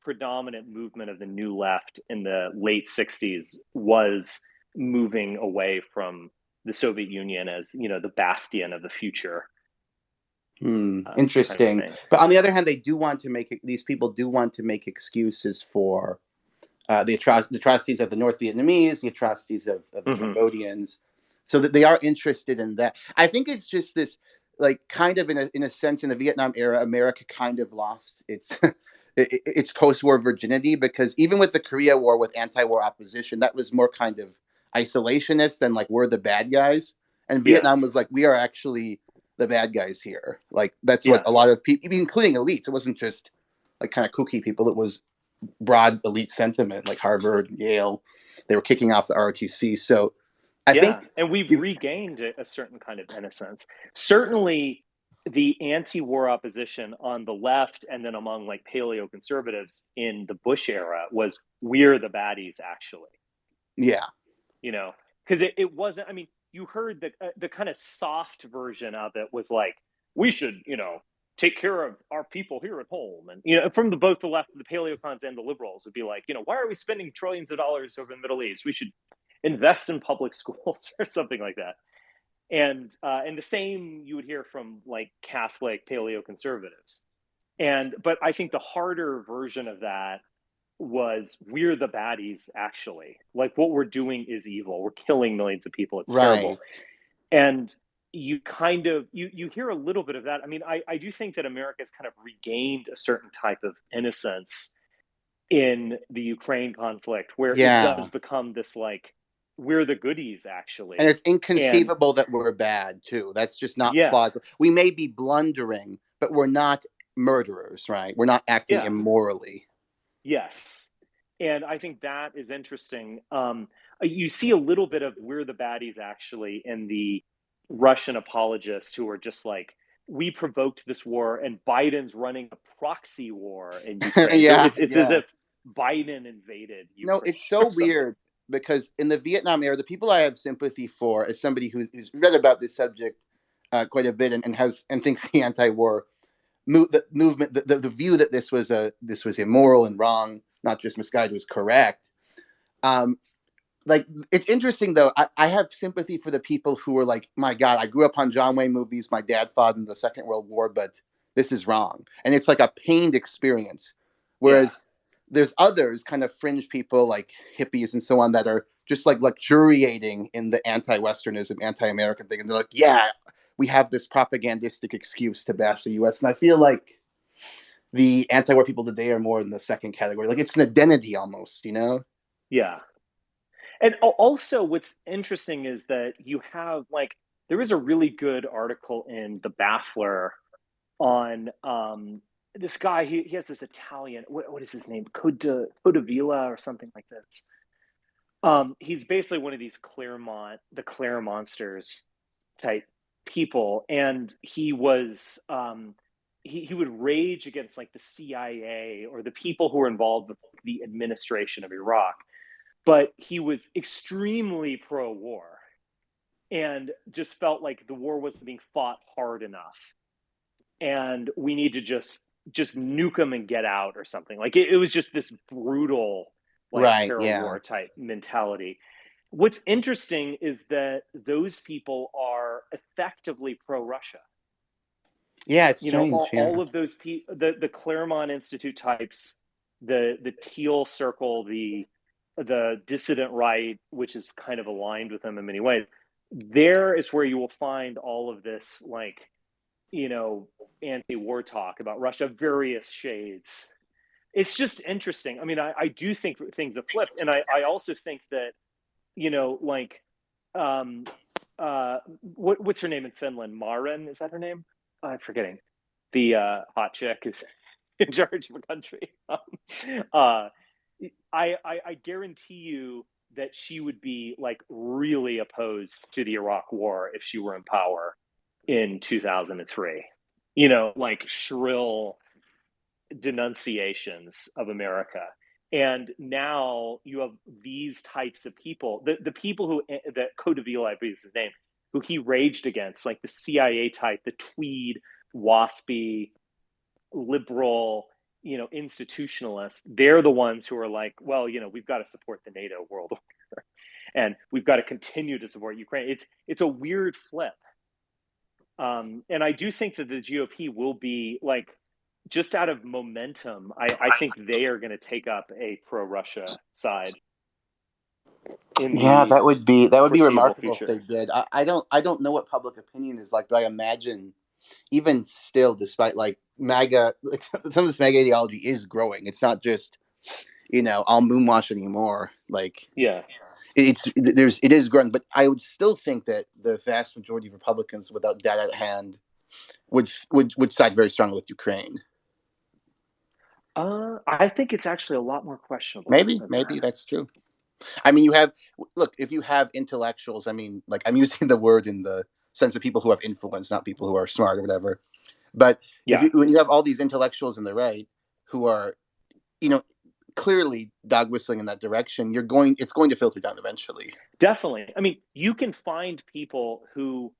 predominant movement of the new left in the late 60s was moving away from the Soviet Union as, the bastion of the future. Interesting. Kind of, but on the other hand, these people do want to make excuses for the atrocities of the North Vietnamese, the atrocities of the Cambodians, so that they are interested in that. I think it's just this, like, kind of in a sense, in the Vietnam era, America kind of lost its its post-war virginity, because even with the Korea War, with anti-war opposition, that was more kind of isolationist than like we're the bad guys, and Vietnam was like, we are actually the bad guys here. Like that's what a lot of people, including elites, it wasn't just like kind of kooky people, it was broad elite sentiment, like Harvard, Yale, they were kicking off the ROTC. So I think, and we've regained a certain kind of innocence. Certainly, the anti-war opposition on the left and then among like paleo conservatives in the Bush era was, we're the baddies, actually. Yeah, because it wasn't. I mean, you heard the kind of soft version of it was like, we should take care of our people here at home. And, you know, from both the left, the paleocons and the liberals would be like, you know, why are we spending trillions of dollars over the Middle East? We should invest in public schools or something like that. And the same you would hear from like Catholic paleoconservatives. But I think the harder version of that was we're the baddies, actually. Like what we're doing is evil. We're killing millions of people. It's Right. terrible. And you kind of you hear a little bit of that. I mean, I do think that America's kind of regained a certain type of innocence in the Ukraine conflict where it does Yeah. become this like we're the goodies And actually. it's And inconceivable that we're bad too. That's just not yeah, plausible. We may be blundering, but we're not murderers, right? We're not acting yeah, immorally. yes. And I think that is interesting. You see a little bit of we're the baddies actually in the Russian apologists who are just like, we provoked this war and Biden's running a proxy war in Ukraine. So Yeah, it's as yeah. if Biden invaded No, Ukraine it's or so something. weird because in the Vietnam era, the people I have sympathy for, as somebody who's read about this subject quite a bit and thinks the anti-war the movement, the view that this was immoral and wrong, not just misguided, was correct. Um, like it's interesting though. I have sympathy for the people who are like, my God, I grew up on John Wayne movies. My dad fought in the Second World War, but this is wrong, and it's like a pained experience. Yeah. Whereas there's others, kind of fringe people like hippies and so on, that are just like luxuriating in the anti-Westernism, anti-American thing, and they're like, yeah, we have this propagandistic excuse to bash the U.S. And I feel like the anti-war people today are more in the second category. Like it's an identity almost, you know? Yeah. And also, what's interesting is that you have like there is a really good article in the Baffler on this guy. He has this Italian. What is his name? Codavilla or something like this. He's basically one of these the Claremontsters type people, and he was he would rage against like the CIA or the people who were involved with the administration of Iraq, but he was extremely pro-war and just felt like the war wasn't being fought hard enough and we need to just nuke them and get out or something. Like it was just this brutal like Right. terror Yeah. war type mentality. What's interesting is that those people are effectively pro-Russia. Yeah. It's You know, strange. Yeah. all of those the Claremont Institute types, the Teal Circle, the dissident right, which is kind of aligned with them in many ways. There is where you will find all of this, like, you know, anti-war talk about Russia, various shades. It's just interesting. I mean, I do think things have flipped, and I also think that, you know, like, um, what's her name in Finland? Maren, is that her name? I'm forgetting. The hot chick who's in charge of a country. I guarantee you that she would be like really opposed to the Iraq War if she were in power in 2003. You know, like shrill denunciations of America. And now you have these types of people, the people who, that Codaville, I believe is his name, who he raged against, like the CIA type, the tweed, waspy, liberal, you know, institutionalists. They're the ones who are like, well, you know, we've got to support the NATO world order and we've got to continue to support Ukraine. It's a weird flip. And I do think that the GOP will be like, just out of momentum, I think they are going to take up a pro-Russia side in Yeah, the that would be foreseeable remarkable if future. they did. I don't know what public opinion is like, but I imagine even still, despite like MAGA, like, some of this MAGA ideology is growing. It's not just all moonwash anymore. Like Yeah, it is growing, but I would still think that the vast majority of Republicans, without data at hand, would side very strongly with Ukraine. I think it's actually a lot more questionable Maybe, than that. maybe that's true. I mean, if you have intellectuals, I mean, like I'm using the word in the sense of people who have influence, not people who are smart or whatever. But Yeah, when you have all these intellectuals in the right who are, clearly dog whistling in that direction, it's going to filter down eventually. definitely. I mean, you can find people who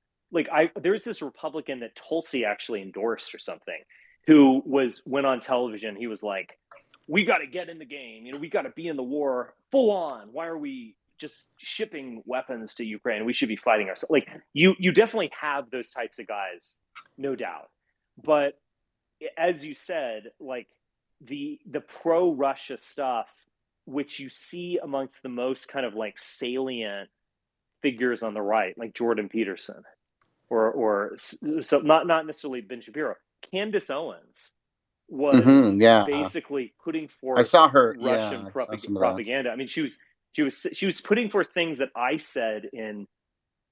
there's this Republican that Tulsi actually endorsed or something, who went on television. He was like, we got to get in the game. We got to be in the war full on. Why are we just shipping weapons to Ukraine? We should be fighting ourselves. Like, you definitely have those types of guys, no doubt. But as you said, like the pro-Russia stuff, which you see amongst the most kind of like salient figures on the right, like Jordan Peterson, or so not necessarily Ben Shapiro. Candace Owens was Yeah, basically putting I forth saw her. Russian Yeah, I saw some of that. propaganda. I mean, she was putting forth things that I said in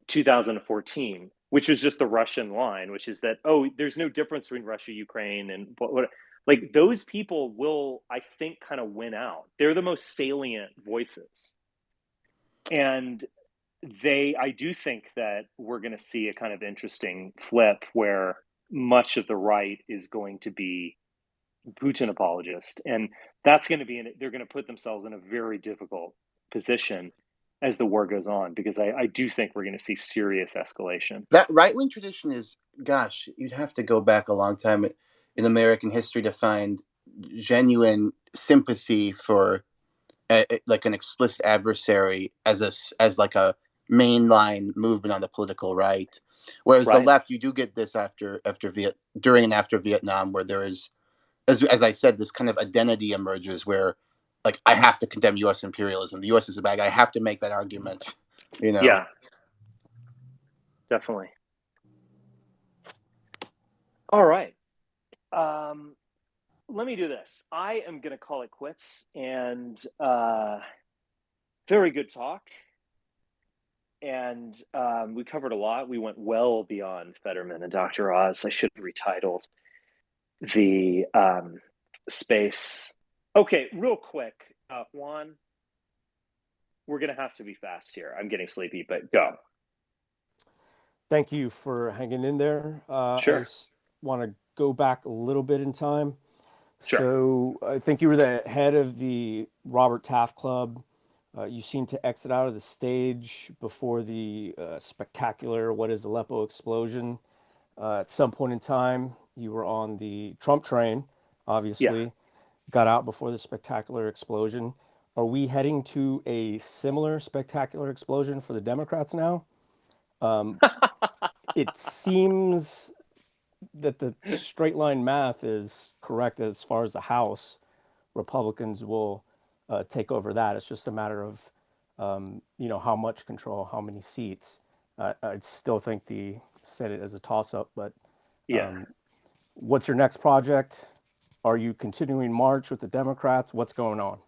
2014, which is just the Russian line, which is that, oh, there's no difference between Russia, Ukraine, and what. Like, those people will, I think, kind of win out. They're the most salient voices, and I do think that we're going to see a kind of interesting flip where much of the right is going to be Putin apologist, and that's going to be they're going to put themselves in a very difficult position as the war goes on, because I do think we're going to see serious escalation. That right wing tradition is, gosh, you'd have to go back a long time in American history to find genuine sympathy for like an explicit adversary as like a mainline movement on the political right. Whereas the Right. left, you do get this during and after Vietnam, where there is, as I said, this kind of identity emerges where, like, I have to condemn U.S. imperialism. The U.S. is a bad guy. I have to make that argument. Yeah, definitely. All right. Let me do this. I am going to call it quits, and very good talk. And we covered a lot. We went well beyond Fetterman and Dr. Oz. I should have retitled the space. Okay, real quick, Juan, we're going to have to be fast here. I'm getting sleepy, but go. Thank you for hanging in there. Sure. I just want to go back a little bit in time. Sure. So I think you were the head of the Robert Taft Club. You seemed to exit out of the stage before the spectacular What is Aleppo explosion. At some point in time, you were on the Trump train, obviously. Yeah. Got out before the spectacular explosion. Are we heading to a similar spectacular explosion for the Democrats now? It seems that the straight line math is correct as far as the House. Republicans will take over that. It's just a matter of how much control, how many seats. I still think the Senate is a toss-up, but Yeah. What's your next project? Are you continuing March with the Democrats? What's going on?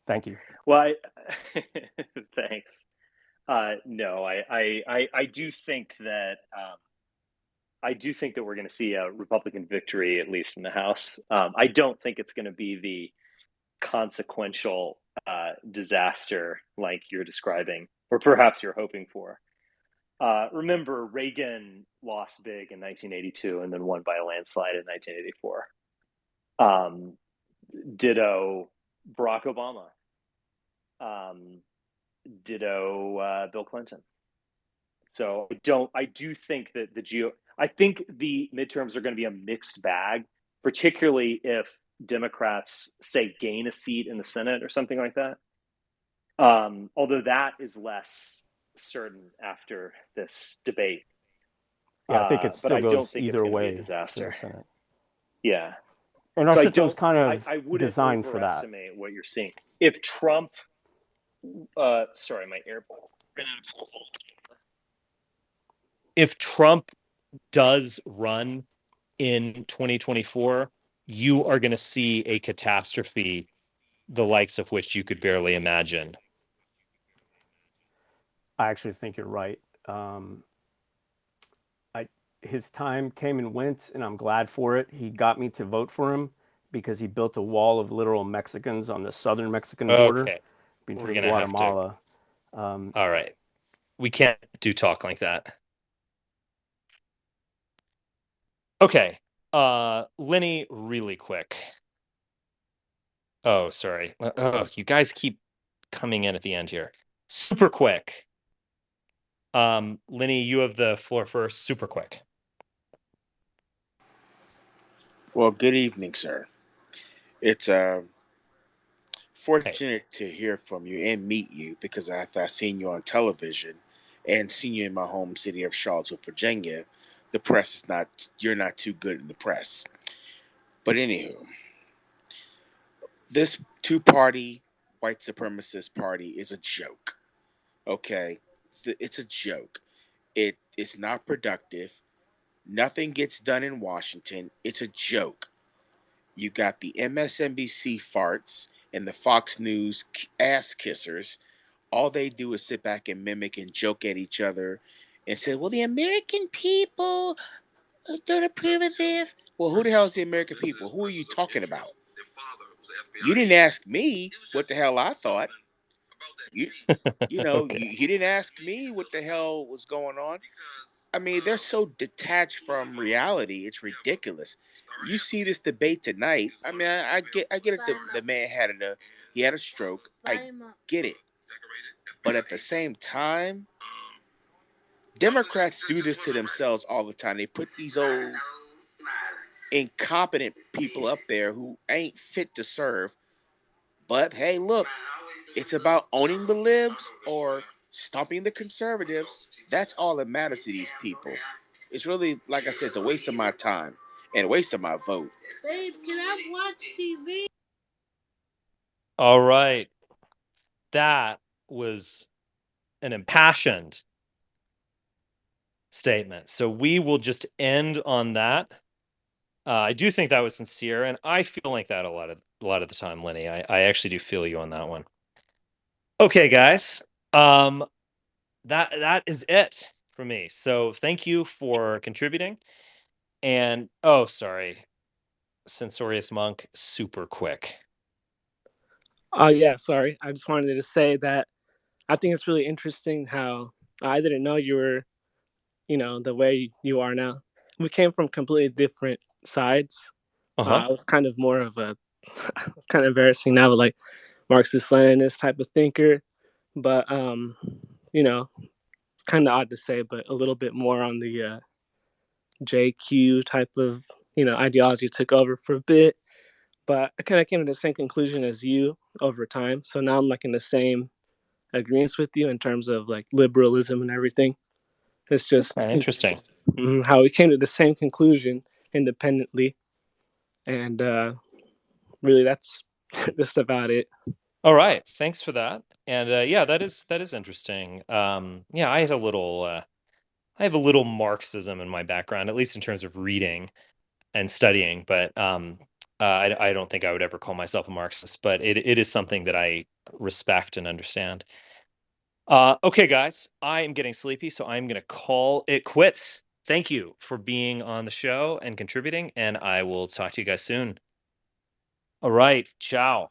Thank you. Well, thanks. No, I do think that we're going to see a Republican victory, at least in the House. I don't think it's going to be the consequential disaster like you're describing, or perhaps you're hoping for. Remember, Reagan lost big in 1982 and then won by a landslide in 1984. Ditto Barack Obama. Ditto Bill Clinton. So I do think that I think the midterms are going to be a mixed bag, particularly if Democrats, say, gain a seat in the Senate or something like that. Although that is less certain after this debate. Yeah, I think it still goes either way. Disaster. Senate. Yeah. And our system's kind of I wouldn't designed for that. Overestimate what you're seeing. If Trump, sorry, my AirPods. If Trump does run in 2024, you are going to see a catastrophe, the likes of which you could barely imagine. I actually think you're right. His time came and went, and I'm glad for it. He got me to vote for him because he built a wall of literal Mexicans on the southern Mexican border between Guatemala. All right. We can't do talk like that. Okay. Lenny, really quick. Oh, sorry. Oh, you guys keep coming in at the end here. Super quick. Lenny, you have the floor first, super quick. Well, good evening, sir. It's Hey. fortunate to hear from you and meet you because I've seen you on television and seen you in my home city of Charlottesville, Virginia. The press is not, you're not too good in the press. But anywho, this two-party white supremacist party is a joke. Okay, it's a joke. It's not productive. Nothing gets done in Washington. It's a joke. You got the MSNBC farts and the Fox News ass kissers. All they do is sit back and mimic and joke at each other and say, well, the American people don't approve of this. Well, who the hell is the American people? Who are you talking about? You didn't ask me what the hell I thought. You didn't ask me what the hell was going on. I mean, they're so detached from reality. It's ridiculous. You see this debate tonight. I mean, I get it. The man he had a stroke. I get it. But at the same time, Democrats do this to themselves all the time. They put these old incompetent people up there who ain't fit to serve. But hey, look, it's about owning the libs or stomping the conservatives. That's all that matters to these people. It's really, like I said, it's a waste of my time and a waste of my vote. Babe, can I watch TV? All right. That was an impassioned statement. So we will just end on that. I do think that was sincere, and I feel like that a lot of the time, Lenny. I actually do feel you on that one. Okay, guys. That is it for me. So thank you for contributing. And oh, sorry, Censorious Monk, super quick. Oh yeah, sorry. I just wanted to say that I think it's really interesting how I didn't know you were, the way you are now. We came from completely different sides. Uh-huh. I was kind of more of a, it's kind of embarrassing now, but like Marxist Leninist type of thinker. But it's kind of odd to say, but a little bit more on the JQ type of ideology took over for a bit. But I kind of came to the same conclusion as you over time. So now I'm like in the same agreements with you in terms of like liberalism and everything. It's just Interesting. how we came to the same conclusion independently, and really that's just about it. All right, thanks for that. And yeah, that is interesting. Yeah, I have a little Marxism in my background, at least in terms of reading and studying, but I don't think I would ever call myself a Marxist, but it is something that I respect and understand. Okay, guys, I am getting sleepy, so I'm going to call it quits. Thank you for being on the show and contributing, and I will talk to you guys soon. All right, ciao.